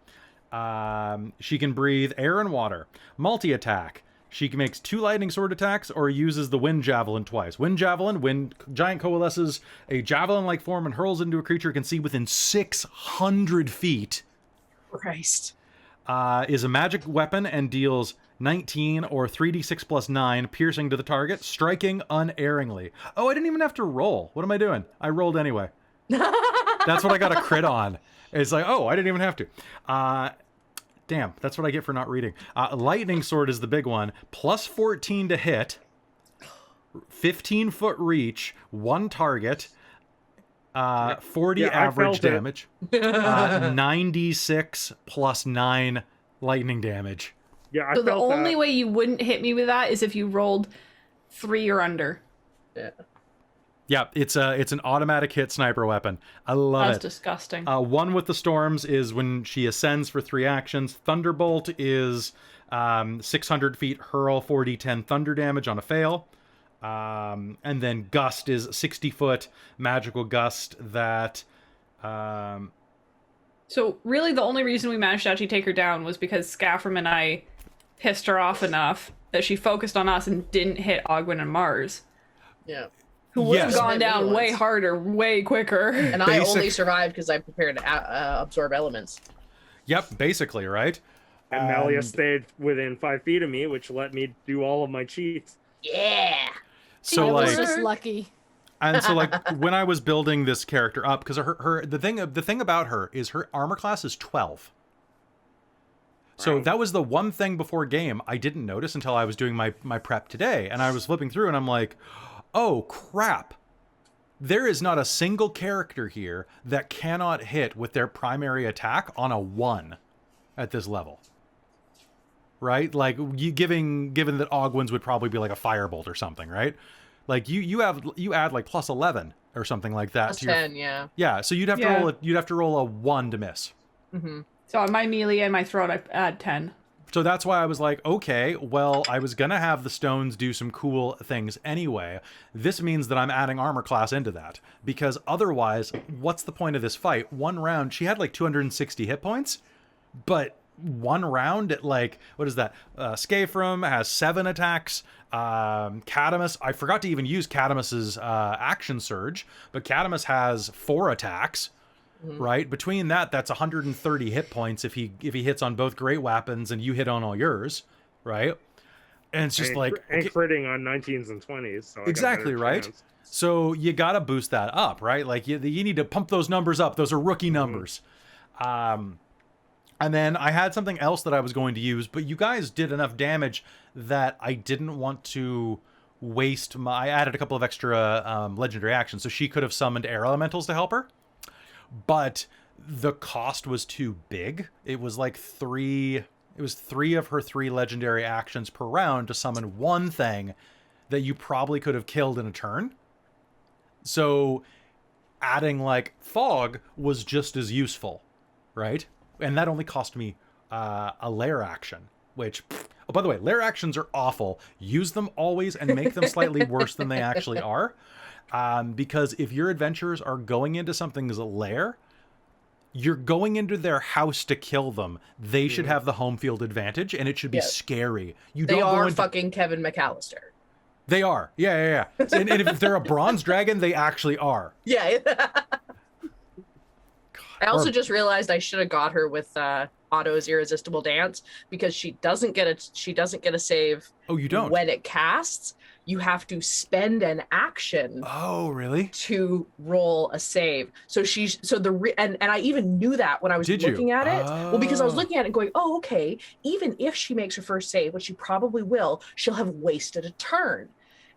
She can breathe air and water. Multi-attack: she makes 2 lightning sword attacks or uses the wind javelin twice. Wind javelin: when giant coalesces a javelin-like form and hurls into a creature it can see within 600 feet. Christ. Is a magic weapon and deals 19 or 3d6 plus 9 piercing to the target, striking unerringly. Oh, I didn't even have to roll. What am I doing? I rolled anyway. That's what I got a crit on. It's like, oh, I didn't even have to. Damn, that's what I get for not reading. Lightning Sword is the big one. Plus 14 to hit. 15-foot reach. 1 target. 40 average damage. 96 plus 9 lightning damage. Yeah, So the only way you wouldn't hit me with that is if you rolled 3 or under. Yeah. Yeah, it's an automatic hit sniper weapon. I love That's it. disgusting. One with the storms is when she ascends for 3 actions. Thunderbolt is 600 feet, hurl 4d10 thunder damage on a fail. And then Gust is 60 foot magical gust that... So really the only reason we managed to actually take her down was because Scaffram and I pissed her off enough that she focused on us and didn't hit Ogwyn and Mars. Yeah. Who would have Yes. gone down way harder, way quicker. And I only survived because I prepared to absorb elements. Yep, basically, right? And Malia stayed within 5 feet of me, which let me do all of my cheats. Yeah. So I was like, just lucky. and so like when I was building this character up, because the thing about her is her armor class is 12. So that was the one thing before game I didn't notice until I was doing my prep today, and I was flipping through and I'm like, oh crap. There is not a single character here that cannot hit with their primary attack on a 1 at this level. Right? Like given that Ogwyn's would probably be like a firebolt or something, right? Like you add like plus 11 or something like that Plus to your 10, yeah. Yeah, so you'd have to roll a 1 to miss. Mm-hmm. So on my melee and my throat I add 10. So that's why I was like, okay, well, I was going to have the stones do some cool things anyway. This means that I'm adding armor class into that. Because otherwise, what's the point of this fight? 1 round, she had like 260 hit points, but 1 round at like, what is that? Scaefram has 7 attacks. Cadamus, I forgot to even use Cadamus's action surge, but Cadamus has 4 attacks. Right, between that's 130 hit points if he hits on both great weapons and you hit on all yours, right? And it's just critting on 19s and 20s. So exactly right. Chance. So you gotta boost that up, right? Like you need to pump those numbers up. Those are rookie numbers. And then I had something else that I was going to use, but you guys did enough damage that I didn't want to waste I added a couple of extra legendary actions, so she could have summoned air elementals to help her. But the cost was too big. It was like 3 of her 3 legendary actions per round to summon one thing that you probably could have killed in a turn. So adding like fog was just as useful, right? And that only cost me a lair action, which, oh, by the way, lair actions are awful. Use them always and make them slightly worse than they actually are. Because if your adventurers are going into something's lair, you're going into their house to kill them. They should have the home field advantage, and it should be scary. They are fucking Kevin McAllister. They are. Yeah. And if they're a bronze dragon, they actually are. Yeah. I also just realized I should have got her with Otto's Irresistible Dance, because she doesn't get a save. Oh, you don't? When it casts, you have to spend an action. Oh, really? To roll a save. So and I even knew that when I was looking at it. Well, because I was looking at it going, oh, okay, even if she makes her first save, which she probably will, she'll have wasted a turn.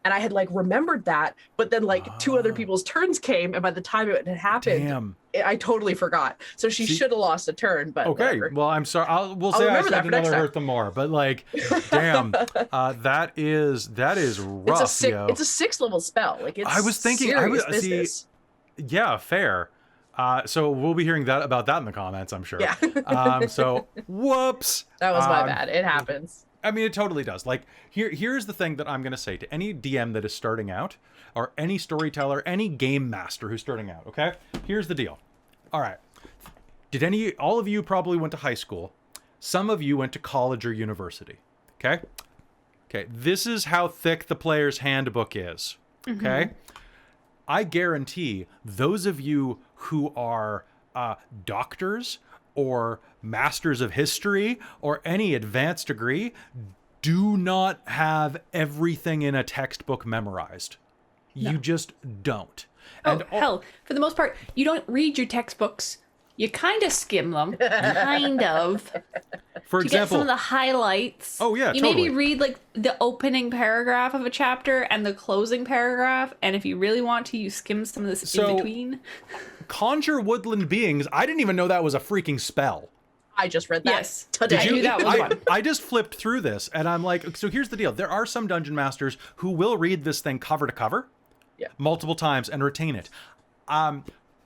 And I had like remembered that, but then like 2 other people's turns came, and by the time it had happened, I totally forgot. So she should have lost a turn, but okay. whatever. Well, I'm sorry. We'll say I said another hurt them more, but like, damn, that is rough. It's a 6th level spell. Like it's I was thinking, business. Yeah, fair. So we'll be hearing about that in the comments, I'm sure. Yeah. So whoops. That was my bad. It happens. I mean, it totally does. Like, here's the thing that I'm going to say to any DM that is starting out, or any storyteller, any game master who's starting out, okay? Here's the deal. All right. All of you probably went to high school. Some of you went to college or university, okay? Okay, this is how thick the player's handbook is, okay? I guarantee those of you who are doctors or masters of history or any advanced degree do not have everything in a textbook memorized. No. You just don't. Oh, hell, for the most part, you don't read your textbooks You kind of skim them, kind of. For To get example, some of the highlights. Oh, yeah, You totally. maybe read like the opening paragraph of a chapter and the closing paragraph, and if you really want to, you skim some of this So- in between. conjure woodland beings. I didn't even know that was a freaking spell. I just read that Yes. today. Did you? I knew that was one. I just flipped through this and I'm like, so here's the deal. There are some dungeon masters who will read this thing cover to cover multiple times and retain it.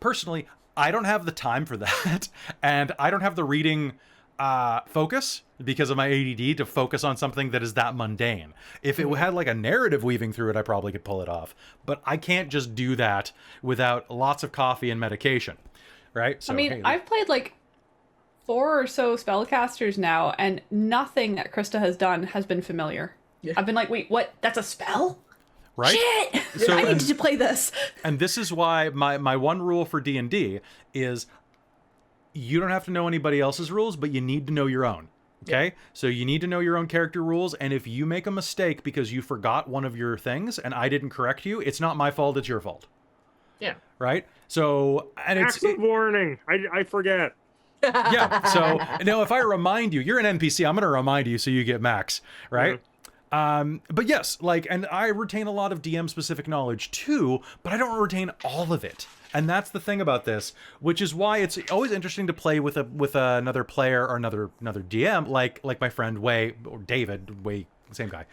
Personally, I don't have the time for that. And I don't have the reading focus because of my ADD to focus on something that is that mundane. If it had like a narrative weaving through it, I probably could pull it off. But I can't just do that without lots of coffee and medication. Right? So, I mean, hey, I've played like 4 or so spellcasters now, and nothing that Krista has done has been familiar. Yeah. I've been like, wait, what? That's a spell? right? Shit! So- I need to play this. And this is why my one rule for D&D is you don't have to know anybody else's rules, but you need to know your own. Okay? So you need to know your own character rules, and if you make a mistake because you forgot one of your things and I didn't correct you, it's not my fault, it's your fault. Yeah. Right? So, and Acts of warning. I forget. yeah. So now if I remind you, you're an NPC, I'm going to remind you so you get max, right? But yes, like, and I retain a lot of DM specific knowledge too, but I don't retain all of it. And that's the thing about this, which is why it's always interesting to play with another player or another DM, like my friend Way or David Way, same guy.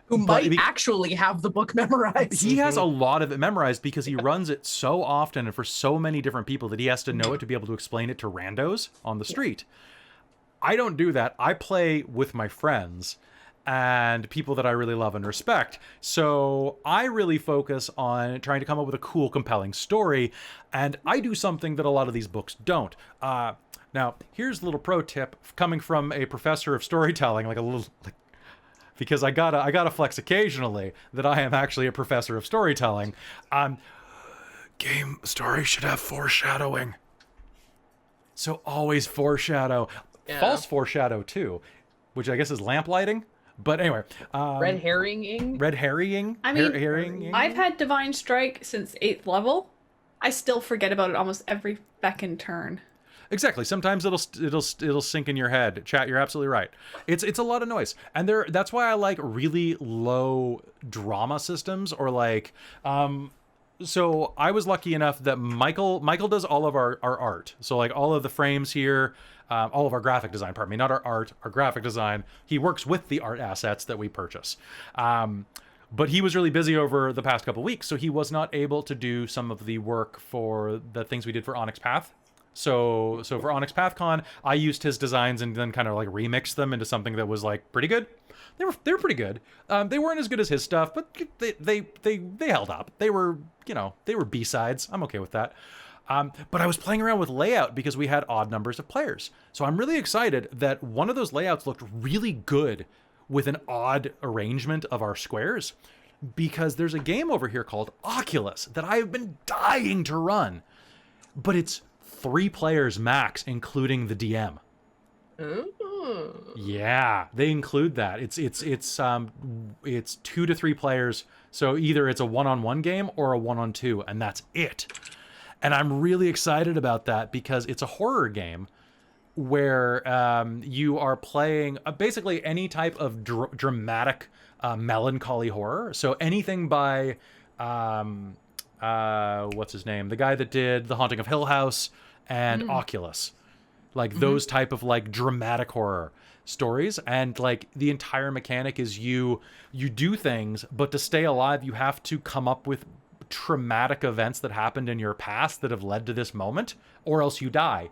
Who but might actually have the book memorized. He has a lot of it memorized because he runs it so often and for so many different people that he has to know it to be able to explain it to randos on the street. I don't do that. I play with my friends and people that I really love and respect. So I really focus on trying to come up with a cool, compelling story. And I do something that a lot of these books don't. Now, here's a little pro tip coming from a professor of storytelling, because I gotta flex occasionally that I am actually a professor of storytelling. Game story should have foreshadowing. So always foreshadow. Yeah. False foreshadow too, which I guess is lamplighting. But anyway, Red herring-ing? red herring. I mean, herring. I've had Divine Strike since 8th level. I still forget about it almost every feckin' turn. Exactly. Sometimes it'll sink in your head. Chat, you're absolutely right. It's a lot of noise, and that's why I like really low drama systems or like. So I was lucky enough that Michael does all of our art. So like all of the frames here, all of our graphic design. Pardon me, not our art, our graphic design. He works with the art assets that we purchase. But he was really busy over the past couple weeks, so he was not able to do some of the work for the things we did for Onyx Path. So for Onyx PathCon, I used his designs and then kind of like remixed them into something that was like pretty good. They were pretty good. They weren't as good as his stuff, but they held up. They were B-sides. I'm okay with that. But I was playing around with layout because we had odd numbers of players. So I'm really excited that one of those layouts looked really good with an odd arrangement of our squares, because there's a game over here called Oculus that I've been dying to run, but it's 3 players max, including the DM. Ooh. Yeah, they include that. It's 2 to 3 players. So either it's a 1-on-1 game or a 1-on-2, and that's it. And I'm really excited about that because it's a horror game where you are playing basically any type of dramatic melancholy horror. So anything by what's his name? The guy that did The Haunting of Hill House and Oculus. Like those type of like dramatic horror stories. And like the entire mechanic is you do things, but to stay alive, you have to come up with traumatic events that happened in your past that have led to this moment, or else you die.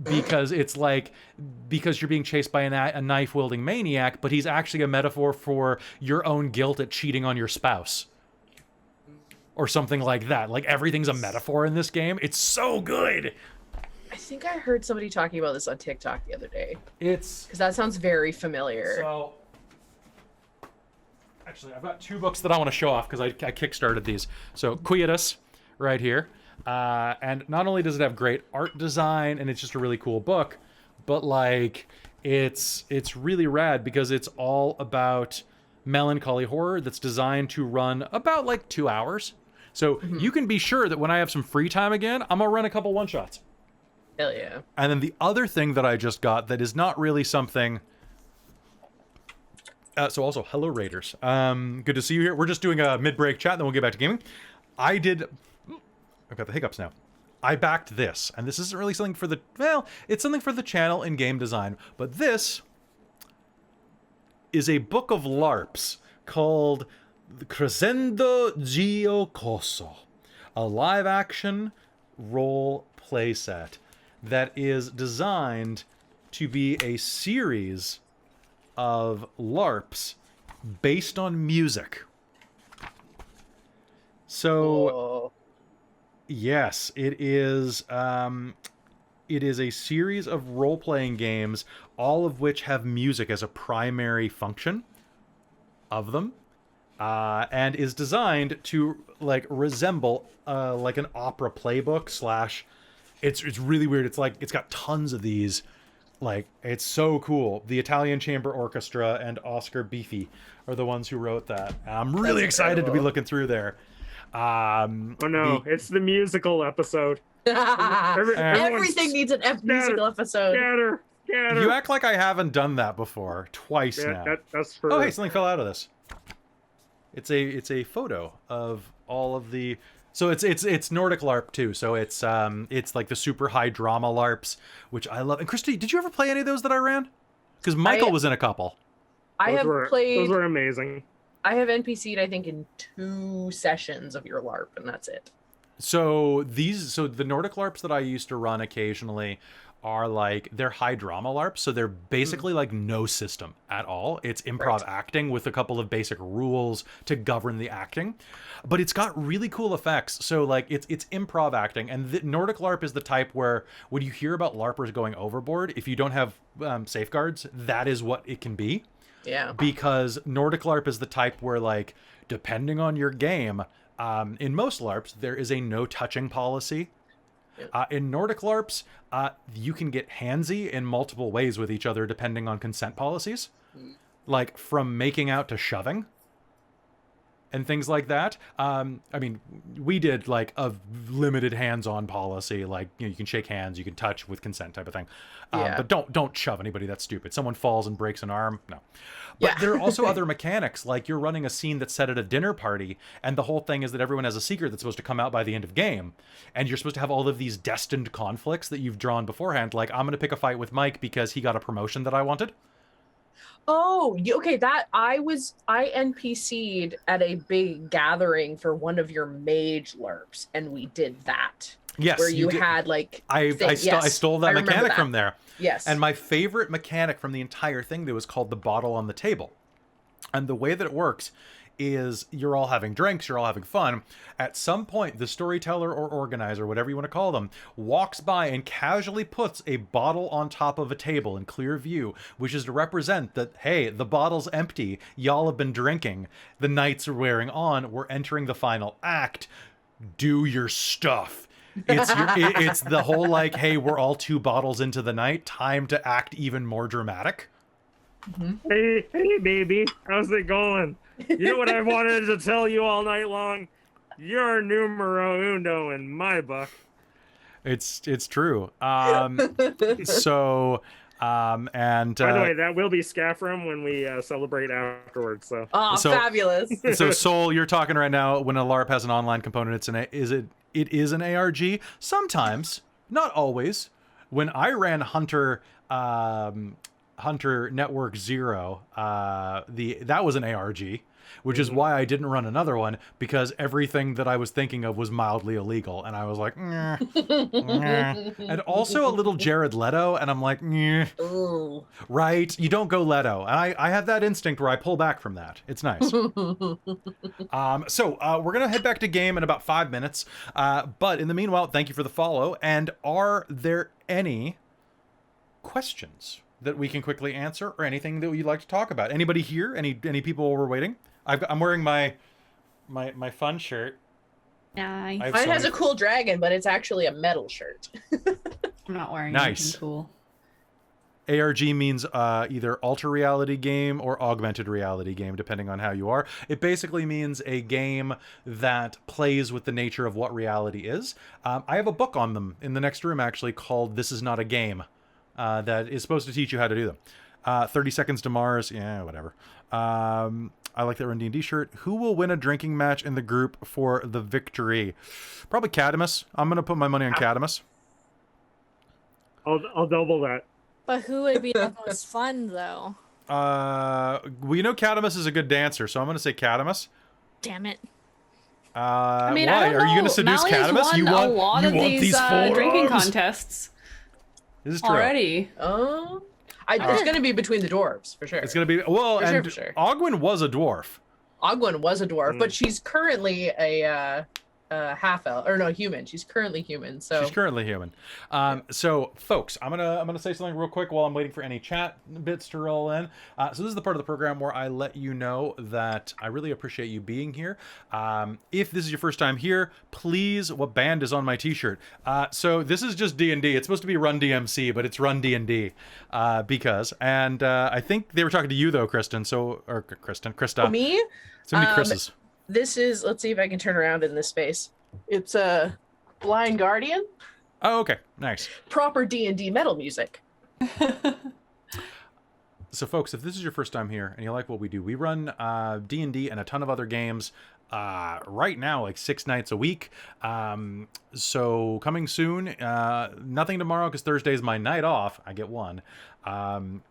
Because it's like, because you're being chased by a knife-wielding maniac, but he's actually a metaphor for your own guilt at cheating on your spouse. Or something like that. Like everything's a metaphor in this game. It's so good. I think I heard somebody talking about this on TikTok the other day. It's Because that sounds very familiar. so. Actually, I've got 2 books that I want to show off because I kickstarted these. So Quietus, right here, and not only does it have great art design and it's just a really cool book, but like it's really rad because it's all about melancholy horror that's designed to run about like 2 hours. So you can be sure that when I have some free time again, I'm gonna run a couple one-shots. Hell yeah. And then the other thing that I just got that is not really something... so also, hello Raiders. Good to see you here. We're just doing a mid-break chat, then we'll get back to gaming. I've got the hiccups now. I backed this, and this isn't really something for the... Well, it's something for the channel in game design, but this is a book of LARPs called Crescendo Giocoso, a live-action role playset that is designed to be a series of LARPs based on music. So, Whoa. yes, it is a series of role-playing games, all of which have music as a primary function of them, and is designed to like resemble like an opera playbook slash. It's really weird. It's like it's got tons of these. Like, it's so cool. The Italian Chamber Orchestra and Oscar Beefy are the ones who wrote that. I'm really excited to be looking through there. Oh no, it's the musical episode. Everything needs an musical episode. Scatter. You act like I haven't done that before. Twice now. That's for... Oh, hey, something fell out of this. It's a photo of all of the... So it's Nordic LARP too. So it's like the super high drama LARPs, which I love. And Christy, did you ever play any of those that I ran? Because Michael was in a couple. Those were amazing. I have NPC'd, I think, in 2 sessions of your LARP, and that's it. So the Nordic LARPs that I used to run occasionally are like, they're high drama LARPs, so they're basically like no system at all. It's improv acting with a couple of basic rules to govern the acting, but it's got really cool effects. So like it's improv acting, and the Nordic LARP is the type where when you hear about LARPers going overboard, if you don't have safeguards, that is what it can be. Yeah. Because Nordic LARP is the type where, like, depending on your game, in most LARPs, there is a no touching policy. In Nordic LARPs, you can get handsy in multiple ways with each other depending on consent policies. Like, from making out to shoving. And things like that. I mean, we did like a limited hands-on policy, like, you know, you can shake hands, you can touch with consent type of thing. But don't shove anybody. That's stupid. Someone falls and breaks an arm. No. But there are also other mechanics, like you're running a scene that's set at a dinner party, and the whole thing is that everyone has a secret that's supposed to come out by the end of game, and you're supposed to have all of these destined conflicts that you've drawn beforehand. Like, I'm going to pick a fight with Mike because he got a promotion that I wanted. Oh, okay. That I NPC'd at a big gathering for one of your mage LARPs, and we did that. Yes, where you had like I stole that mechanic from there. Yes. And my favorite mechanic from the entire thing that was called the bottle on the table. And the way that it works is you're all having drinks, you're all having fun. At some point, the storyteller or organizer, whatever you want to call them, walks by and casually puts a bottle on top of a table in clear view, which is to represent that, hey, the bottle's empty, y'all have been drinking, the nights are wearing on, we're entering the final act, do your stuff. It's the whole like, hey, we're all 2 bottles into the night, time to act even more dramatic. Hey baby, how's it going? You know what I wanted to tell you all night long? You're numero uno in my book. It's true. And By the way, that will be Scaffram when we celebrate afterwards. So. Oh, fabulous! So Soul, you're talking right now. When a LARP has an online component, it is an ARG. Sometimes, not always. When I ran Hunter Network Zero, that was an ARG, which is why I didn't run another one, because everything that I was thinking of was mildly illegal, and I was like, and also a little Jared Leto, and I'm like, Ooh. Right? You don't go Leto, and I have that instinct where I pull back from that. It's nice. So we're gonna head back to game in about 5 minutes, but in the meanwhile, thank you for the follow. And are there any questions that we can quickly answer, or anything that you'd like to talk about? Anybody here? Any people we're waiting? I'm wearing my fun shirt. Nice. Mine has a cool dragon, but it's actually a metal shirt. I'm not wearing Nice. anything cool. ARG means either alter reality game or augmented reality game, depending on how you are. It basically means a game that plays with the nature of what reality is. I have a book on them in the next room, actually, called This Is Not a Game, that is supposed to teach you how to do them. 30 Seconds to Mars, yeah, whatever. I like that Run D&D shirt. Who will win a drinking match in the group for the victory? Probably Cadamus. I'm going to put my money on Cadamus. I'll double that. But who would be the most fun, though? We know Cadamus is a good dancer, so I'm going to say Cadamus. Damn it. I mean, why? I don't know. Are you going to seduce Mally's Cadamus? won You want, a lot you of want these forearms? drinking contests This is true. already. Oh, it's going to be between the dwarves for sure. It's going to be, well, For sure, and for sure. Ogwyn was a dwarf. Ogwyn was a dwarf, but she's currently a half elf, or no, human. She's currently human. So She's currently human. So, folks, I'm gonna say something real quick while I'm waiting for any chat bits to roll in. So this is the part of the program where I let you know that I really appreciate you being here. If this is your first time here, please, what band is on my T-shirt? So this is just D&D. It's supposed to be Run DMC, but it's Run D&D because. And I think they were talking to you though, Kristen. Krista. me, So many Chris's. this is. Let's see if I can turn around in this space. It's a Blind Guardian, Oh, okay, nice. proper D&D metal music. So, folks, if this is your first time here and you like what we do, we run D&D and a ton of other games right now, like 6 nights a week. So, coming soon, nothing tomorrow because Thursday is my night off. I get one. Actually,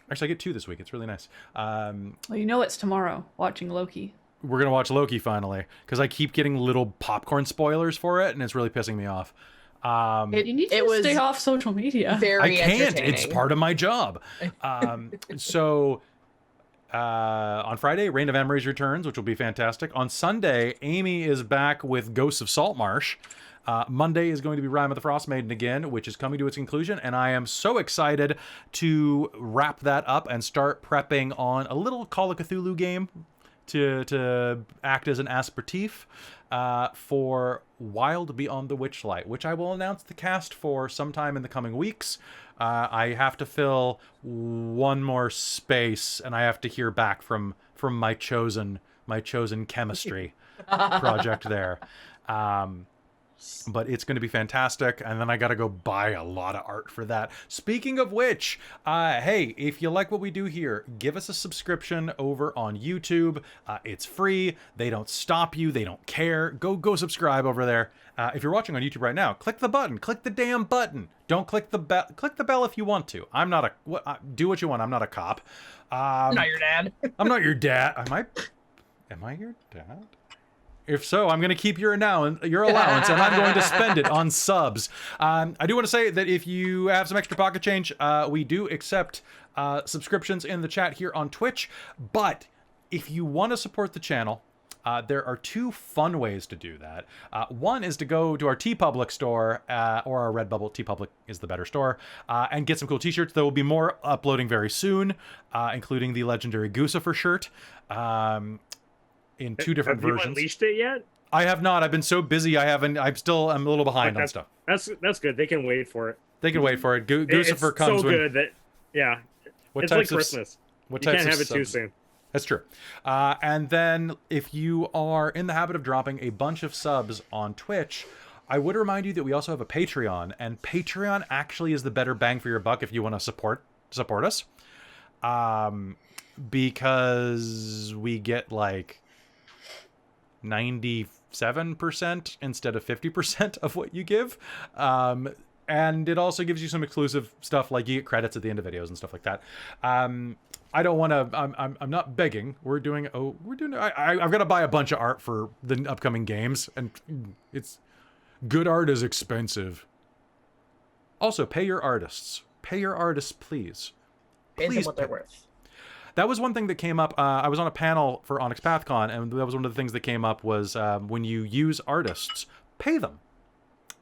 I get 2 this week. It's really nice. Well, you know it's tomorrow, watching Loki. We're going to watch Loki finally because I keep getting little popcorn spoilers for it, and it's really pissing me off. You need to was stay off social media. Very I can't. entertaining. It's part of my job. So on Friday, Reign of Emeries returns, which will be fantastic. On Sunday, Amy is back with Ghosts of Saltmarsh. Monday is going to be Rime of the Frost Maiden again, which is coming to its conclusion, and I am so excited to wrap that up and start prepping on a little Call of Cthulhu game to act as an aperitif for Wild Beyond the Witchlight, which I will announce the cast for sometime in the coming weeks. I have to fill one more space, and I have to hear back from my chosen chemistry project there. But it's going to be fantastic, and then I got to go buy a lot of art for that. Speaking of which, hey, if you like what we do here, give us a subscription over on YouTube. It's free. They don't stop you. They don't care. Go subscribe over there. If you're watching on YouTube right now, click the button. Click the damn button. Don't click the bell. Click the bell if you want to. I'm not do what you want. I'm not a cop. I'm not your dad. I'm not your dad. Am I your dad? If so, I'm going to keep your allowance, and I'm going to spend it on subs. I do want to say that if you have some extra pocket change, we do accept subscriptions in the chat here on Twitch. But if you want to support the channel, there are 2 fun ways to do that. One is to go to our TeePublic store, or our Redbubble. TeePublic is the better store, and get some cool t-shirts. There will be more uploading very soon, including the legendary Guccifer shirt. In 2 different versions. Have you unleashed it yet? I have not. I've been so busy. I'm a little behind on stuff. That's good. They can wait for it. They can wait for it. Guccifer it's comes so when. good that it's like Christmas. What You types can't of have it too subs? soon. That's true. And then if you are in the habit of dropping a bunch of subs on Twitch, I would remind you that we also have a Patreon, and Patreon actually is the better bang for your buck if you want to support us. Because we get like 97% instead of 50% of what you give. And it also gives you some exclusive stuff, like you get credits at the end of videos and stuff like that. I don't want to, I'm not begging. I've got to buy a bunch of art for the upcoming games, and good art is expensive. Also, pay your artists. Pay your artists, please. Pay them what they're worth. That was one thing that came up. I was on a panel for Onyx PathCon, and that was one of the things that came up was when you use artists, pay them.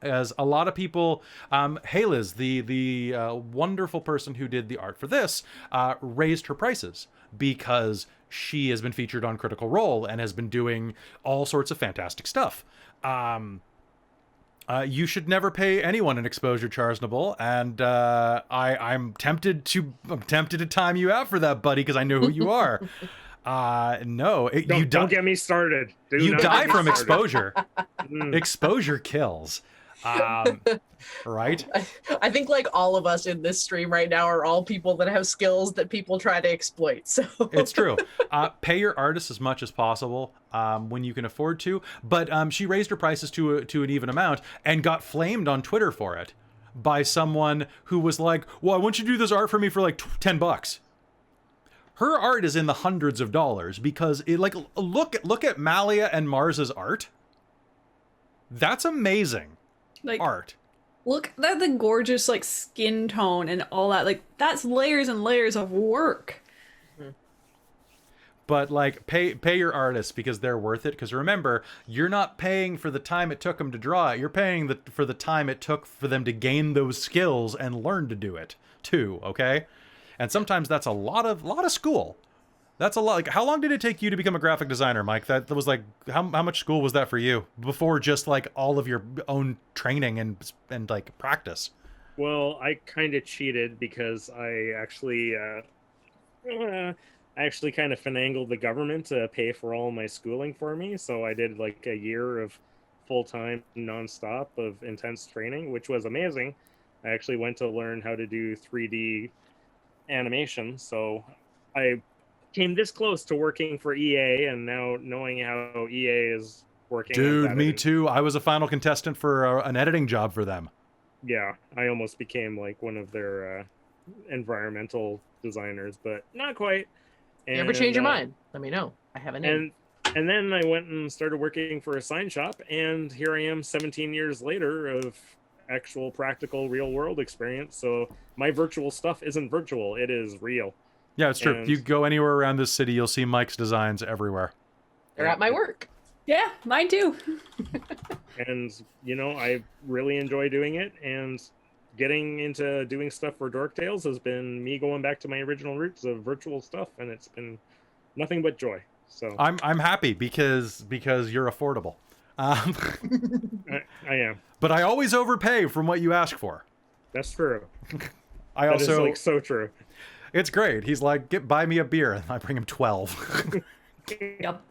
As a lot of people, Hailiiz, the wonderful person who did the art for this, raised her prices because she has been featured on Critical Role and has been doing all sorts of fantastic stuff. You should never pay anyone an exposure charge, Nabal, and I'm tempted to time you out for that, buddy, because I know who you are. No, Don't get me started. You not die get me from started. exposure. Mm. Exposure kills. Right? I think like all of us in this stream right now are all people that have skills that people try to exploit. So It's true. Pay your artists as much as possible when you can afford to. But she raised her prices to an even amount and got flamed on Twitter for it by someone who was like, "Well, I want you to do this art for me for like $10." Her art is in the hundreds of dollars because it like look at Malia and Mars's art. That's amazing Like, art. look at the gorgeous like skin tone and all that. Like, that's layers and layers of work. But like pay your artists because they're worth it. Because remember, you're not paying for the time it took them to draw it. You're paying for the time it took for them to gain those skills and learn to do it too. Okay, and sometimes that's a lot of school. That's a lot. Like, how long did it take you to become a graphic designer, Mike? That was like how much school was that for you before just like all of your own training and like practice? Well, I kind of cheated because I actually kind of finagled the government to pay for all my schooling for me. So I did like a year of full-time, nonstop of intense training, which was amazing. I actually went to learn how to do 3D animation. So I came this close to working for EA, and now knowing how EA is working. Dude, me too. I was a final contestant for an editing job for them. Yeah, I almost became like one of their environmental designers, but not quite. you ever change your mind, let me know. I have a name. And then I went and started working for a sign shop, and here I am 17 years later of actual practical real world experience. So my virtual stuff isn't virtual, it is real. Yeah, it's true. And- If you go anywhere around this city, you'll see Mike's designs everywhere. They're at my work. Yeah, mine too. And, you know, I really enjoy doing it, and getting into doing stuff for Dork Tales has been me going back to my original roots of virtual stuff, and it's been nothing but joy. So I'm happy because you're affordable. I am. But I always overpay from what you ask for. That's true. I That is also like so true. It's great. He's like, buy me a beer, and I bring him 12. Yep.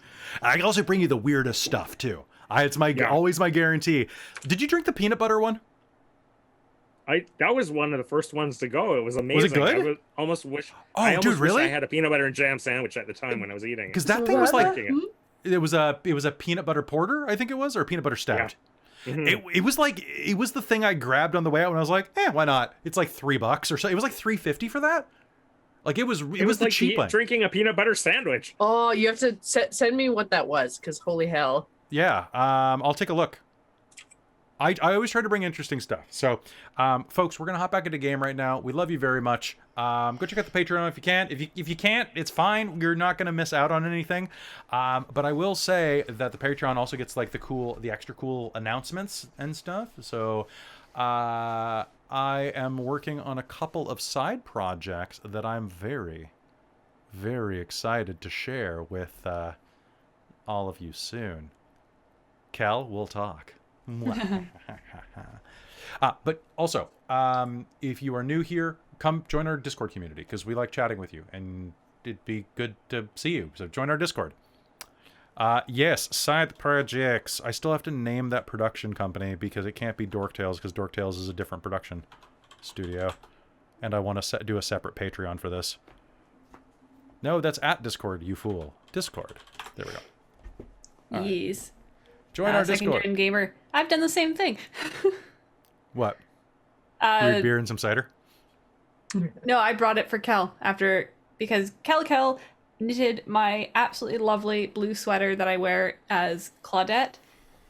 I can also bring you the weirdest stuff too. It's always my guarantee. Did you drink the peanut butter one? That was one of the first ones to go. It was amazing. Was it good? I almost wish. Oh, I dude, almost wish really? I had a peanut butter and jam sandwich at the time when I was eating. Because that thing was like Drinking it was a peanut butter porter, I think it was, or a peanut butter stout. Yeah. Mhm. It was the thing I grabbed on the way out when I was like, why not? It's like $3 or so. It was like $3.50 for that. Like it was the like cheap one. drinking a peanut butter sandwich. Oh, you have to send me what that was, because holy hell. Yeah, I'll take a look. I always try to bring interesting stuff. So, folks, we're gonna hop back into game right now. We love you very much. Go check out the Patreon if you can. If you can't, it's fine. You're not gonna miss out on anything. But I will say that the Patreon also gets like the extra cool announcements and stuff. So, I am working on a couple of side projects that I'm very, very excited to share with all of you soon. Kel, we'll talk. But also, if you are new here, come join our Discord community because we like chatting with you and it'd be good to see you. So join our Discord. Yes, side projects. I still have to name that production company because it can't be Dork Tales because Dork Tales is a different production studio. And I want to do a separate Patreon for this. No, that's at Discord, you fool. Discord. There we go. All right. Yes. Join our Second Discord. gen gamer. I've done the same thing. What? Brewed beer and some cider? No, I brought it for Kel because Kel knitted my absolutely lovely blue sweater that I wear as Claudette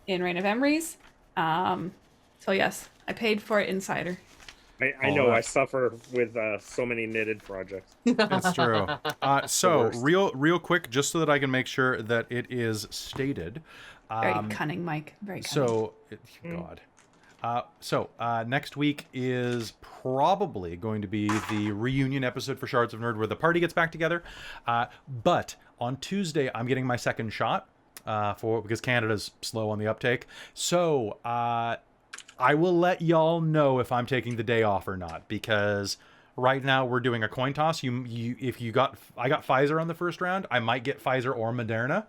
in Reign of Emeries. So yes, I paid for it in cider. I know. I suffer with so many knitted projects. It's true. So worst. real quick, just so that I can make sure that it is stated. Very cunning, Mike. Very cunning. So, next week is probably going to be the reunion episode for Shards of Nyrn where the party gets back together. But on Tuesday, I'm getting my second shot because Canada's slow on the uptake. So I will let y'all know if I'm taking the day off or not, because right now we're doing a coin toss. I got Pfizer on the first round. I might get Pfizer or Moderna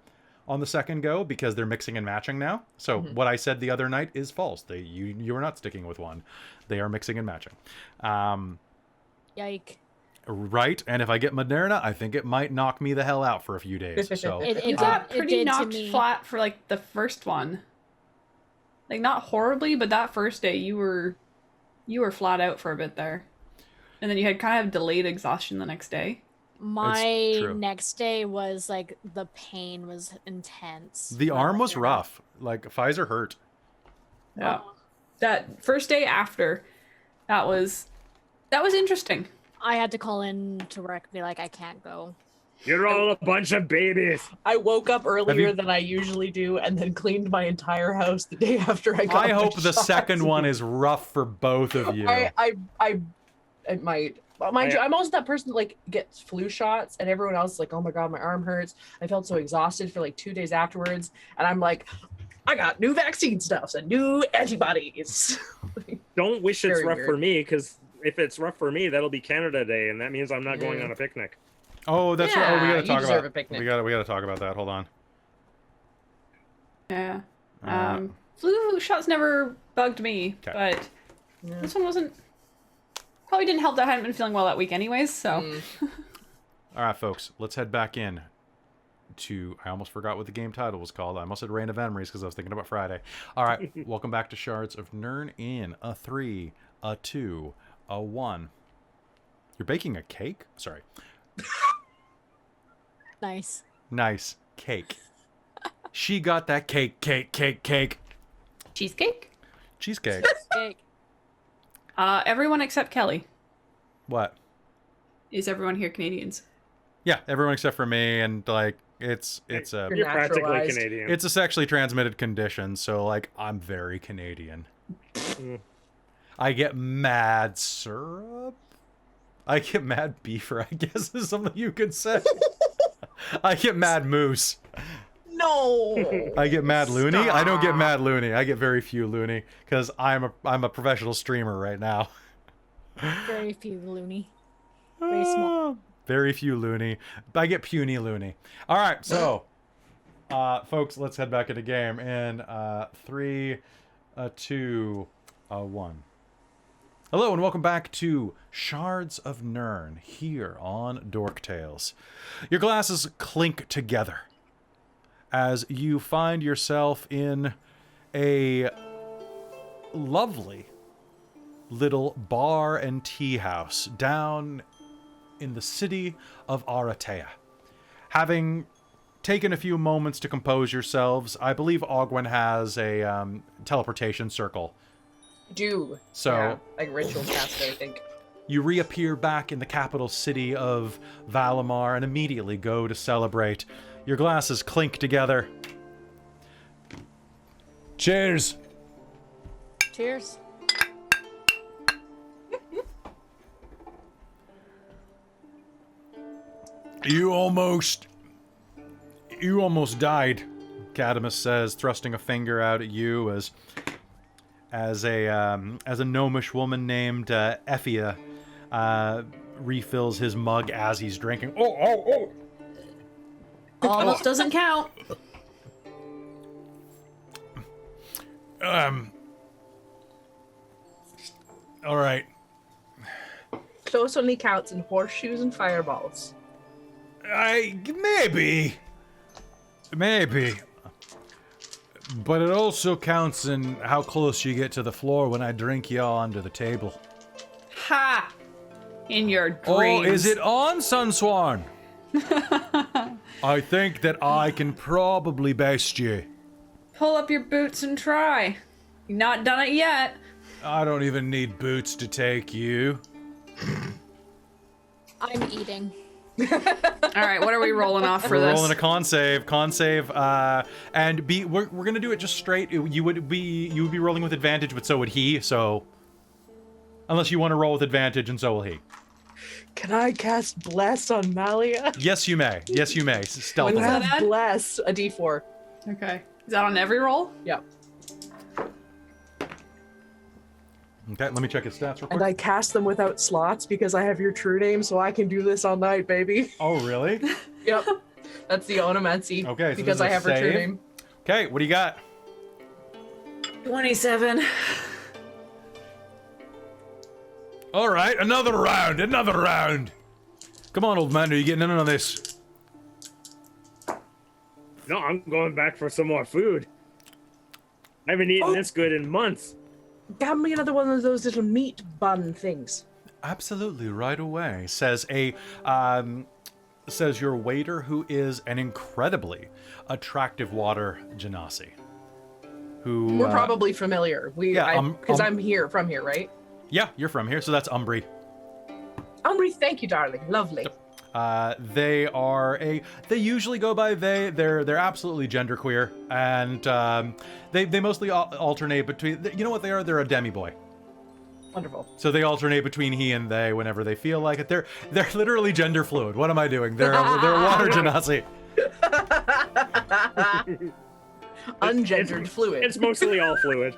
on the second go because they're mixing and matching now. So what I said the other night is false. You are not sticking with one. They are mixing and matching. Yike. Right, and if I get Moderna, I think it might knock me the hell out for a few days. So You got it pretty did to knocked me. flat for like the first one. Like not horribly, but that first day you were flat out for a bit there. And then you had kind of delayed exhaustion the next day. My true. next day was like the pain was intense. the from arm was Moderna. rough. Like Pfizer hurt. Yeah. That first day after, that was interesting. I had to call in to work and be like, I can't go. You're all a bunch of babies. I woke up earlier you- than I usually do, and then cleaned my entire house the day after I got. I my hope the shots. second one is rough for both of you. It might. But mind you, I'm also that person that like gets flu shots, and everyone else is like, "Oh my god, my arm hurts." I felt so exhausted for like 2 days afterwards, and I'm like, "I got new vaccine stuffs and new antibodies." Don't wish it's Very rough weird. for me, because if it's rough for me, that'll be Canada Day, and that means I'm not going Yeah. on a picnic. Oh, that's right. Oh, we Yeah, gotta you talk deserve about. a picnic. We gotta talk about that. Hold on. Yeah. Uh, Flu shots never bugged me, 'Kay. but Yeah. this one wasn't. Probably didn't help that I hadn't been feeling well that week anyways, so. All right, folks, let's head back in to. I almost forgot what the game title was called. I almost said Reign of Memories because I was thinking about Friday. All right, welcome back to Shards of Nyrn in a 3, a 2, a 1. You're baking a cake? Sorry. Nice. Nice cake. She got that cake. Cheesecake? Cheesecake. Cake. Everyone except Kelly. What? Is everyone here Canadians? Yeah, everyone except for me, and like it's a You're practically Naturalized. Canadian. it's a sexually transmitted condition, so like I'm very Canadian. Mm. I get mad syrup. I get mad beefer, I guess is something you could say. I get mad moose. No. I get mad loony. I don't get mad loony. I get very few loony because I'm a professional streamer right now. Very few loony. Very small. Very few loony. I get puny loony. All right, so folks, let's head back into game in 3, a 2, a 1. Hello and welcome back to Shards of Nyrn here on Dork Tales. Your glasses clink together as you find yourself in a lovely little bar and tea house down in the city of Aratea. Having taken a few moments to compose yourselves, I believe Ogwen has a teleportation circle. Do. So- Yeah, like ritual cast, I think. You reappear back in the capital city of Valimar and immediately go to celebrate. Your glasses clink together. Cheers! Cheers. You almost died, Cadamus says, thrusting a finger out at you as a gnomish woman named Effia refills his mug as he's drinking. Oh! Almost doesn't count. All right. Close only counts in horseshoes and fireballs. Maybe. But it also counts in how close you get to the floor when I drink y'all under the table. Ha! In your dreams. Oh, is it on, Sunswarn? I think that I can probably best you. Pull up your boots and try. You've not done it yet. I don't even need boots to take you. I'm eating. All right, what are we rolling off for We're this? rolling a con save, and we're gonna do it just straight. You would be rolling with advantage, but so would he. So, unless you want to roll with advantage, and so will he. Can I cast Bless on Malia? Yes, you may. Yes, you may. Stealth. When that have add? Bless a D4. Okay. Is that on every roll? Yeah. Okay, let me check his stats real And quick. I cast them without slots because I have your true name, so I can do this all night, baby. Oh, really? Yep. That's the onomancy. Okay, so Because this I is a have her true save. name. Okay, what do you got? 27. All right, another round, another round. Come on, old man, are you getting in on this? No, I'm going back for some more food. I haven't eaten this good in months. Grab me another one of those little meat bun things. Absolutely, right away. Says your waiter, who is an incredibly attractive water genasi. Who We're probably familiar. yeah, Because I'm here, from here, right? yeah, you're from here, so that's Umbri. Umbri, thank you, darling. Lovely. They usually go by they. They're absolutely genderqueer, and they mostly alternate between. You know what they are? They're a demi-boy. Wonderful. So they alternate between he and they whenever they feel like it. They're literally gender fluid. What am I doing? They're water genasi. Ungendered fluid. It's mostly all fluid.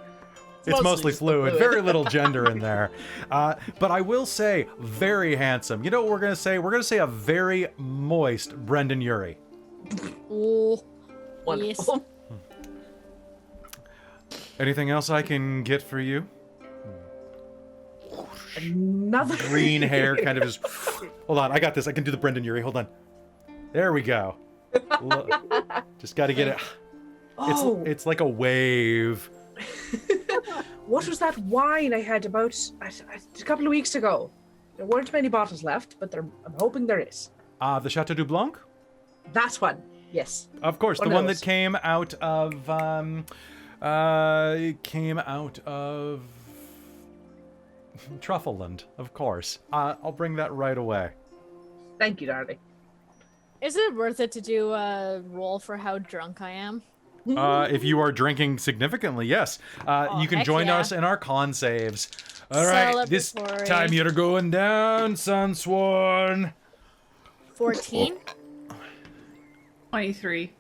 It's mostly just the fluid. fluid. Very little gender in there. But I will say, very handsome. You know what we're gonna say? We're gonna say a very moist Brendan Urie. Ooh. Wonderful. Anything else I can get for you? Another Green hair, kind of just. Hold on, I got this. I can do the Brendan Urie. Hold on. There we go. Just got to get it. Oh, It's like a wave. what was that wine I had about a couple of weeks ago? There weren't many bottles left, but I'm hoping there is. The Chateau du Blanc? That one, yes. Of course, One the of one that those. came out of Truffleland, of course. I'll bring that right away. Thank you, darling. Is it worth it to do a roll for how drunk I am? If you are drinking significantly, yes. You can heck join yeah. us in our con saves. All right, this Celebratory. time you're going down, Sunsworn. 14? 23.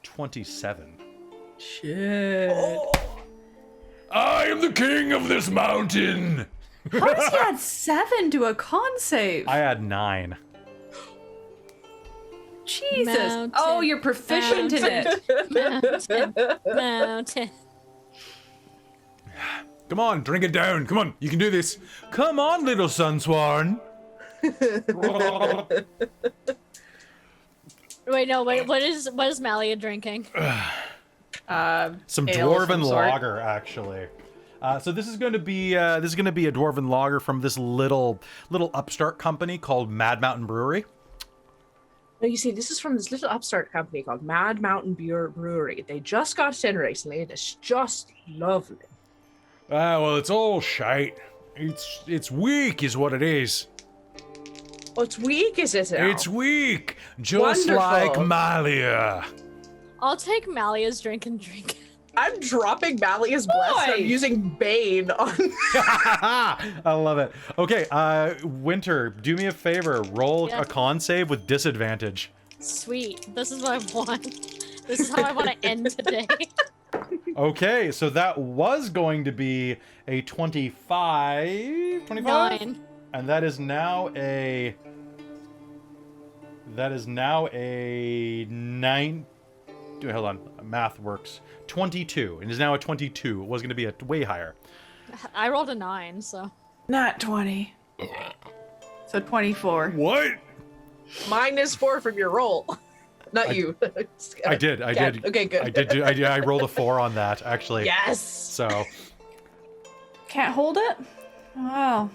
27. Shit. I am the king of this mountain. How does he add 7 to a con save? I had 9. Jesus. Mountain, Oh, you're proficient in it. Mountain. Come on, drink it down. Come on, you can do this. Come on, little Sunsworn. Wait, no, wait, what is Malia drinking? Some Ale of dwarven some sort. lager, actually. So this is going to be a dwarven lager from this little upstart company called Mad Mountain Brewery. Now, you see, this is from this little upstart company called Mad Mountain Brewery. They just got in recently, and it's just lovely. Well, it's all shite. It's weak, is what it is. Oh, it's weak, is it now? It's weak, just Wonderful. like Malia. I'll take Malia's drink and drink it. I'm dropping Malia's bless. I'm Nice. using Bane on. I love it. Okay, Winter, do me a favor. Roll Yeah. a con save with disadvantage. Sweet. This is what I want. This is how I want to end today. Okay, so that was going to be a 25? 25? 9. And that is now a 9. Hold on, math works. 22. It is now a 22. It was going to be a way higher. I rolled a 9, so. Not 20. So 24. What? -4 from your roll. Not you. I did. Okay, good. I rolled a 4 on that, actually. Yes. So, Can't hold it? Wow.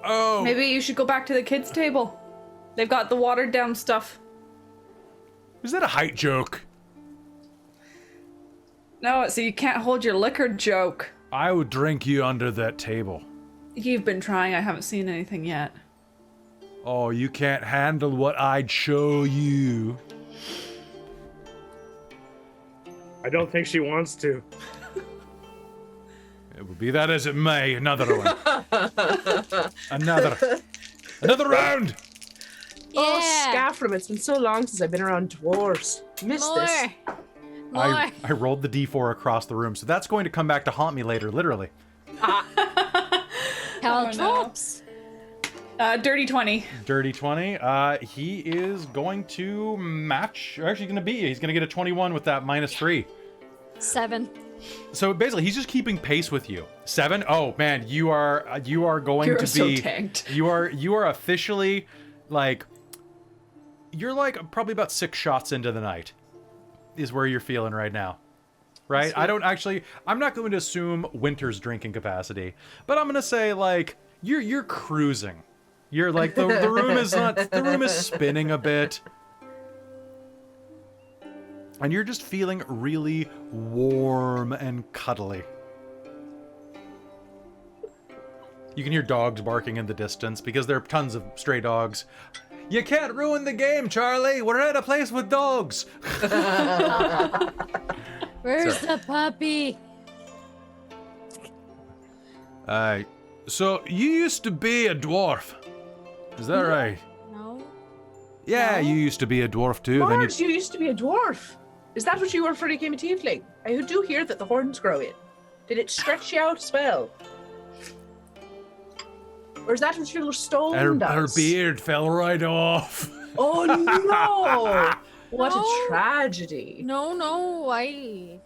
oh, Maybe you should go back to the kids' table. They've got the watered down stuff. is that a height joke? No, so you can't hold your liquor joke. I would drink you under that table. You've been trying, I haven't seen anything yet. Oh, you can't handle what I'd show you. I don't think she wants to. It will be that as it may. Another one. Another round. Oh, Yeah. Scaffram, it's been so long since I've been around dwarves. Missed More. this. More. I rolled the d4 across the room, so that's going to come back to haunt me later, literally. Caltrops. Dirty 20. Dirty 20. He is going to match, or actually going to beat you. He's going to get a 21 with that -3. 7. So basically, he's just keeping pace with you. 7. Oh man, you are going You're to so be. tanked. You are officially like. You're like probably about 6 shots into the night, is where you're feeling right now. Right? I'm not going to assume Winter's drinking capacity, but I'm gonna say like you're cruising. You're like the room is spinning a bit. And you're just feeling really warm and cuddly. You can hear dogs barking in the distance because there are tons of stray dogs. You can't ruin the game, Charlie. We're at a place with dogs. Where's the puppy? So you used to be a dwarf. Is that right? No. Yeah, No. you used to be a dwarf too. Then Mars, you used to be a dwarf. Is that what you were before you became a tiefling? I do hear that the horns grow in. Did it stretch you out as well? Or is that what your little stone her does? beard fell right off. Oh no! What No. a tragedy. No, I.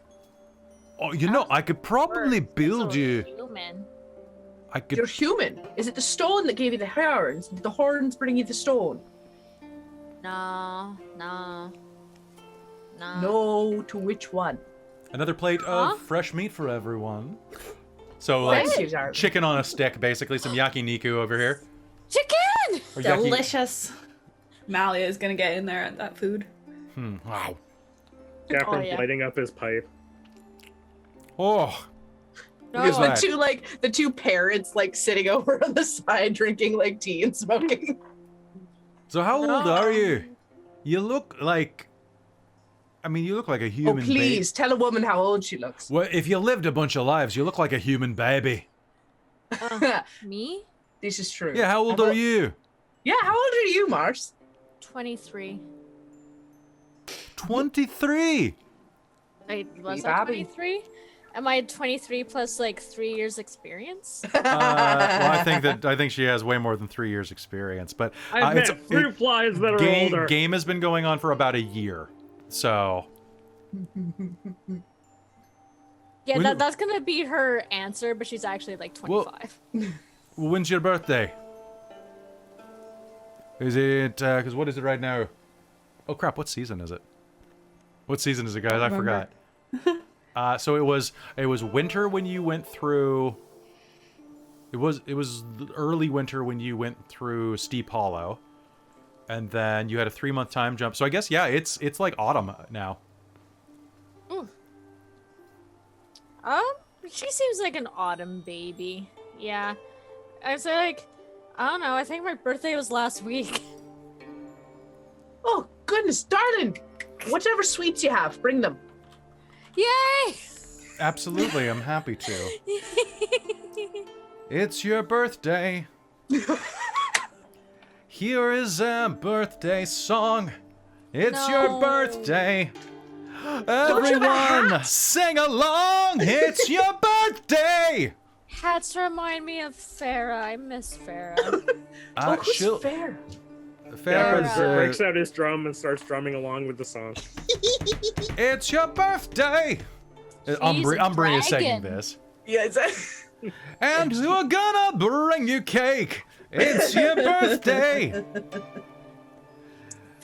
Oh, you know, I could probably build you. Human. I could. You're human. Is it the stone that gave you the horns? Did the horns bring you the stone? No. No, to which one? Another plate Huh? of fresh meat for everyone. So like Thank you, darling. chicken on a stick, basically some yakiniku over here. Chicken! Or yaki- Delicious. Malia is gonna get in there at that food. Wow. Gaffron's yeah. lighting up his pipe. Oh, No. Look at that. The two parents like sitting over on the side drinking like tea and smoking. so how old No. are you? You look like. I mean, you look like a Oh human. please, tell a woman how old she looks. Well, if you lived a bunch of lives, you look like a human baby. Me? This is true. Yeah, how old are you? Yeah, how old are you, Mars? 23. 23. Wait, was Wee I babby. 23? Am I 23 plus like 3 years experience? Well, I think she has way more than 3 years experience, but I've met fruit flies that are older. game has been going on for about a year, so Yeah, When- that's gonna be her answer, but she's actually like 25. when's your birthday? Is it because what is it right now? Oh crap! What season is it? What season is it, guys? I forgot. So it was winter when you went through. It was early winter when you went through Steep Hollow, and then you had a 3-month time jump. So I guess yeah, it's like autumn now. She seems like an autumn baby. Yeah. I was like, I don't know, I think my birthday was last week. Oh goodness, darling! Whatever sweets you have, bring them. Yay! Absolutely, I'm happy to. It's your birthday. Here is a birthday song. It's your No. birthday. you have a Everyone, hat? sing along. It's your birthday. Hats remind me of Farah. I miss Farah. Oh, who's she'll- fair? Farrah's, Breaks out his drum and starts drumming along with the song. it's your birthday. She's a Umbri is singing dragon. this. Yeah, it's And we're gonna bring you cake. It's your birthday.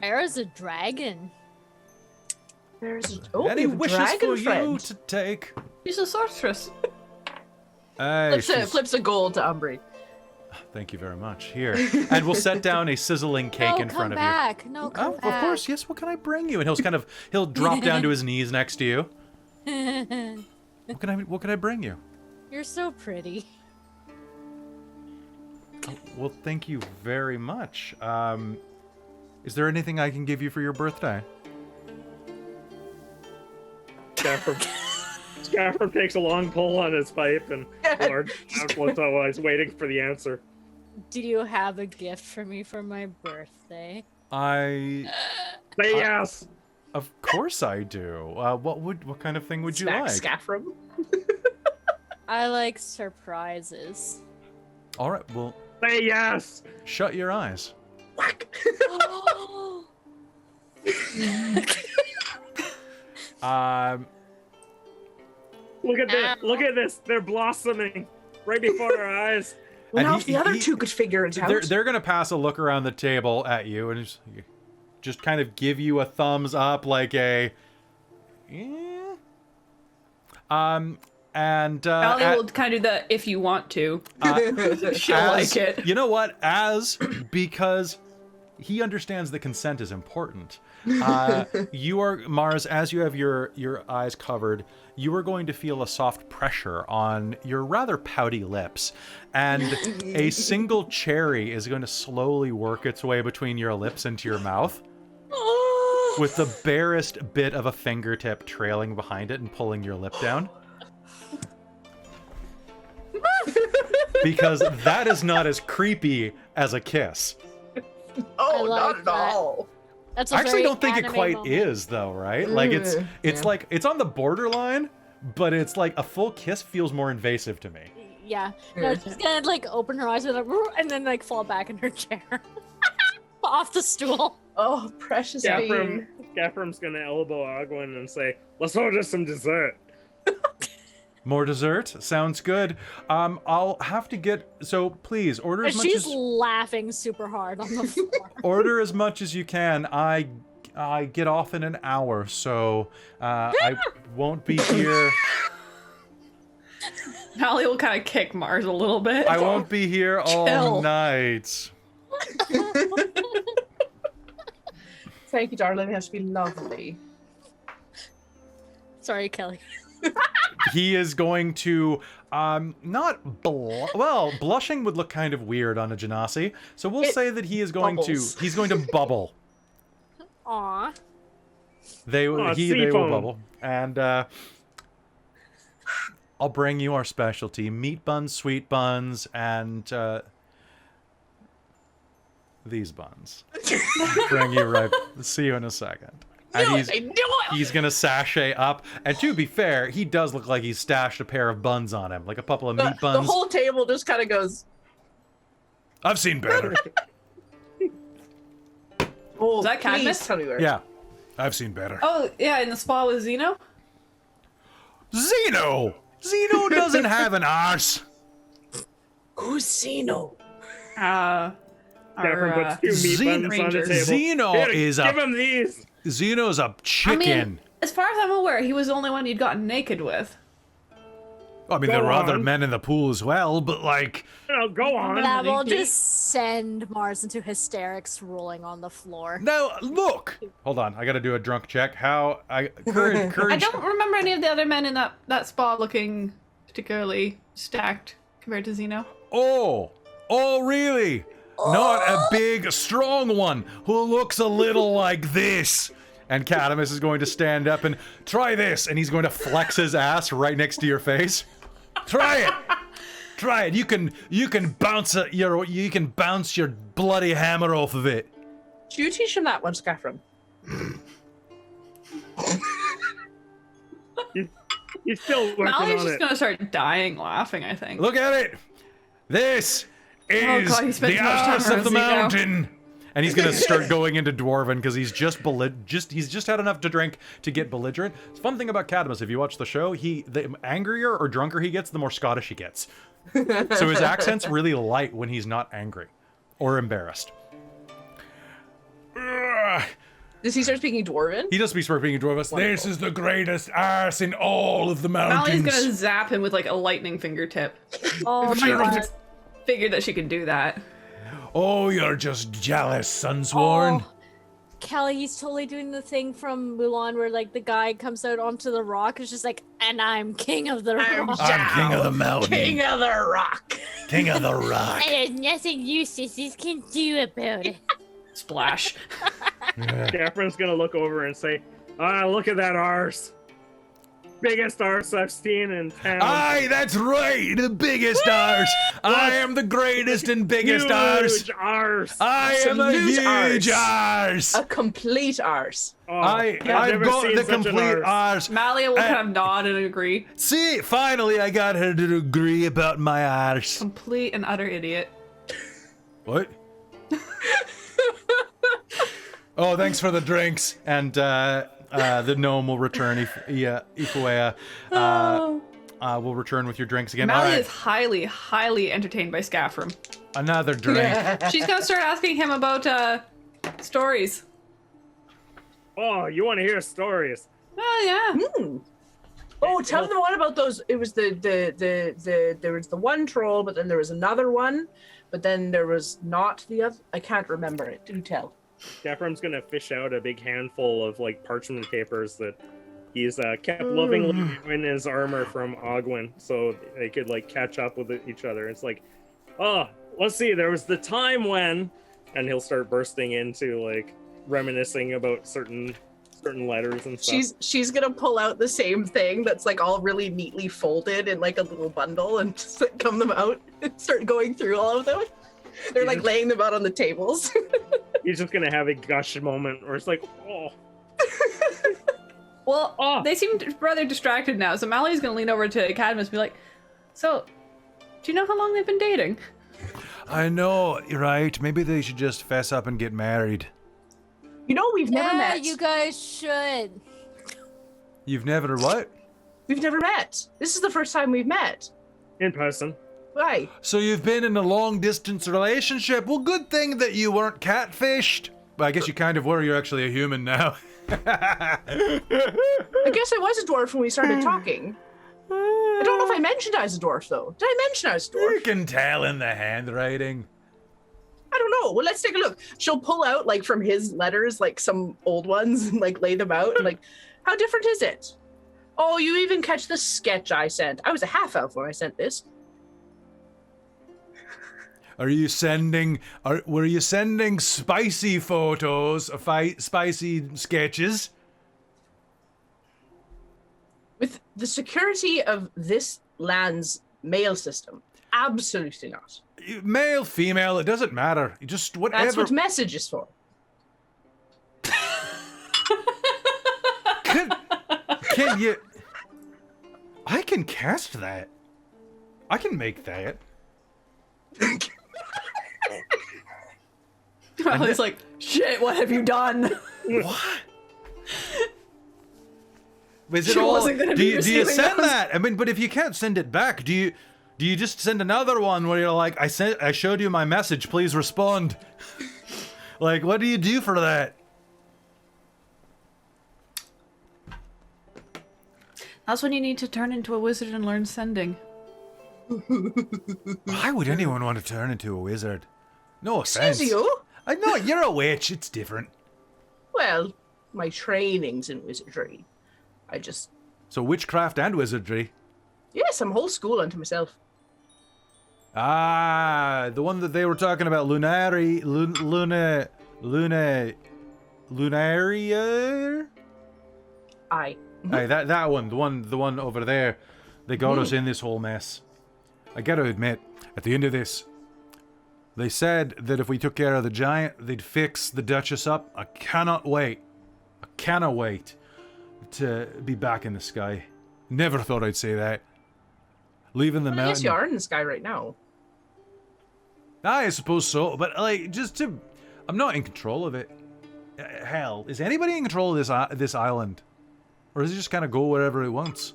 Farah's a dragon. there's oh, Any you have a wishes dragon for friend. you to take? She's a sorceress. Flips a gold to Umbri. Thank you very much. Here. And we'll set down a sizzling cake no, in front come of you. back. No, come Oh, back. of course. Yes, what can I bring you? And he'll drop down to his knees next to you. What can I bring you? You're so pretty. Oh, well, thank you very much. Is there anything I can give you for your birthday? Scafford takes a long pull on his pipe and Lord while he's waiting for the answer. Do you have a gift for me for my birthday? Say yes! Of course I do. What kind of thing would you Snack like? Scaffram. I like surprises. All right, well, Say yes. shut your eyes. Whack. Look at this. Look at this. They're blossoming right before our eyes. Well, And now if the other two could figure it out. They're gonna pass a look around the table at you and just kind of give you a thumbs up, like a. Yeah. And Allie will kind of do the if you want to. She'll like it. You know what? Because he understands that consent is important. You are, Mars, as you have your eyes covered, you are going to feel a soft pressure on your rather pouty lips, and a single cherry is going to slowly work its way between your lips into your mouth, with the barest bit of a fingertip trailing behind it and pulling your lip down. Because that is not as creepy as a kiss. Oh, I like not at that. all. That's a I actually very don't think it anime quite moment. is though, right? Like it's Yeah. like it's on the borderline, but it's like a full kiss feels more invasive to me. Yeah. No, she's gonna like open her eyes and then like fall back in her chair. Off the stool. Oh, precious bean. Gaffram's gonna elbow Ogwin and say, "Let's order some dessert." More dessert? Sounds good. I'll have to get, so please order as And much she's as laughing super hard on the floor. order as much as you can. I get off in an hour, so I won't be here. Allie will kind of kick Mars a little bit. I won't be here all Chill. night. Thank you, darling. It has to be lovely. Sorry, Kelly. He is going to not blushing would look kind of weird on a Genasi, so we'll say that he is going bubbles. he's going to bubble. Aw. They will seafoam. bubble, and I'll bring you our specialty: meat buns, sweet buns, and these buns. Bring you right. See you in a second. And he's gonna sashay up, and to be fair, he does look like he's stashed a pair of buns on him, like a couple of meat The buns. whole table just kind of goes, I've seen better. oh, Is that please Cadmus? tell me where. Yeah, I've seen better. Oh, yeah, in the spa with Zeno? Zeno doesn't have an arse. Who's Zeno? Gaffram puts two meat buns on the table. Zeno Here, is give him these. Zeno's a chicken. I mean, as far as I'm aware, he was the only one you'd gotten naked with. there Go were other on. men in the pool as well, but like, No, go on. That will Maybe. just send Mars into hysterics, rolling on the floor. now look. Hold on, I gotta do a drunk check. How courage. I don't remember any of the other men in that spa looking particularly stacked compared to Zeno. Oh, really? Not a big, strong one who looks a little like this. And Cadmus is going to stand up and try this, and he's going to flex his ass right next to your face. Try it. Try it. You can bounce your bloody hammer off of it. Do you teach him that one, Scaffram? He's still working Mallory's on just it. gonna start dying laughing, I think. Look at it. This is God, he spent the too much time ass of around the Zeno. mountain. And he's gonna start going into Dwarven because he's he's just had enough to drink to get belligerent. It's fun thing about Cadmus, if you watch the show, the angrier or drunker he gets, the more Scottish he gets. So his accent's really light when he's not angry or embarrassed. Ugh. Does he start speaking Dwarven? He does speak speaking Dwarven. This is the greatest arse in all of the mountains. Mallory's gonna zap him with like a lightning fingertip. Oh She my god. figured that she could do that. Oh, you're just jealous, Sunsworn. Oh, Kelly, he's totally doing the thing from Mulan where like the guy comes out onto the rock. It's just like, and I'm king of the rock. I'm king of the mountain. King of the rock. King of the rock. And there's nothing you sissies can do about it. biggest arse I've seen in town. Aye, that's right, the biggest arse. I am the greatest and biggest arse. Huge arse. I am a Absolute huge arse. arse. A complete arse. Oh, I've never got seen the such an complete arse. Malia will kind of nod and agree. See, finally I got her to agree about my arse. Complete and utter idiot. What? Oh, thanks for the drinks. And the gnome will return. Ifuea will return with your drinks again. Malia All is highly, highly entertained by Scaffram. another drink. She's gonna start asking him about stories. Oh, you want to hear stories? Oh yeah. Oh, tell them one about those. It was there was the one troll, but then there was another one, but then there was not the other. I can't remember it. Do tell. Gaffram's gonna fish out a big handful of like parchment papers that he's kept lovingly in his armor from Ogwyn, so they could like catch up with each other. It's like, oh, let's see. There was the time when, and he'll start bursting into like reminiscing about certain letters and stuff. She's gonna pull out the same thing that's like all really neatly folded in like a little bundle and just like, come them out and start going through all of them. They're like laying them out on the tables. He's just gonna have a gush moment where it's like, oh. Well, they seem rather distracted now, so Malia's gonna lean over to Cadmus and be like, "So, do you know how long they've been dating?" I know, right? Maybe they should just fess up and get married. You know, we've never met. You guys should. You've never what? We've never met. This is the first time we've met. In person. Why? So you've been in a long-distance relationship? Well, good thing that you weren't catfished. Well, I guess you kind of were. You're actually a human now. I guess I was a dwarf when we started talking. I don't know if I mentioned I was a dwarf, though. Did I mention I was a dwarf? You can tell in the handwriting. I don't know. Well, let's take a look. She'll pull out, like, from his letters, like, some old ones and, like, lay them out. And, like, how different is it? Oh, you even catch the sketch I sent. I was a half-elf when I sent this. Were you sending spicy photos, spicy sketches? With the security of this land's mail system, absolutely not. Male, female, it doesn't matter. You just whatever. That's what message is for. Can you? I can cast that. I can make that. Malia's like, "Shit, what have you done?" What? Is it She all? wasn't gonna Do be you receiving send those. that? I mean, but if you can't send it back, do you just send another one where you're like, I showed you my message, please respond. Like, what do you do for that? That's when you need to turn into a wizard and learn sending. Why would anyone want to turn into a wizard? No offense. Excuse you? I know you're a witch. It's different. Well, my training's in wizardry. I just... So witchcraft and wizardry. Yes, I'm whole school unto myself. Ah, the one that they were talking about, Lunaria. Aye. Hey, that one, the one over there, they got us in this whole mess. I gotta admit, at the end of this, they said that if we took care of the giant, they'd fix the Duchess up. I cannot wait. I cannot wait to be back in the sky. Never thought I'd say that. Leaving the Well, mountain. I guess you are in the sky right now. I suppose so, but like, I'm not in control of it. Hell, is anybody in control of this island? Or does it just kind of go wherever it wants?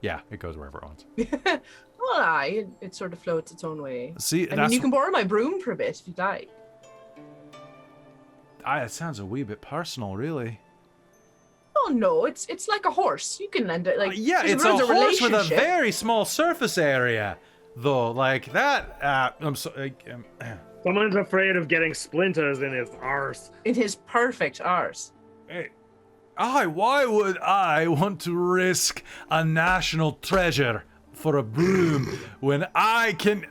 Yeah, it goes wherever it wants. Well, aye, it sort of floats its own way. See, I mean, you can borrow my broom for a bit if you like. It sounds a wee bit personal, really. Oh no, it's like a horse. You can end it like Yeah, there's it's a rules of horse with a relationship. very small surface area, though. Like that. I'm sorry. Someone's afraid of getting splinters in his arse. in his perfect arse. Hey, why would I want to risk a national treasure for a broom when I can?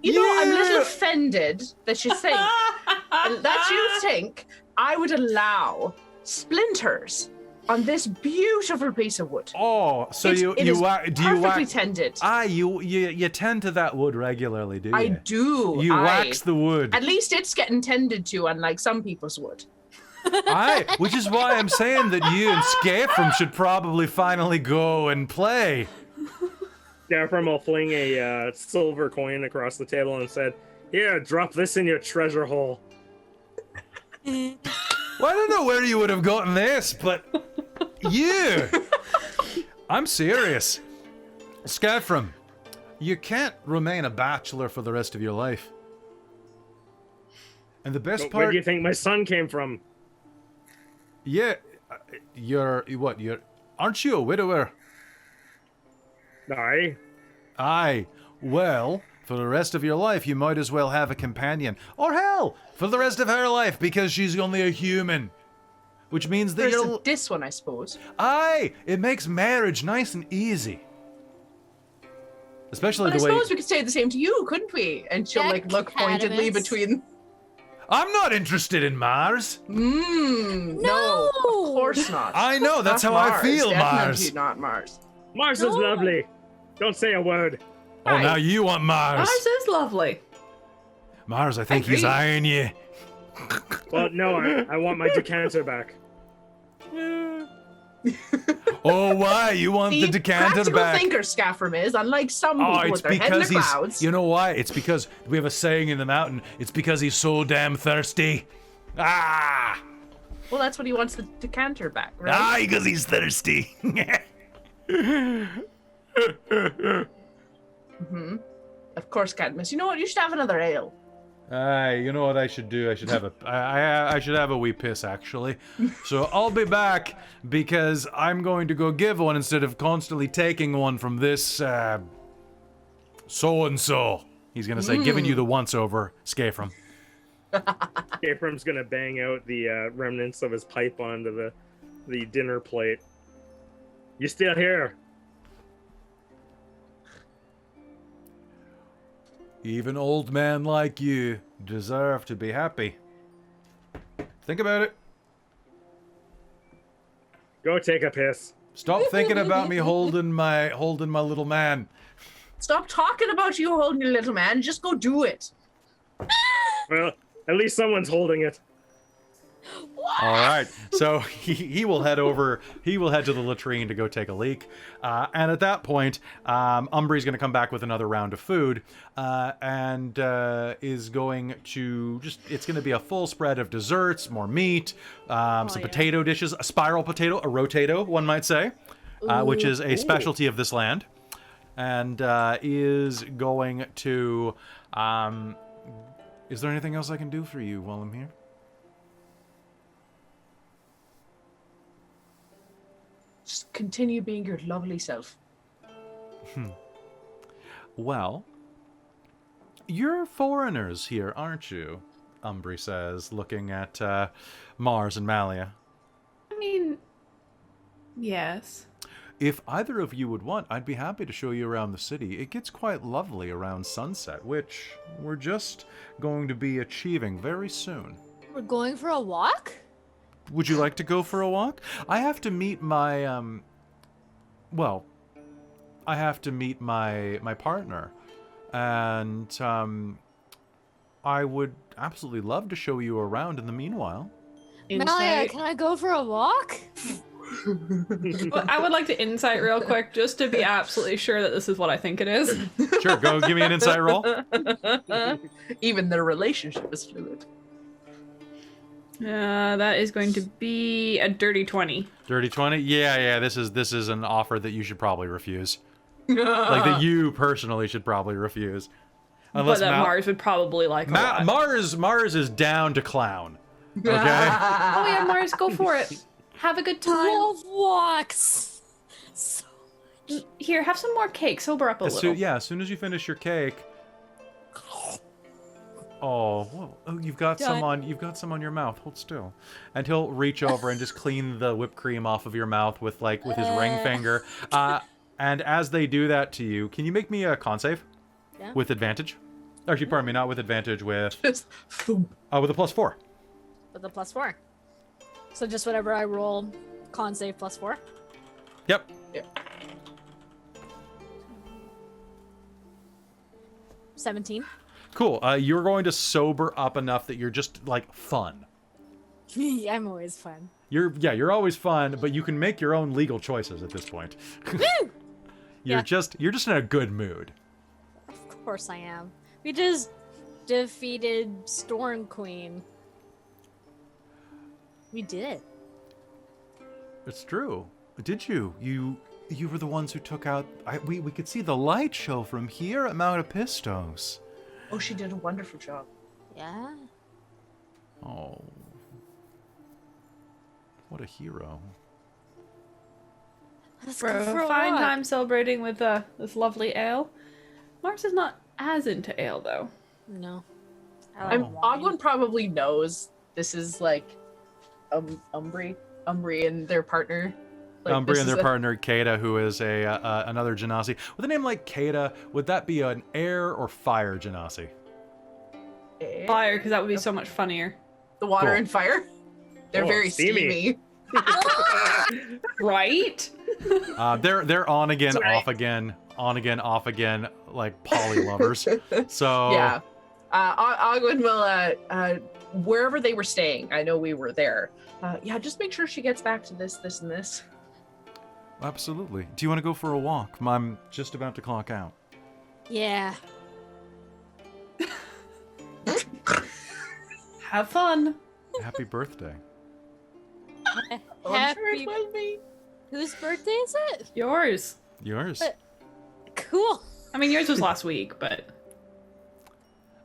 You know, I'm a little offended that you think I would allow splinters on this beautiful piece of wood. Oh, so It is perfectly tended. You tend to that wood regularly, do you? I do. You wax the wood. At least it's getting tended to, unlike some people's wood. Which is why I'm saying that you and Scafram should probably finally go and play. Scafram will fling a silver coin across the table and said, "Here, drop this in your treasure hole." Well, I don't know where you would have gotten this, but you. I'm serious. Scafram, you can't remain a bachelor for the rest of your life. And the best part... Where do you think my son came from? Yeah, aren't you a widower? Aye. Aye. Well, for the rest of your life, you might as well have a companion. Or hell, for the rest of her life, because she's only a human. Which means that There's this one, I suppose. Aye, it makes marriage nice and easy. Especially But the I way... suppose we could say the same to you, couldn't we? And she'll like look pointedly Academics. between. I'm not interested in Mars. No, of course not. I know, that's Not how I Mars, feel, definitely Mars. not Mars. Mars is lovely. Don't say a word. Oh, now you want Mars. Mars is lovely. Mars, I think he's agree. eyeing you. Well, no, I want my decanter back. Oh, why? You want See, the decanter practical back? thinker Scaffram is, unlike some Oh, people it's with their head in the because he's... clouds. You know why? It's because we have a saying in the mountain. It's because he's so damn thirsty. Ah! Well, that's what he wants the decanter back, right? Ah, because he's thirsty. Of course, Cadmus. You know what? You should have another ale. You know what I should do? I should have I should have a wee piss, actually. So I'll be back because I'm going to go give one instead of constantly taking one from this so-and-so. He's going to say, giving you the once-over, Scafram. Scafram's gonna bang out the remnants of his pipe onto the dinner plate. You still here? Even old men like you deserve to be happy. Think about it. Go take a piss. Stop thinking about me holding my little man. Stop talking about you holding your little man. Just go do it. Well, at least someone's holding it. All right, so he will head over. He will head to the latrine to go take a leak, and at that point, Umbree's going to come back with another round of food, and is going to just—it's going to be a full spread of desserts, more meat, some potato dishes, a spiral potato, a rotato, one might say, which is a specialty of this land, and is going to. Is there anything else I can do for you while I'm here? Just continue being your lovely self. Well, you're foreigners here, aren't you? Umbree says, looking at Mars and Malia. I mean, yes. If either of you would want, I'd be happy to show you around the city. It gets quite lovely around sunset, which we're just going to be achieving very soon. We're going for a walk? Would you like to go for a walk? I have to meet my, I have to meet my partner. And, I would absolutely love to show you around in the meanwhile. Malia, can I go for a walk? Well, I would like to insight real quick just to be absolutely sure that this is what I think it is. Sure, go give me an insight roll. Even their relationship is fluid. That is going to be a dirty 20. Dirty 20? Yeah, this is an offer that you should probably refuse. Like, that you personally should probably refuse. But that Mars would probably like a lot. Mars is down to clown. Okay? Oh yeah, Mars, go for it. Have a good time. Love walks. So Here, have some more cake. Sober up a little. As soon as you finish your cake. Oh, whoa. Oh, you've got some on your mouth. Hold still. And he'll reach over and just clean the whipped cream off of your mouth with his ring finger. And as they do that to you, can you make me a con save? Yeah. With advantage? Actually, pardon me, not with advantage, with Just with a +4. with a +4. So just whatever I roll Con save +4. Yep. 17. Cool. You're going to sober up enough that you're just like fun. I'm always fun. You're always fun, but you can make your own legal choices at this point. Woo! You're just in a good mood. Of course I am. We just defeated Storm Queen. We did. It's true. Did you? You were the ones who took out. We could see the light show from here at Mount Epistos. Oh, she did a wonderful job. Yeah. Oh. What a hero. Let's For go a for a fine walk. time celebrating with this lovely ale. Mars is not as into ale, though. No. I like wine. Ogwin probably knows this is like Umbri and their partner. Like, Umbri this and is their partner Kata, who is another Genasi. With a name like Kata, would that be an air or fire Genasi? Fire, because that would be so much funnier. The water Cool. and fire. They're Oh, very steamy. steamy. Right? They're on again, That's right. off again, on again, off again, like poly lovers. So Yeah. Ogwin will, wherever they were staying, I know we were there. Just make sure she gets back to this, and this. Absolutely. Do you want to go for a walk? I'm just about to clock out. Yeah. Have fun. Happy birthday. Oh, I'm sure Happy. it will be. Whose birthday is it? Yours. Yours. But- Cool. I mean, yours was last week, but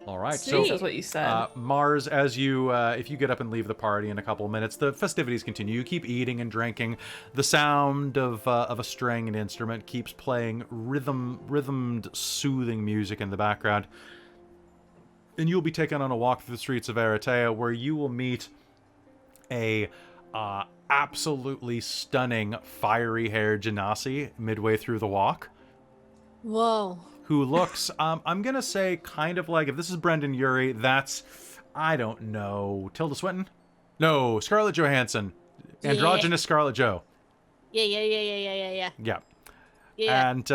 All right. Sweet. that's what you said. Mars, as you, if you get up and leave the party in a couple of minutes, the festivities continue. You keep eating and drinking. The sound of a string and instrument keeps playing rhythmed, soothing music in the background. And you'll be taken on a walk through the streets of Eretea, where you will meet a absolutely stunning, fiery-haired Genasi midway through the walk. Whoa. Who looks, I'm gonna say, kind of like, if this is Brendan Urie, that's, I don't know, Tilda Swinton? No, Scarlett Johansson. Androgynous Scarlett Jo. Yeah. Yeah. Yeah. And,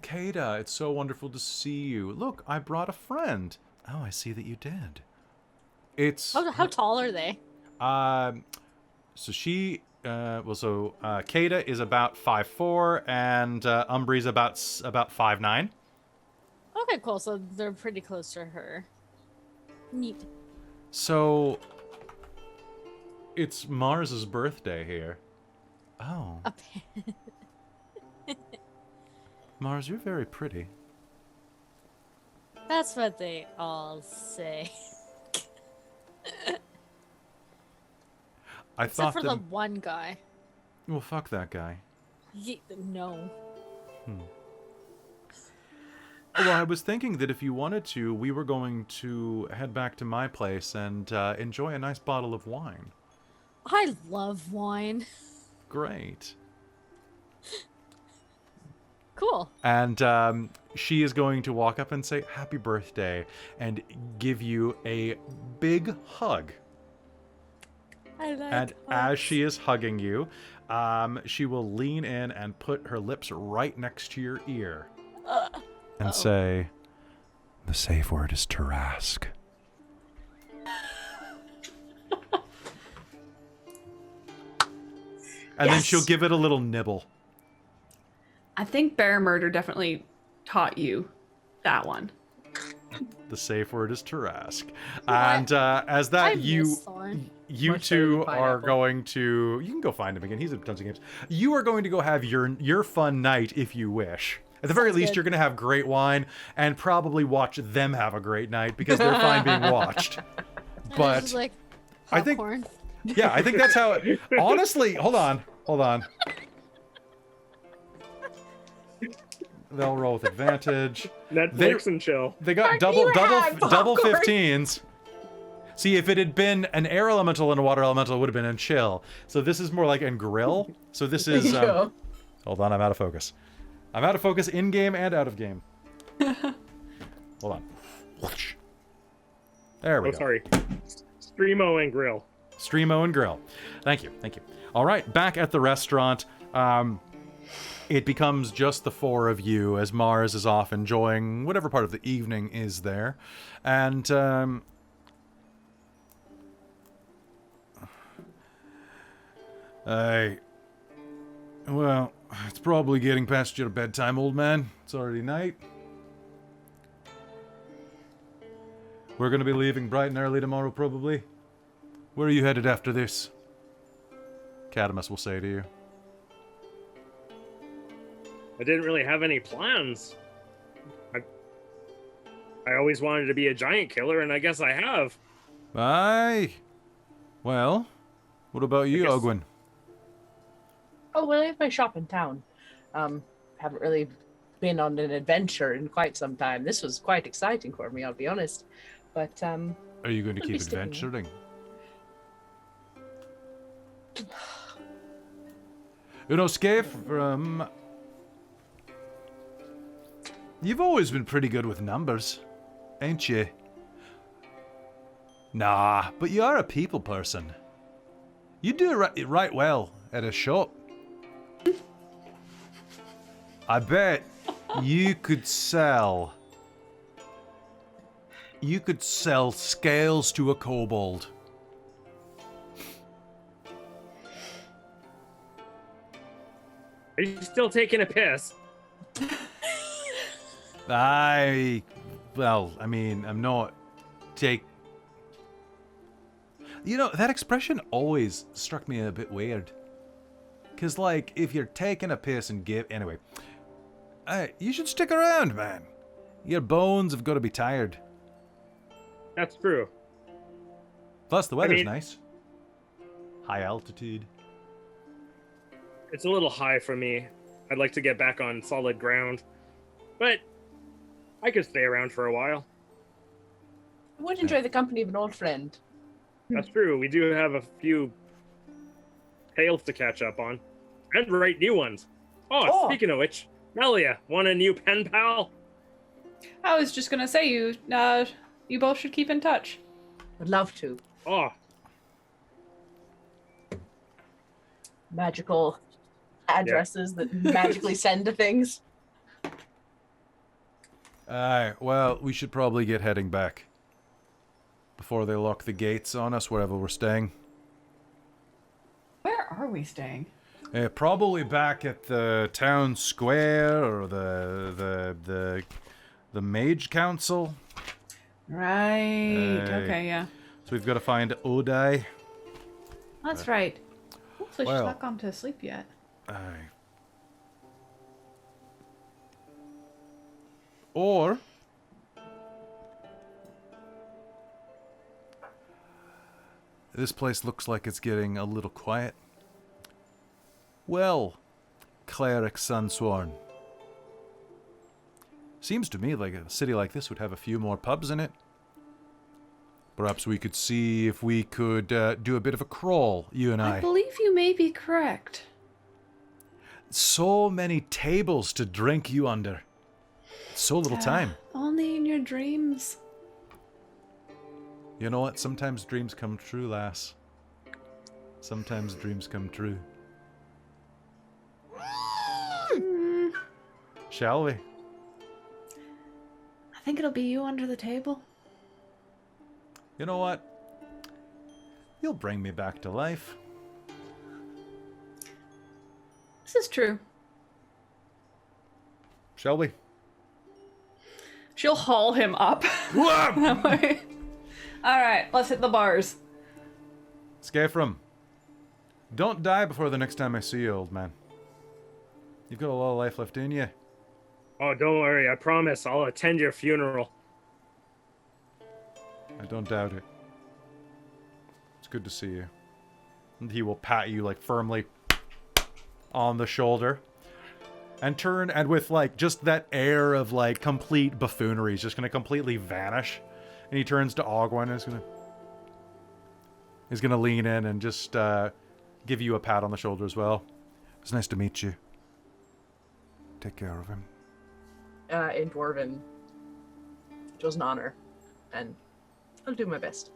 Kata, it's so wonderful to see you. Look, I brought a friend. Oh, I see that you did. It's... How tall are they? So she... Kata is about 5'4", and Umbri's about 5'9". Okay, cool. So they're pretty close to her. Neat. So it's Mars's birthday here. Oh, Mars, you're very pretty. That's what they all say. I Except thought for that. the one guy. Well, fuck that guy. No. Well, I was thinking that if you wanted to, we were going to head back to my place and enjoy a nice bottle of wine. I love wine. Great. Cool. And she is going to walk up and say happy birthday and give you a big hug. I like And as she is hugging you, she will lean in and put her lips right next to your ear and say, the safe word is Tarask. And then she'll give it a little nibble. I think Bear Murder definitely taught you that one. The safe word is Tarask. And as that, I you miss Thorn. you Much better two than are pineapple. going to... You can go find him again. He's in tons of games. You are going to go have your fun night if you wish. At the very Sounds least, good. you're going to have great wine and probably watch them have a great night because they're fine being watched. And But it's just like I think- popcorn. yeah, I think that's how it... Honestly, hold on. They'll roll with advantage. Netflix and chill. They got Mark, you had double popcorn. 15s. See, if it had been an air elemental and a water elemental, it would have been in chill. So this is more like in grill. So this is... Yeah. Hold on, I'm out of focus. I'm out of focus in-game and out of game. Hold on. There we Oh, go. sorry. Streamo and grill. Streamo and grill. Thank you. All right, back at the restaurant. It becomes just the four of you as Mars is off enjoying whatever part of the evening is there. And, well, it's probably getting past your bedtime, old man. It's already night. We're going to be leaving bright and early tomorrow, probably. Where are you headed after this? Cadamus will say to you. I didn't really have any plans. I always wanted to be a giant killer, and I guess I have. Aye. Well, what about you, Ogwyn? Oh, well, I have my shop in town. Haven't really been on an adventure in quite some time. This was quite exciting for me, I'll be honest. But, Are you going to I'll keep be sticking. adventuring? You know, Scaife, you've always been pretty good with numbers, ain't you? Nah, but you are a people person. You do it right well at a shop. I bet you could sell scales to a kobold. Are you still taking a piss? Well, I mean, I'm not You know, that expression always struck me a bit weird. Because, like, if you're taking a piss and anyway, you should stick around, man. Your bones have got to be tired. That's true. Plus, the weather's mean- nice. High altitude. It's a little high for me. I'd like to get back on solid ground. But I could stay around for a while. I would enjoy the company of an old friend. That's true. We do have a few tales to catch up on. And write new ones. Oh, speaking of which, Melia, want a new pen pal? I was just gonna say you both should keep in touch. Would love to. Oh, Magical addresses that magically send to things. Aye, well, we should probably get heading back. Before they lock the gates on us wherever we're staying. Where are we staying? Probably back at the town square or the mage council. Right. Okay, yeah. So we've got to find Odai. That's right. Hopefully well. she's not gone to sleep yet. Aye. Or this place looks like it's getting a little quiet. Well, Cleric Sunsworn. Seems to me like a city like this would have a few more pubs in it. Perhaps we could see if we could do a bit of a crawl, you and I I. believe you may be correct. So many tables to drink you under. So little time. Only in your dreams. You know what? Sometimes dreams come true, lass. Sometimes dreams come true. Shall we? I think it'll be you under the table. You know what? You'll bring me back to life. This is true. Shall we? She'll haul him up. That way. All right, let's hit the bars. Scaefrum, don't die before the next time I see you, old man. You've got a lot of life left in you. oh, don't worry. I promise I'll attend your funeral. I don't doubt it. It's good to see you. And he will pat you, like, firmly on the shoulder. And turn, and with, like, just that air of, like, complete buffoonery, he's just gonna completely vanish. And he turns to Ogwyn and he's gonna lean in and just give you a pat on the shoulder as well. It's nice to meet you. Take care of him. In Dwarven. It was an honor. And I'll do my best.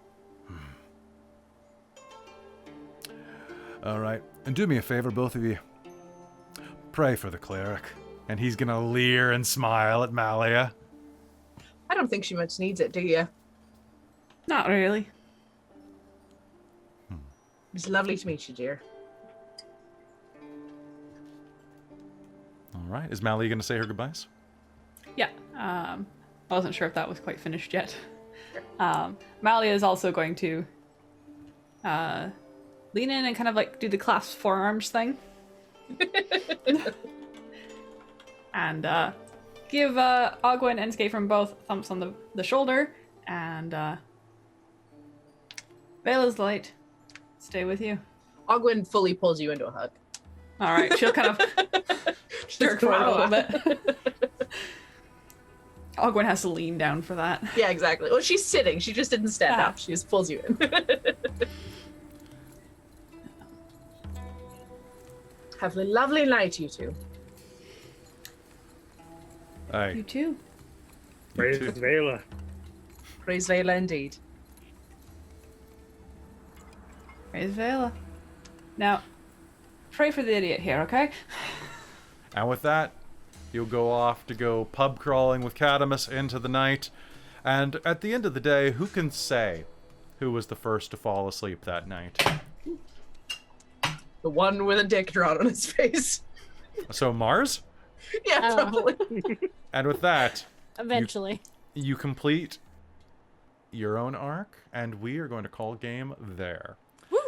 All right. And do me a favor, both of you. Pray for the cleric. And he's going to leer and smile at Malia. I don't think she much needs it, do you? Not really. It's lovely to meet you, dear. All right. Is Malia going to say her goodbyes? Yeah. I wasn't sure if that was quite finished yet. Malia is also going to lean in and kind of like do the clasped forearms thing. And give Ogwyn and Skafram both thumps on the shoulder. And Vela's light. Stay with you. Ogwyn fully pulls you into a hug. All right. She'll kind of jerk forward a little bit. Ogwyn has to lean down for that. Yeah, exactly. Well, she's sitting. She just didn't stand Ah. up. She just pulls you in. Have a lovely night, you two. Aye. You too. Praise too. Vela. Praise Vela indeed. Praise Vela. Now, pray for the idiot here, okay? And with that, you'll go off to go pub crawling with Cadamus into the night. And at the end of the day, who can say who was the first to fall asleep that night? The one with a dick drawn on his face. So Mars? Yeah, Oh. probably. And with that, Eventually. you complete your own arc, and we are going to call game there.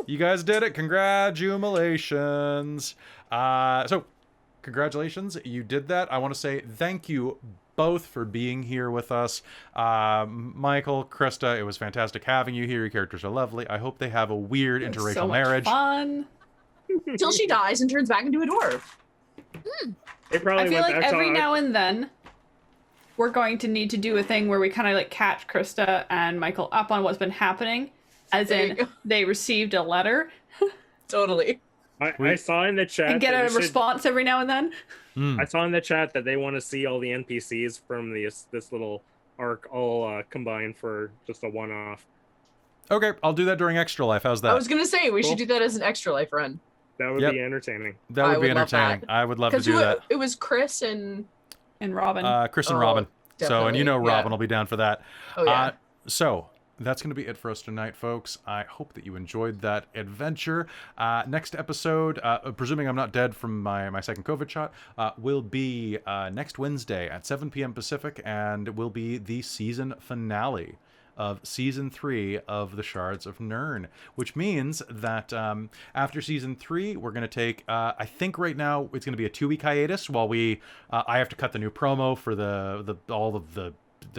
You guys did it. Congratulations. So, congratulations. You did that. I want to say thank you both for being here with us. Michael, Krista, it was fantastic having you here. Your characters are lovely. I hope they have a weird interracial So much marriage. fun. Till she dies and turns back into a dwarf. They probably I feel went like back every to now and then we're going to need to do a thing where we kind of like catch Krista and Michael up on what's been happening, as There you in go. they received a letter Totally. I saw in the chat and get that a we should- response every now and then. Hmm. I saw in the chat that they want to see all the NPCs from this little arc all combined for just a one-off. Okay, I'll do that during Extra Life. How's that? I was gonna say we Cool. should do that as an extra life run. That would Yep. be entertaining. That I would be would love entertaining. that. I would love to Because do that. it was Chris and Chris And and Oh, Robin. So, and you know definitely, yeah. Robin will be down for that. oh yeah. So, that's going to be it for us tonight, folks. I hope that you enjoyed that adventure. Next episode, presuming I'm not dead from my second COVID shot, will be next Wednesday at 7 p.m. Pacific, and will be the season finale of Season 3 of the Shards of Nyrn, which means that after Season 3, we're going to take, I think right now, it's going to be a 2-week hiatus while I have to cut the new promo for all of the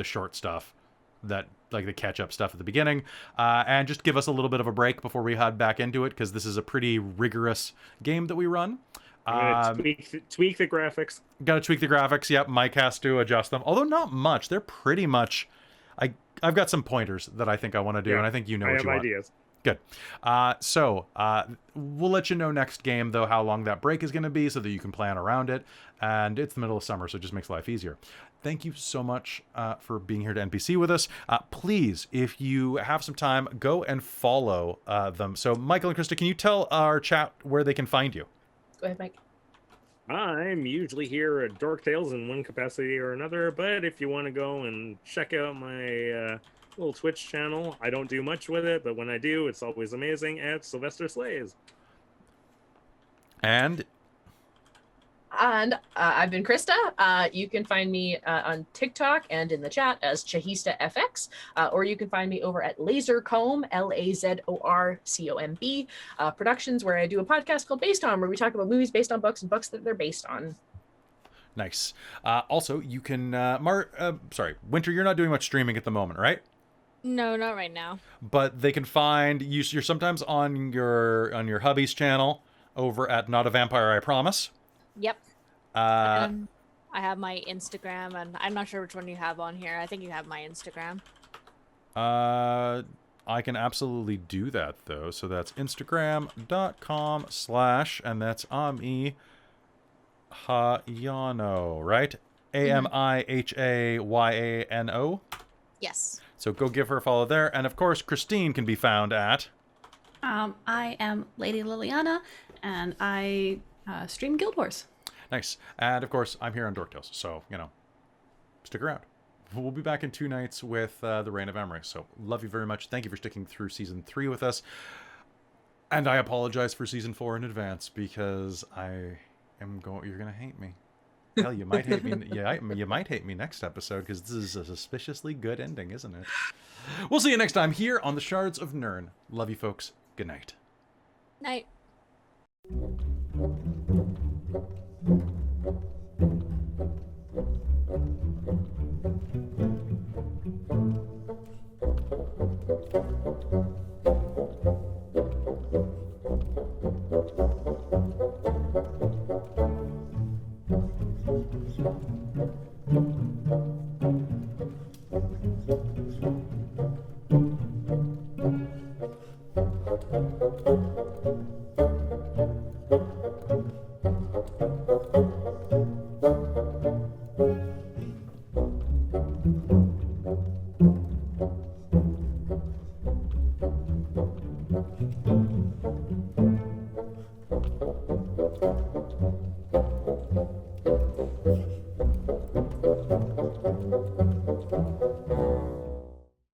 short stuff, that like the catch-up stuff at the beginning, and just give us a little bit of a break before we head back into it, because this is a pretty rigorous game that we run. I'm gonna tweak the graphics. Got to tweak the graphics. Yep, Mike has to adjust them, although not much. They're pretty much... I've got some pointers that I think I want to do, Yeah, and I think you know I what have you want. ideas. Good. So we'll let you know next game, though, how long that break is going to be so that you can plan around it. And it's the middle of summer, so it just makes life easier. Thank you so much for being here to NPC with us. Please, if you have some time, go and follow them. So, Michael and Krista, can you tell our chat where they can find you? Go ahead, Mike. I'm usually here at Dork Tales in one capacity or another, but if you want to go and check out my little Twitch channel, I don't do much with it, but when I do, it's always amazing at Sylvester Slays. And And I've been Krista. You can find me on TikTok and in the chat as ChahistafX, or you can find me over at Lazorcomb, LAZORCOMB Productions, where I do a podcast called Based On, where we talk about movies based on books and books that they're based on. nice. Also, you can... Winter, you're not doing much streaming at the moment, right? No, not right now. But they can find... You're sometimes on your hubby's channel over at Not a Vampire, I Promise. Yep. Uh, I have my Instagram, and I'm not sure which one you have on here. I think you have my Instagram. I can absolutely do that, though. So that's Instagram.com/ and that's Ami Hayano, right? AMIHAYANO. Yes. So go give her a follow there. And of course, Christine can be found at... I am Lady Liliana, and I stream Guild Wars. Nice. And of course, I'm here on Dork Tales, so, you know, stick around. We'll be back in 2 nights with the Reign of Emmerich. So, love you very much. Thank you for sticking through Season 3 with us. And I apologize for Season 4 in advance, because you're going to hate me. Hell, you might hate me. Yeah, you might hate me next episode, because this is a suspiciously good ending, isn't it? We'll see you next time here on the Shards of Nyrn. Love you, folks. Good night. Night.